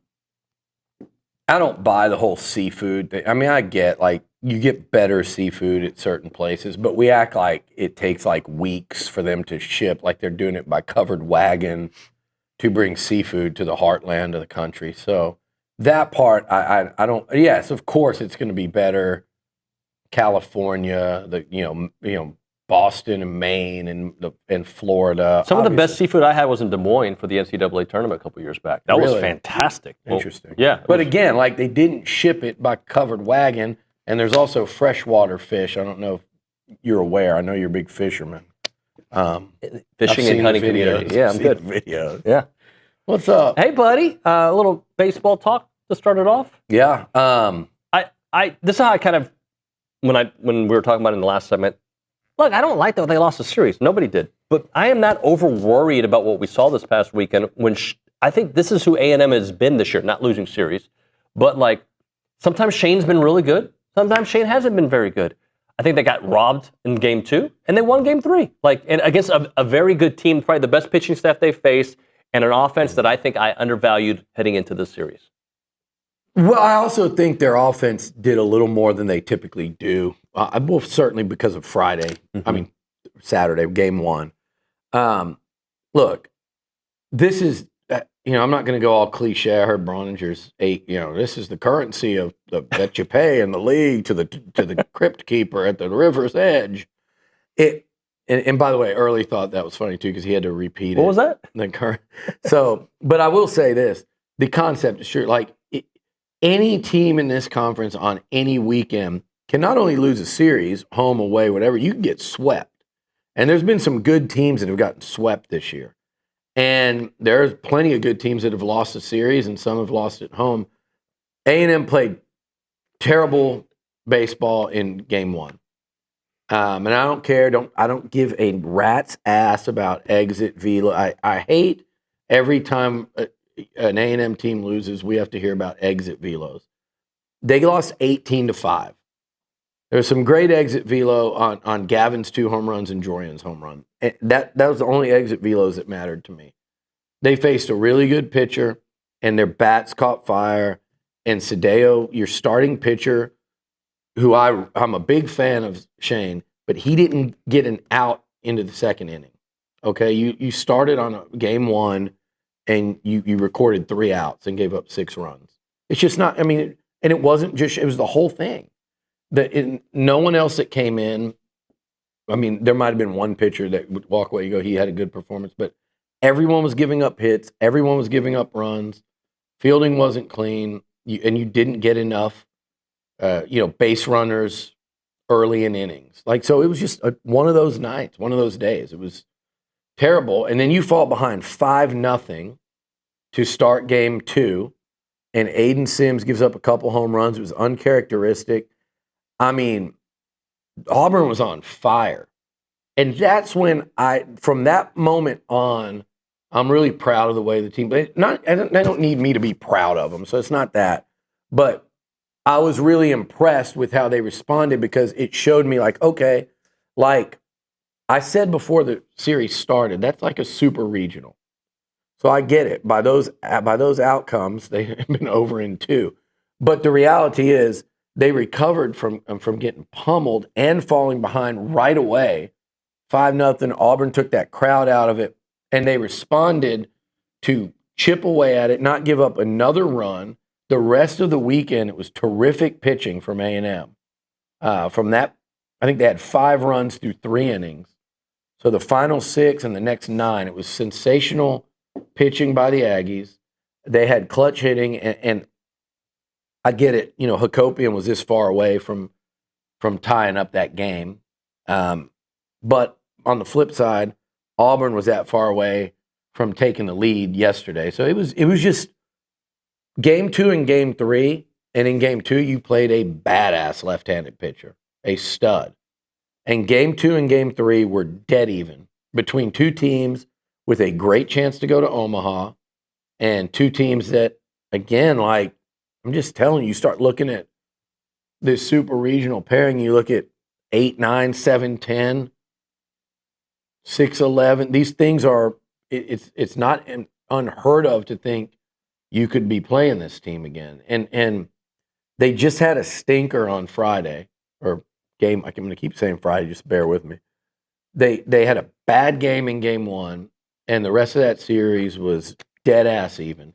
don't buy the whole seafood thing. I mean, I get like you get better seafood at certain places, but we act like it takes like weeks for them to ship, like they're doing it by covered wagon to bring seafood to the heartland of the country. So that part, I don't. Yes, of course, it's going to be better. California, Boston and Maine and Florida. Some of the best seafood I had was in Des Moines for the NCAA tournament a couple years back. That was fantastic. Interesting. Yeah. But again, like they didn't ship it by covered wagon, and there's also freshwater fish. I don't know if you're aware. I know you're a big fisherman. Fishing and hunting community. Yeah, I'm good. Videos. Yeah. What's up? Hey, buddy. A little baseball talk to start it off. Yeah. This is how I kind of when we were talking about it in the last segment. Look, I don't like that they lost the series. Nobody did. But I am not over worried about what we saw this past weekend. I think this is who A&M has been this year, not losing series. But like sometimes Shane's been really good. Sometimes Shane hasn't been very good. I think they got robbed in game 2, and they won game 3. And against a very good team, probably the best pitching staff they faced, and an offense that I think I undervalued heading into this series. Well, I also think their offense did a little more than they typically do. Well, certainly because of Friday. I mean, Saturday, game 1. Look, this is, I'm not going to go all cliche. I heard Brauninger's 8. This is the currency of that you pay in the league to the crypt keeper at the river's edge. And by the way, Early thought that was funny too because he had to repeat it. What was that? But I will say this: the concept is true. Any team in this conference on any weekend can not only lose a series, home, away, whatever, you can get swept. And there's been some good teams that have gotten swept this year. And there's plenty of good teams that have lost a series, and some have lost at home. A&M played terrible baseball in game 1. And I don't care. I don't give a rat's ass about exit velo. I hate every time an A&M team loses, we have to hear about exit velos. They lost 18-5. There was some great exit velo on Gavin's 2 home runs and Jorian's home run. And that was the only exit velos that mattered to me. They faced a really good pitcher, and their bats caught fire. And Sadeo, your starting pitcher, who I'm a big fan of Shane, but he didn't get an out into the second inning. Okay, you started on game 1, and you recorded 3 outs and gave up 6 runs. It's just not. I mean, and it wasn't just. It was the whole thing. No one else that came in I mean, there might have been one pitcher that would walk away, you go, he had a good performance, but everyone was giving up hits. Everyone was giving up runs. Fielding wasn't clean, and you didn't get enough, base runners early in innings. Like, so it was just one of those nights, one of those days. It was terrible. And then you fall behind 5-0 to start game 2, and Aiden Sims gives up a couple home runs. It was uncharacteristic. I mean, Auburn was on fire. And that's when from that moment on, I'm really proud of the way the team played. They don't need me to be proud of them, so it's not that. But I was really impressed with how they responded because it showed me like, okay, like I said before the series started, that's like a super regional. So I get it. By those outcomes, they've been over in 2. But the reality is they recovered from getting pummeled and falling behind right away. 5-0. Auburn took that crowd out of it, and they responded to chip away at it, not give up another run. The rest of the weekend, it was terrific pitching from A&M. From that, I think they had 5 runs through 3 innings. So the final 6 and the next 9, it was sensational pitching by the Aggies. They had clutch hitting, and I get it. You know, Hakopian was this far away from tying up that game. But on the flip side, Auburn was that far away from taking the lead yesterday. So it was just game 2 and game 3. And in game 2, you played a badass left-handed pitcher, a stud. And game 2 and game 3 were dead even between 2 teams with a great chance to go to Omaha and 2 teams that, again, like I'm just telling you, start looking at this super regional pairing, you look at 8-9, 7-10, 6-11. These things are, it's not unheard of to think you could be playing this team again. And they just had a stinker on Friday, or game, I'm going to keep saying Friday, just bear with me. They had a bad game in game 1, and the rest of that series was dead ass even.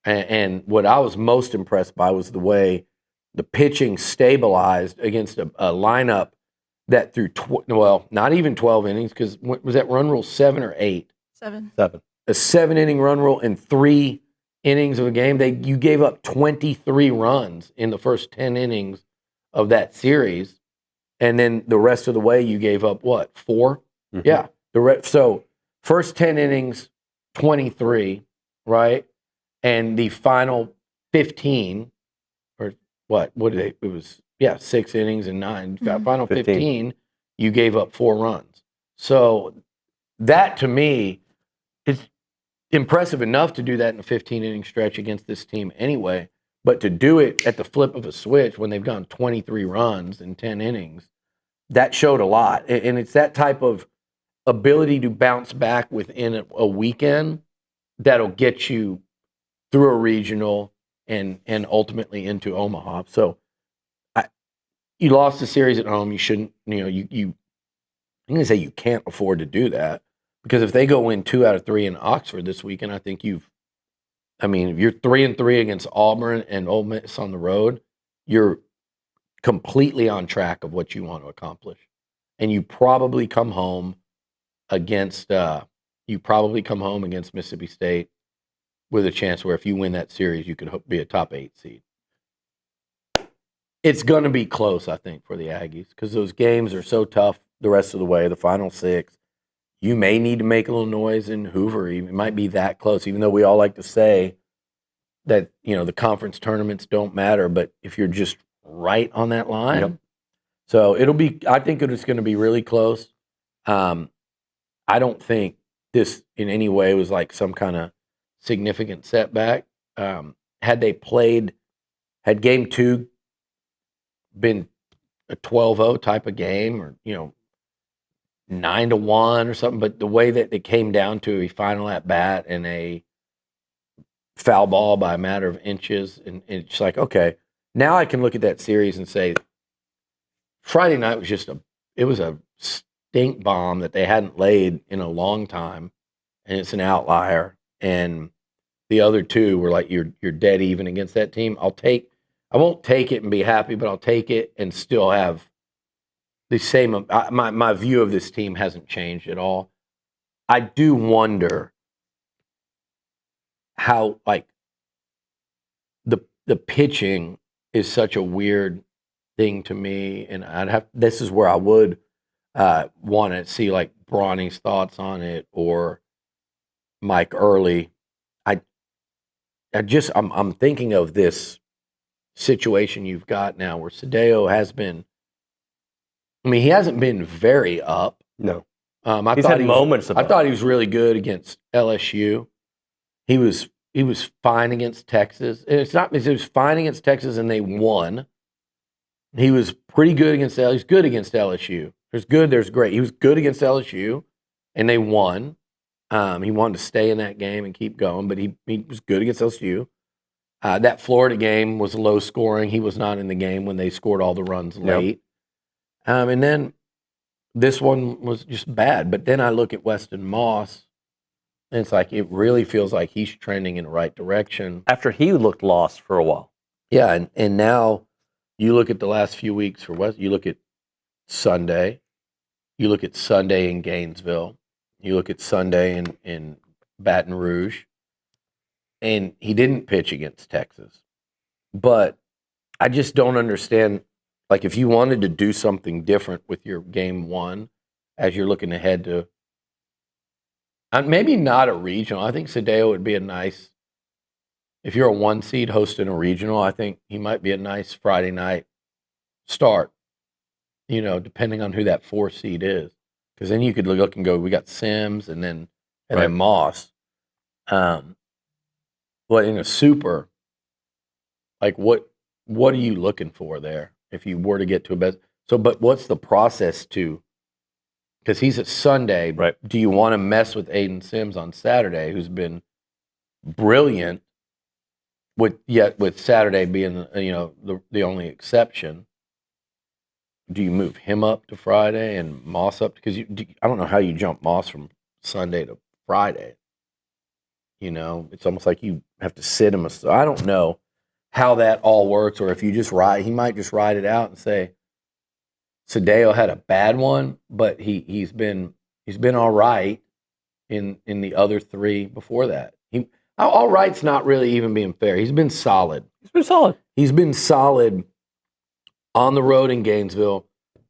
And what I was most impressed by was the way the pitching stabilized against a lineup that threw, not even 12 innings, because was that run rule 7 or 8? 7. A 7-inning run rule in 3 innings of a game. You gave up 23 runs in the first 10 innings of that series. And then the rest of the way, you gave up what, 4? Mm-hmm. Yeah. So first 10 innings, 23, right? And the final 15, or what did they, it was, 6 innings and 9. Mm-hmm. Final 15, you gave up 4 runs. So that, to me, is impressive enough to do that in a 15-inning stretch against this team anyway. But to do it at the flip of a switch when they've gone 23 runs in 10 innings, that showed a lot. And it's that type of ability to bounce back within a weekend that'll get you through a regional and ultimately into Omaha. So you lost the series at home. You shouldn't, I'm going to say you can't afford to do that, because if they go win 2 out of 3 in Oxford this weekend, I think if you're 3-3 against Auburn and Ole Miss on the road, you're completely on track of what you want to accomplish. And you probably come home against Mississippi State with a chance where if you win that series, you could be a top 8 seed. It's going to be close, I think, for the Aggies, because those games are so tough the rest of the way, the final 6. You may need to make a little noise in Hoover. It might be that close, even though we all like to say that, the conference tournaments don't matter. But if you're just right on that line, yep. So I think it's going to be really close. I don't think this in any way was like some kind of significant setback. Had game 2 been a 12-0 type of game, or 9-1 or something, but the way that it came down to a final at bat and a foul ball by a matter of inches, and it's like, okay, now I can look at that series and say Friday night was a stink bomb that they hadn't laid in a long time, and it's an outlier. And the other 2 were like, you're dead even against that team. I won't take it and be happy, but I'll take it and still have the same. My view of this team hasn't changed at all. I do wonder how the pitching is such a weird thing to me, and this is where I would want to see Brauninger's thoughts on it or Mike Earley. I'm thinking of this situation you've got now where Cedillo has been. I mean, he hasn't been very up. No. He's had moments of I thought he was really good against LSU. He was fine against Texas. It's not because he was fine against Texas and they won. He was pretty good against LSU. He's good against LSU. There's good, there's great. He was good against LSU and they won. He wanted to stay in that game and keep going, but he was good against LSU. That Florida game was low scoring. He was not in the game when they scored all the runs late. And then this one was just bad. But then I look at Weston Moss, and it's like it really feels like he's trending in the right direction. After he looked lost for a while. Yeah, and now you look at the last few weeks for West. You look at Sunday. You look at Sunday in Gainesville. You look at Sunday in Baton Rouge. And he didn't pitch against Texas. But I just don't understand. If you wanted to do something different with your game one as you're looking ahead to maybe not a regional. I think Cedillo would be a nice, if you're a 1 seed hosting a regional, I think he might be a nice Friday night start, depending on who that 4 seed is. Because then you could look and go, we got Sims and then Moss. But in a super, what are you looking for there if you were to get to a best? So, but what's the process to? Because he's at Sunday. Right. Do you want to mess with Aiden Sims on Saturday, who's been brilliant? With Saturday being the only exception. Do you move him up to Friday and Moss up? Because I don't know how you jump Moss from Sunday to Friday. It's almost like you have to sit him. I don't know how that all works, or if you just he might just ride it out and say, Cedillo had a bad one, but he's been all right in the other 3 before that. All right's not really even being fair. He's been solid. He's been solid on the road in Gainesville,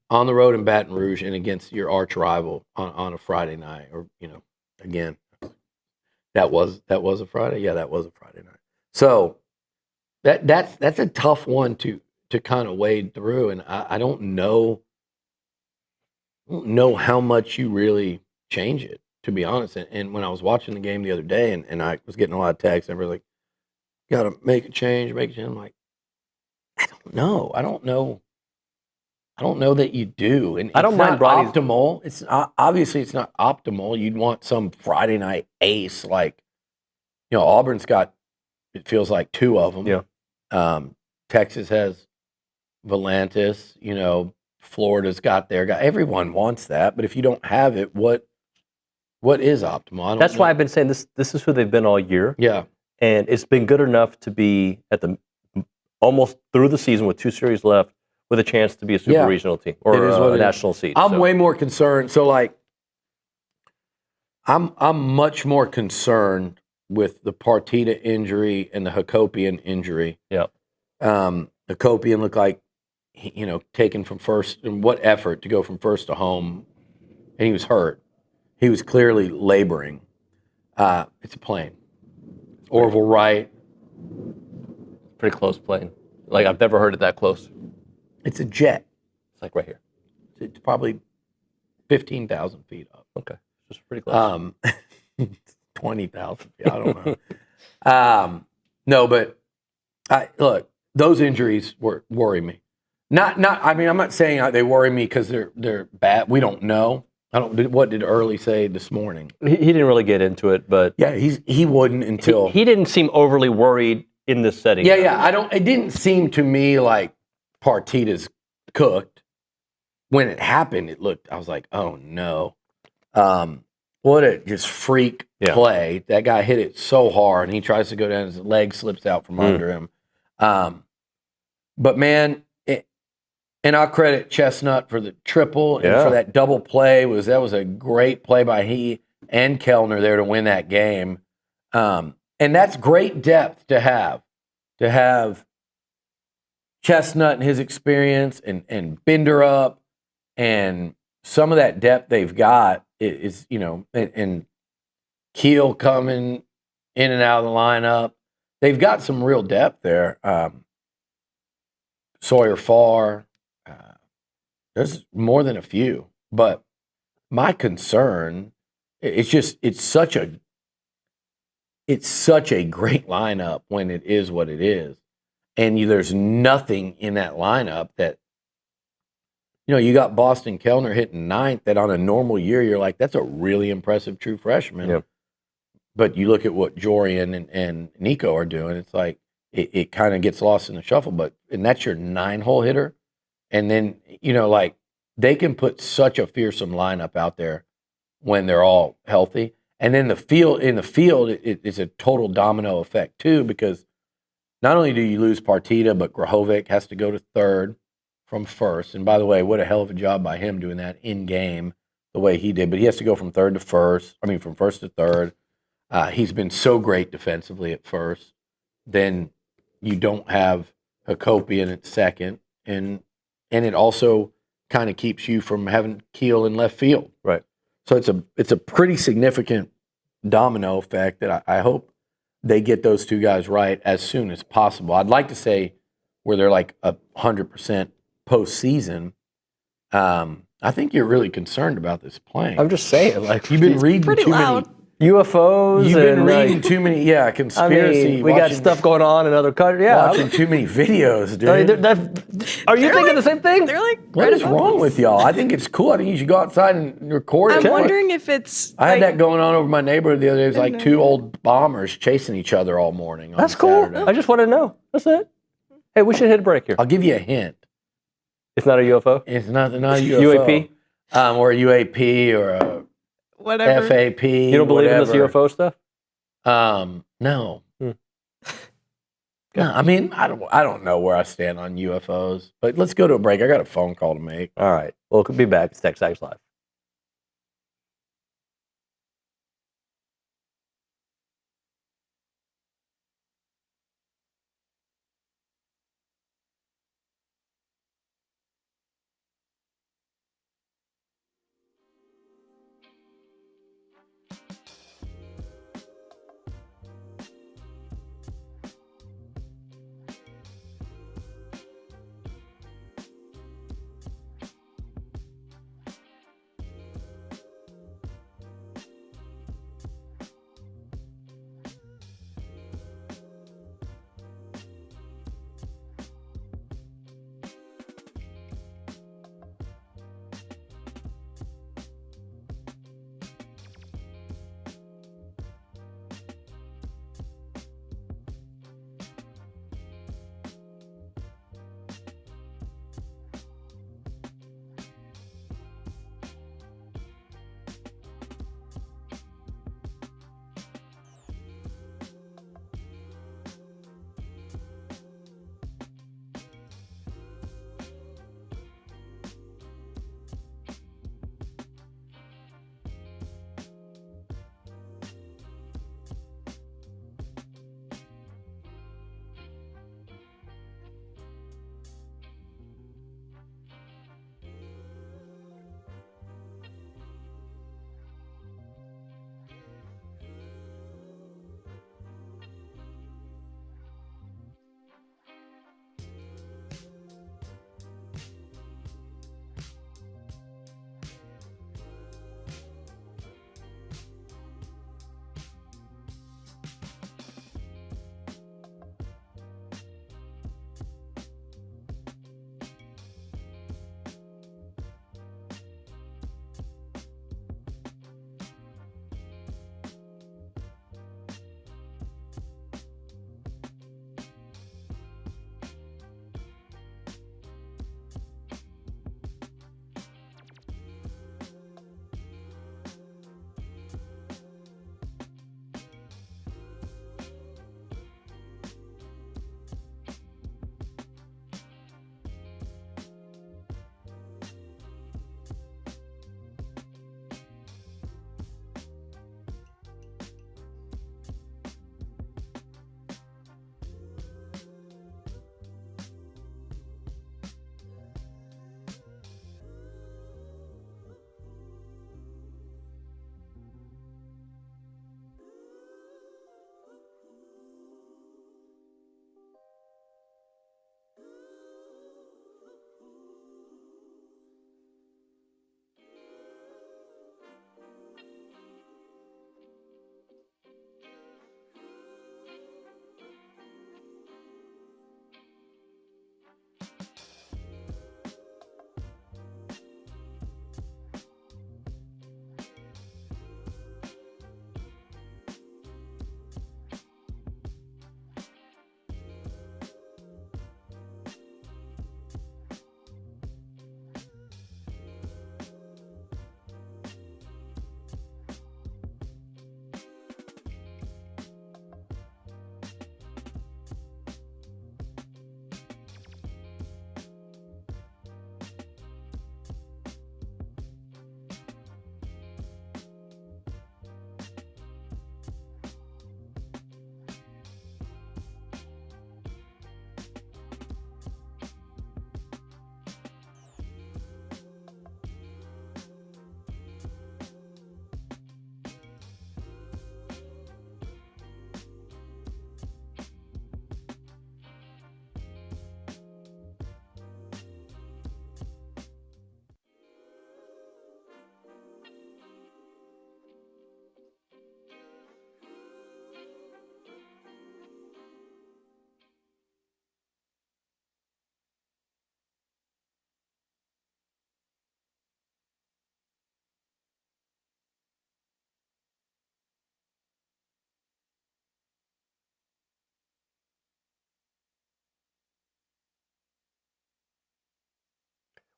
on the road in Baton Rouge, and against your arch rival on a Friday night, or again. That was a Friday? Yeah, that was a Friday night. So that's a tough one to kind of wade through, and I don't know how much you really change it, to be honest. And when I was watching the game the other day, and I was getting a lot of texts, everybody like, got to make a change. I'm like, I don't know. I don't know that you do. And I don't mind optimal. It's obviously it's not optimal. You'd want some Friday night ace Auburn's got, it feels like 2 of them. Yeah. Texas has Volantis. Florida's got their guy. Everyone wants that, but if you don't have it, what is optimal? That's why I've been saying this is who they've been all year. Yeah. And it's been good enough to be at the almost through the season with 2 series left with a chance to be a super regional team or a national seed. I'm way more concerned. So I'm much more concerned with the Partita injury and the Hakopian injury. Yeah. Hakopian looked like, taken from first, and what effort to go from first to home, and he was hurt. He was clearly laboring. It's a plane. Orville Wright. Pretty close plane. I've never heard it that close. It's a jet. It's right here. It's probably 15,000 feet up. Okay. Just pretty close. 20,000 feet. I don't know. No, but look, those injuries worry me. I'm not saying they worry me because they're bad. We don't know. What did Earley say this morning? He didn't really get into it, but yeah, he wouldn't until he didn't seem overly worried in this setting. Yeah. It didn't seem to me like Partita's cooked. When it happened, I was like, oh no. What a just freak play. That guy hit it so hard, and he tries to go down, his leg slips out from under him. But man, And I'll credit Chestnut for the triple and for that double play. That was a great play by he and Kellner there to win that game. And that's great depth to have. To have Chestnut and his experience and Bender up and some of that depth they've got is, and Keel coming in and out of the lineup. They've got some real depth there. Sawyer Farr. There's more than a few. But my concern, it's such a great lineup when it is what it is. And there's nothing in that lineup that, you got Boston Kellner hitting 9th, that on a normal year, you're like, that's a really impressive true freshman. Yep. But you look at what Jorian and Nico are doing, it's like it kind of gets lost in the shuffle. And that's your 9-hole hitter. And then, they can put such a fearsome lineup out there when they're all healthy. And then in the field, it's a total domino effect too, because not only do you lose Partita, but Grahovic has to go to 3rd from 1st. And by the way, what a hell of a job by him doing that in game the way he did. But he has to go from 3rd to 1st. I mean, from 1st to 3rd. He's been so great defensively at 1st. Then you don't have Hakopian at 2nd, and it also kind of keeps you from having Keel in left field. Right. So it's a pretty significant domino effect that I hope they get those two guys right as soon as possible. I'd like to say where they're like 100% postseason. I think you're really concerned about this plane. I'm just saying, like, you've been reading pretty too loud. many UFOs. You've been and, reading too many, conspiracy. we got stuff going on in other countries. Yeah, watching too many videos, dude. Are you thinking the same thing? They're like, What is wrong with y'all? I think it's cool. I think you should go outside and record it. I'm wondering if it's. I had that going on over my neighborhood the other day. It was like 2 old bombers chasing each other all morning. On That's cool. Saturday. I just want to know. That's it. Hey, we should hit a break here. I'll give you a hint. It's not a UFO? It's not a UFO. UAP? Or a UAP or a Whatever. FAP. You don't believe in this UFO stuff? No. No, I mean, I don't know where I stand on UFOs, but let's go to a break. I got a phone call to make. All right. Well, we'll be back. It's TexAgs Live.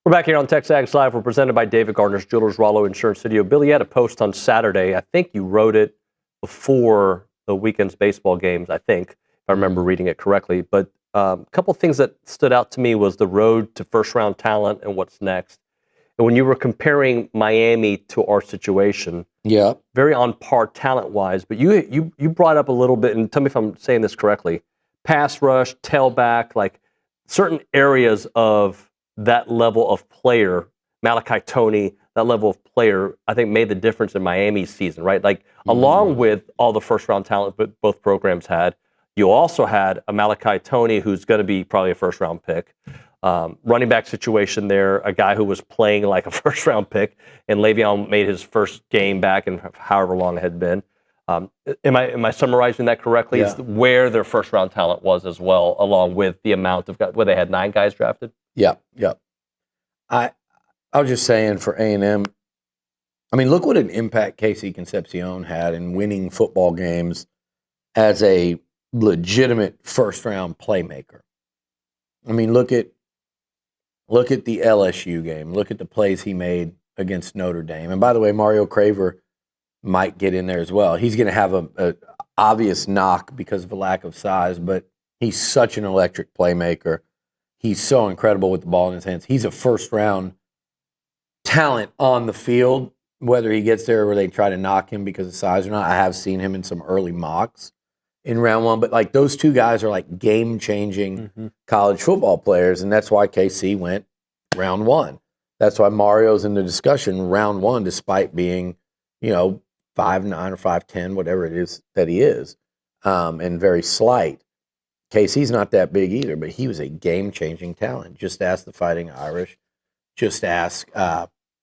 We're back here on TexAgs Live. We're presented by David Gardner's Jewelers, Rollo Insurance Studio. Billy, you had a post on Saturday. I think you wrote it before the weekend's baseball games, I think, if I remember reading it correctly. But a couple of things that stood out to me was the road to first-round talent and what's next. And when you were comparing Miami to our situation, yeah, very on par talent-wise, but you brought up a little bit, and tell me if I'm saying this correctly, pass rush, tailback, like certain areas of that level of player, Malachi Toney, that level of player, I think made the difference in Miami's season, right? Like along with all the first-round talent that both programs had, you also had a Malachi Toney who's going to be probably a first-round pick. Running back situation there, a guy who was playing like a first-round pick, and Le'Veon made his first game back in however long it had been. Am I summarizing that correctly? Yeah. It's where their first-round talent was as well, along with the amount of guys, where they had 9 guys drafted? Yeah. I was just saying for A&M, I mean, look what an impact Casey Concepcion had in winning football games as a legitimate first-round playmaker. I mean, look at the LSU game. Look at the plays he made against Notre Dame. And by the way, Mario Craver might get in there as well. He's going to have a obvious knock because of a lack of size, but he's such an electric playmaker. He's so incredible with the ball in his hands. He's a first-round talent on the field, whether he gets there or they try to knock him because of size or not. I have seen him in some early mocks in round 1, but like those two guys are like game-changing college football players, and that's why KC went round 1. That's why Mario's in the discussion round 1, despite being, 5'9" or 5'10", whatever it is that he is, and very slight. KC's not that big either, but he was a game-changing talent. Just ask the Fighting Irish. Just ask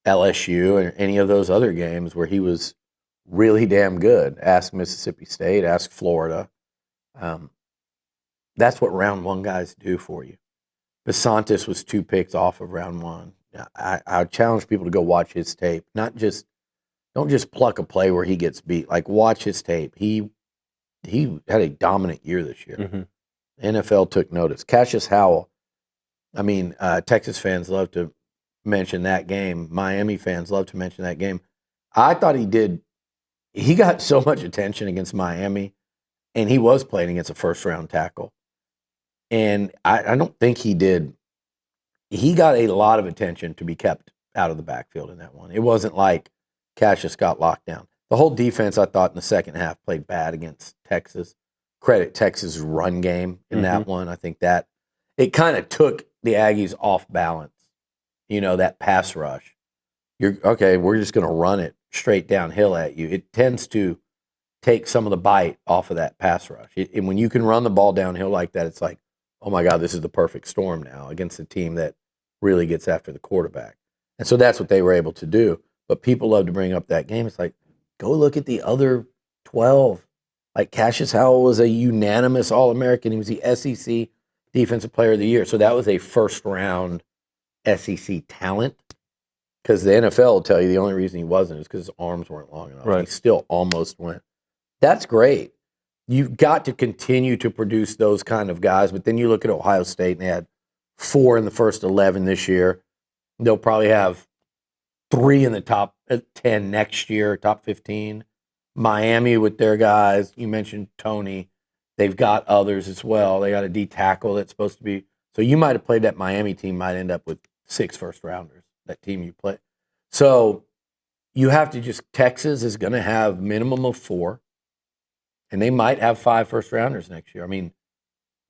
LSU and any of those other games where he was really damn good. Ask Mississippi State. Ask Florida. That's what round 1 guys do for you. Besantis was 2 picks off of round 1. I challenge people to go watch his tape. Don't just pluck a play where he gets beat. Like, watch his tape. He had a dominant year this year. NFL took notice. Cassius Howell, I mean, Texas fans love to mention that game. Miami fans love to mention that game. I thought he got so much attention against Miami, and he was playing against a first-round tackle. And I don't think he did. He got a lot of attention to be kept out of the backfield in that one. It wasn't like Cassius got locked down. The whole defense, I thought, in the second half played bad against Texas. Credit Texas' run game in that one. I think that it kind of took the Aggies off balance. That pass rush. We're just going to run it straight downhill at you. It tends to take some of the bite off of that pass rush. And when you can run the ball downhill like that, it's like, oh my God, this is the perfect storm now against a team that really gets after the quarterback. And so that's what they were able to do. But people love to bring up that game. It's like, go look at the other 12. Like, Cassius Howell was a unanimous All-American. He was the SEC Defensive Player of the Year. So that was a first-round SEC talent. Because the NFL will tell you the only reason he wasn't is because his arms weren't long enough. Right. He still almost went. That's great. You've got to continue to produce those kind of guys. But then you look at Ohio State, and they had 4 in the first 11 this year. They'll probably have 3 in the top 10 next year, top 15. Miami with their guys. You mentioned Toney. They've got others as well. They got a D tackle that's supposed to be. So you might have played that Miami team, might end up with 6 first-rounders, that team you play. So you have to Texas is going to have minimum of 4, and they might have 5 first-rounders next year. I mean,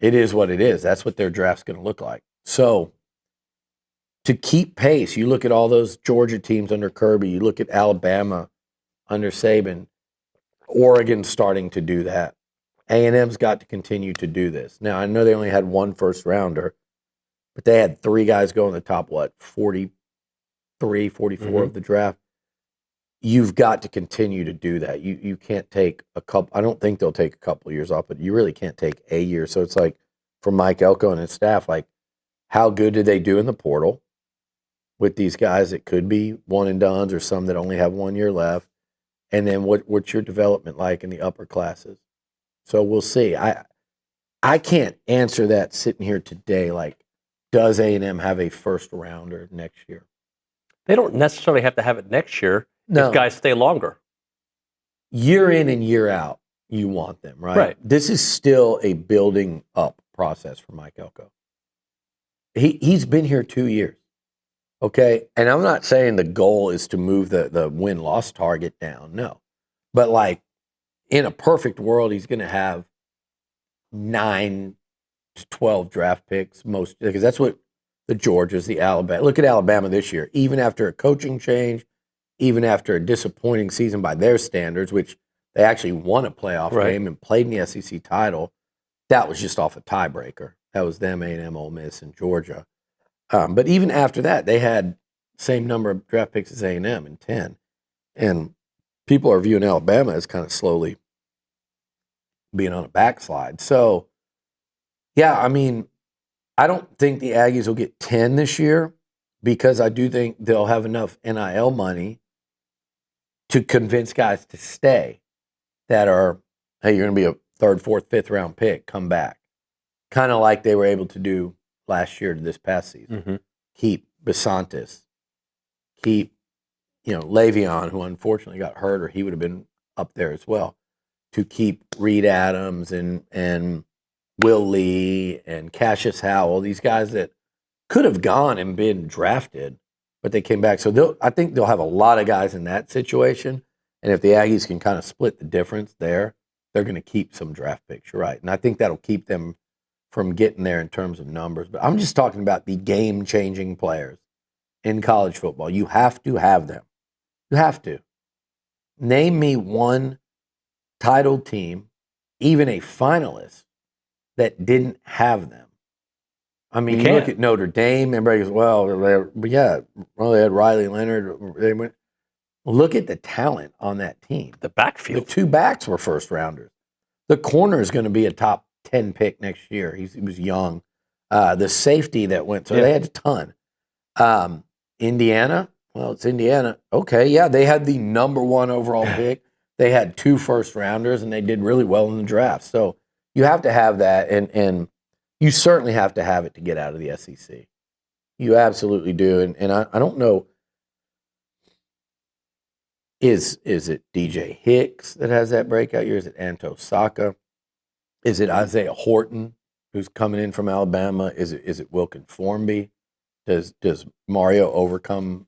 it is what it is. That's what their draft's going to look like. So to keep pace, you look at all those Georgia teams under Kirby, you look at Alabama under Saban, Oregon starting to do that. A&M's got to continue to do this. Now, I know they only had 1 first-rounder, but they had 3 guys go in the top, 43, 44 of the draft. You've got to continue to do that. You can't take a couple. I don't think they'll take a couple of years off, but you really can't take a year. So it's like, for Mike Elko and his staff, like, how good did they do in the portal with these guys that could be one-and-dones or some that only have 1 year left? And then what's your development like in the upper classes? So we'll see. I can't answer that sitting here today. Like, does A&M have a first rounder next year? They don't necessarily have to have it next year if guys stay longer. Year in and year out, you want them, right? Right. This is still a building up process for Mike Elko. He's been here 2 years, okay? And I'm not saying the goal is to move the win-loss target down, no. But, like, in a perfect world, he's going to have 9 to 12 draft picks, because that's what the Georgias, the Alabama. Look at Alabama this year. Even after a coaching change, even after a disappointing season by their standards, which they actually won a playoff game and played in the SEC title, that was just off a tiebreaker. That was them, A&M, Ole Miss, and Georgia. But even after that, they had same number of draft picks as A&M in 10. And people are viewing Alabama as kind of slowly being on a backslide. So, yeah, I mean, I don't think the Aggies will get 10 this year because I do think they'll have enough NIL money to convince guys to stay that are, hey, you're going to be a third, fourth, fifth round pick, come back. Kind of like they were able to do last year to this past season. Mm-hmm. Keep Besantis. Keep, Le'Veon, who unfortunately got hurt, or he would have been up there as well. To keep Reed Adams and Will Lee and Cassius Howell, these guys that could have gone and been drafted, but they came back. So I think they'll have a lot of guys in that situation. And if the Aggies can kind of split the difference there, they're going to keep some draft picks. You're right. And I think that'll keep them from getting there in terms of numbers. But I'm just talking about the game-changing players in college football. You have to have them. You have to. Name me one title team, even a finalist, that didn't have them. I mean, you look at Notre Dame, everybody goes, they had Riley Leonard. Look at the talent on that team. The backfield. The two backs were first rounders. The corner is going to be a top 10 pick next year. He was young. The safety that went, so they had a ton. Indiana, well, it's Indiana. Okay, yeah, they had the number 1 overall pick. They had 2 first rounders, and they did really well in the draft. So you have to have that, and you certainly have to have it to get out of the SEC. You absolutely do. And I don't know, is it DJ Hicks that has that breakout year? Is it Anto Saka? Is it Isaiah Horton, who's coming in from Alabama? Is it Wilkin Formby? Does Mario overcome,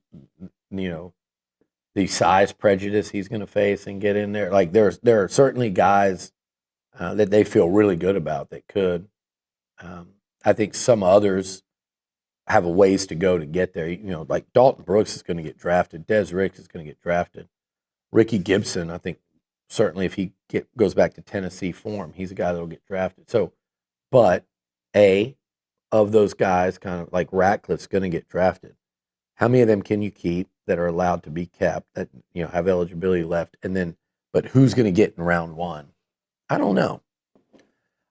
the size prejudice he's going to face and get in there? Like there are certainly guys that they feel really good about that could. I think some others have a ways to go to get there. Like Dalton Brooks is going to get drafted. Des Ricks is going to get drafted. Ricky Gibson, I think certainly if he goes back to Tennessee form, he's a guy that will get drafted. So, but of those guys, kind of like Ratcliffe's going to get drafted. How many of them can you keep that are allowed to be kept, that have eligibility left? And then, but who's going to get in round 1? I don't know.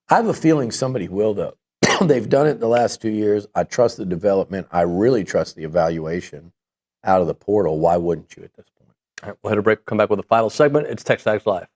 I have a feeling somebody will, though. They've done it the last 2 years. I trust the development. I really trust the evaluation out of the portal. Why wouldn't you at this point? All right, we'll hit a break. Come back with the final segment. It's TexAgs Live.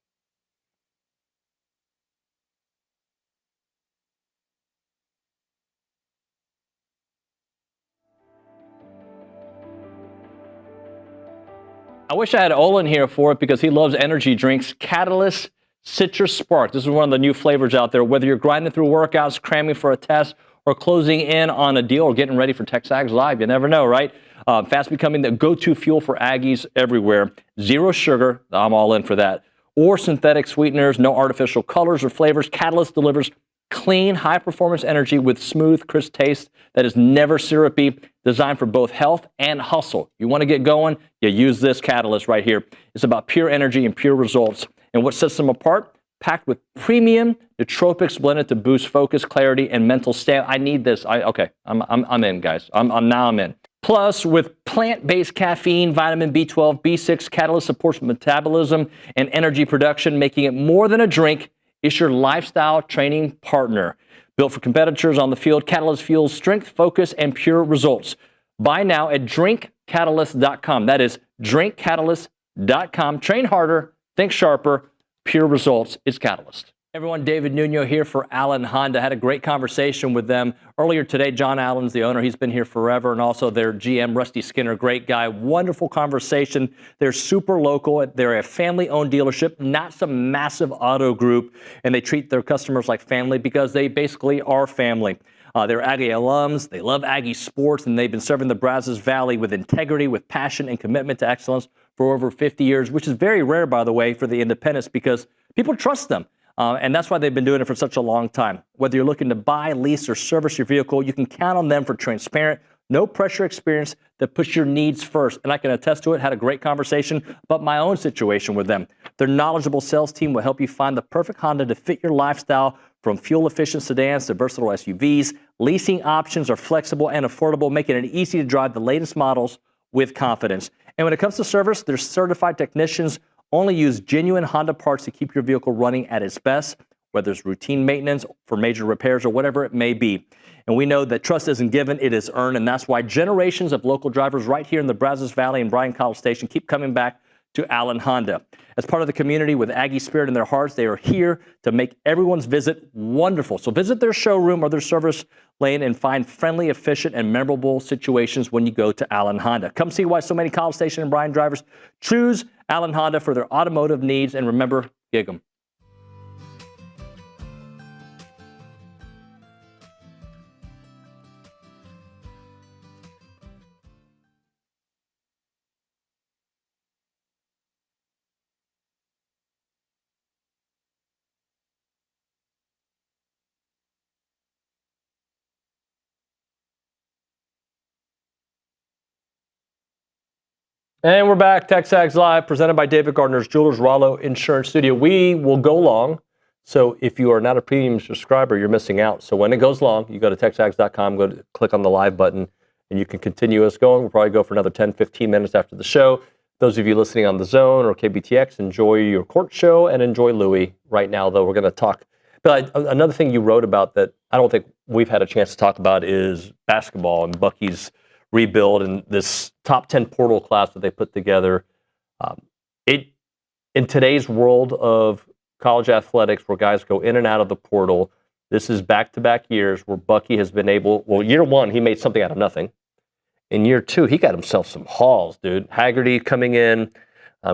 I wish I had Olin here for it because he loves energy drinks. Catalyst Citrus Spark. This is one of the new flavors out there. Whether you're grinding through workouts, cramming for a test, or closing in on a deal, or getting ready for TexAgs Live, you never know, right? Fast becoming the go-to fuel for Aggies everywhere. Zero sugar, I'm all in for that. Or synthetic sweeteners, no artificial colors or flavors. Catalyst delivers clean, high-performance energy with smooth, crisp taste that is never syrupy, designed for both health and hustle. You want to get going? You use this Catalyst right here. It's about pure energy and pure results. And what sets them apart? Packed with premium nootropics blended to boost focus, clarity, and mental stamina. I need this. I'm in, guys. I'm in. Plus, with plant-based caffeine, vitamin B12, B6, Catalyst supports metabolism and energy production, making it more than a drink. It's your lifestyle training partner. Built for competitors on the field, Catalyst fuels strength, focus, and pure results. Buy now at drinkcatalyst.com. That is drinkcatalyst.com. Train harder, think sharper, pure results. It's Catalyst. Everyone, David Nuño here for Allen Honda. Had a great conversation with them earlier today. John Allen's the owner. He's been here forever. And also their GM, Rusty Skinner, great guy. Wonderful conversation. They're super local. They're a family-owned dealership, not some massive auto group. And they treat their customers like family because they basically are family. They're Aggie alums. They love Aggie sports, and they've been serving the Brazos Valley with integrity, with passion, and commitment to excellence for over 50 years, which is very rare, by the way, for the independents because people trust them. And that's why they've been doing it for such a long time. Whether you're looking to buy, lease, or service your vehicle, you can count on them for transparent, no pressure experience that puts your needs first. And I can attest to it. Had a great conversation about my own situation with them. Their knowledgeable sales team will help you find the perfect Honda to fit your lifestyle, from fuel-efficient sedans to versatile SUVs. Leasing options are flexible and affordable, making it easy to drive the latest models with confidence. And when it comes to service, their certified technicians only use genuine Honda parts to keep your vehicle running at its best, whether it's routine maintenance for major repairs or whatever it may be. And we know that trust isn't given, it is earned. And that's why generations of local drivers right here in the Brazos Valley and Bryan College Station keep coming back to Allen Honda. As part of the community with Aggie spirit in their hearts, they are here to make everyone's visit wonderful. So visit their showroom or their service lane and find friendly, efficient, and memorable situations when you go to Allen Honda. Come see why so many College Station and Bryan drivers choose Allen Honda for their automotive needs. And remember, gig 'em. And we're back, TexAgs Live, presented by David Gardner's Jewelers, Rollo Insurance Studio. We will go long, so if you are not a premium subscriber, you're missing out. So when it goes long, you go to texags.com, click on the live button, and you can continue us going. We'll probably go for another 10, 15 minutes after the show. Those of you listening on The Zone or KBTX, enjoy your court show and enjoy Louis. Right now, though, we're going to talk. But another thing you wrote about that I don't think we've had a chance to talk about is basketball and Bucky's rebuild and this top 10 portal class that they put together. In today's world of college athletics, where guys go in and out of the portal, this is back-to-back years where Bucky has been able, well, year one, he made something out of nothing. In year two, he got himself some hauls, dude. Haggerty coming in,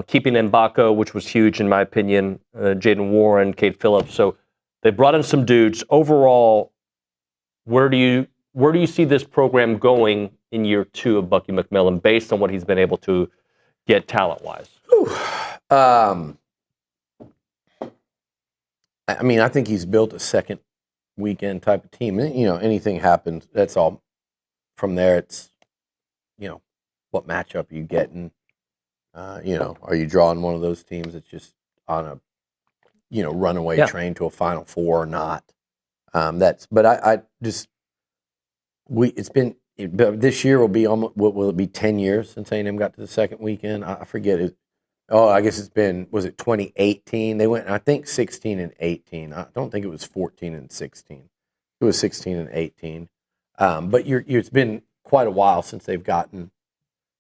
keeping Mbako, which was huge in my opinion, Jaden Warren, Cade Phillips. So they brought in some dudes. Overall, where do you see this program going in year two of Bucky McMillan based on what he's been able to get talent-wise? I mean, I think he's built a second weekend type of team. You know, anything happens. That's all. From there, it's, you know, what matchup are you getting? You know, are you drawing one of those teams that's just on a, you know, runaway train to a Final Four or not? This year will be almost, what will it be, 10 years since A&M got to the second weekend? I forget it. Oh, I guess it's been, was it 2018? They went, I think, 16 and 18. I don't think it was 14 and 16. It was 16 and 18. But it's been quite a while since they've gotten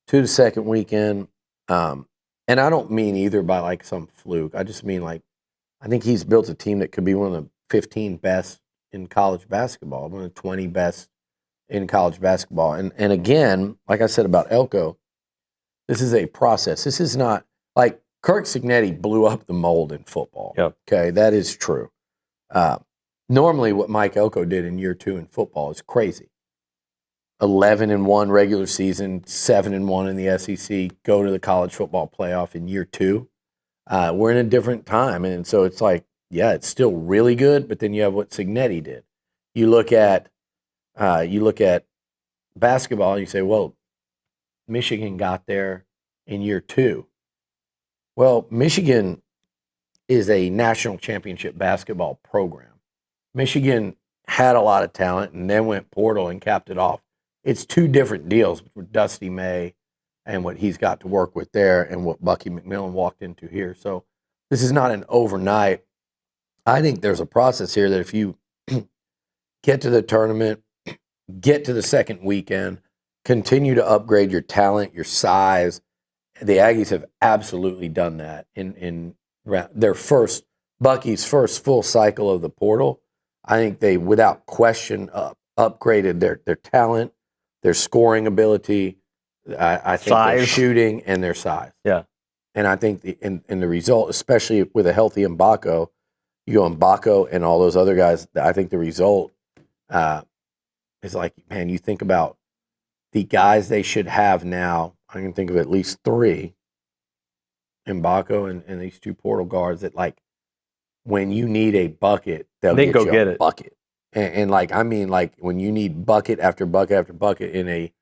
to the second weekend. And I don't mean either by like some fluke. I just mean like, I think he's built a team that could be one of the 15 best in college basketball, one of the 20 best in college basketball. And again, like I said about Elko, this is a process. This is not like Kirk Cignetti blew up the mold in football. Yep. Okay, that is true. Normally what Mike Elko did in year two in football is crazy. 11-1 regular season, 7-1 in the SEC, go to the college football playoff in year two. We're in a different time. And so it's like, yeah, it's still really good, but then you have what Cignetti did. You look at basketball and you say, well, Michigan got there in year two. Well, Michigan is a national championship basketball program. Michigan had a lot of talent and then went portal and capped it off. It's two different deals with Dusty May and what he's got to work with there and what Bucky McMillan walked into here. So this is not an overnight. I think there's a process here that if you get to the tournament, get to the second weekend, continue to upgrade your talent, your size. The Aggies have absolutely done that in their first Bucky's first full cycle of the portal, I think they, without question, upgraded their talent, their scoring ability, I think their shooting and their size. Yeah. And I think in the result, especially with a healthy Mbako, you go Mbako and all those other guys, I think the result is like, man, you think about the guys they should have now. I can think of at least 3, Mbako and these 2 portal guards that, like, when you need a bucket, they'll get a bucket. And like, I mean, like, when you need bucket after bucket after bucket in a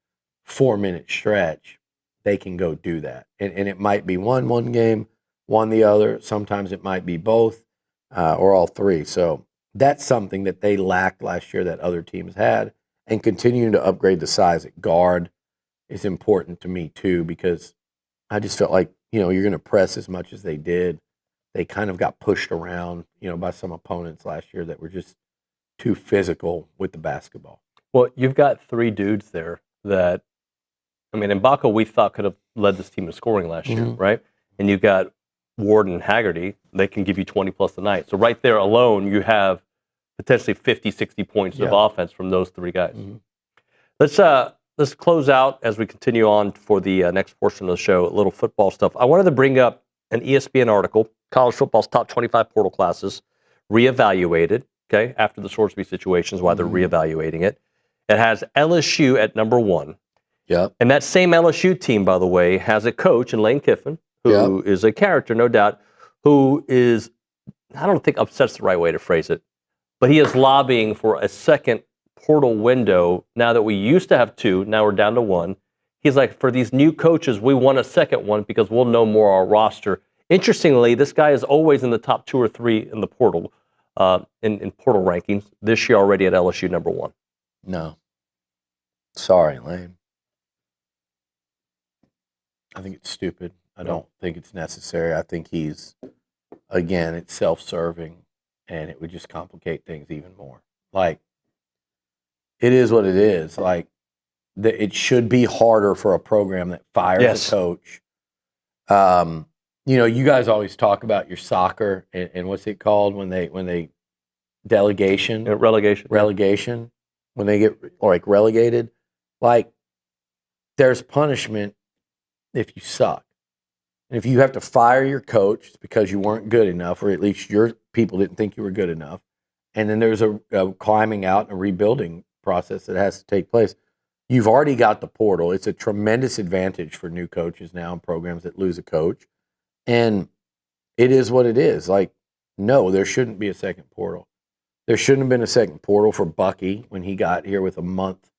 4-minute stretch, they can go do that. And it might be one game, one the other. Sometimes it might be both or all 3. So that's something that they lacked last year that other teams had. And continuing to upgrade the size at guard is important to me too, because I just felt like, you're going to press as much as they did. They kind of got pushed around, by some opponents last year that were just too physical with the basketball. Well, you've got 3 dudes there that, Mbako we thought could have led this team in scoring last year, right? And you've got Ward and Haggerty. They can give you 20 plus a night. So right there alone, you have potentially 50, 60 points of offense from those 3 guys. Let's close out as we continue on for the next portion of the show, a little football stuff. I wanted to bring up an ESPN article, college football's top 25 portal classes, reevaluated, okay, after the Sorsby situations, why they're reevaluating it. It has LSU at number 1. Yeah. And that same LSU team, by the way, has a coach in Lane Kiffin, who is a character, no doubt, who is, I don't think upset's the right way to phrase it, but he is lobbying for a second portal window now that we used to have 2, now we're down to 1. He's like, for these new coaches, we want a second one because we'll know more our roster. Interestingly, this guy is always in the top 2 or 3 in the portal, in portal rankings. This year already at LSU number 1. No. Sorry, Lane. I think it's stupid. I don't think it's necessary. I think he's, again, it's self-serving, and it would just complicate things even more. Like, it is what it is. Like, it should be harder for a program that fires a coach. You guys always talk about your soccer and what's it called when they delegation, relegation, when they get like relegated. Like, there's punishment if you suck, and if you have to fire your coach because you weren't good enough, or at least your people didn't think you were good enough, and then there's a climbing out and a rebuilding process that has to take place. You've already got the portal. It's a tremendous advantage for new coaches now in programs that lose a coach. And it is what it is. Like, no, there shouldn't be a second portal. There shouldn't have been a second portal for Bucky when he got here with a month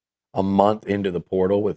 into the portal with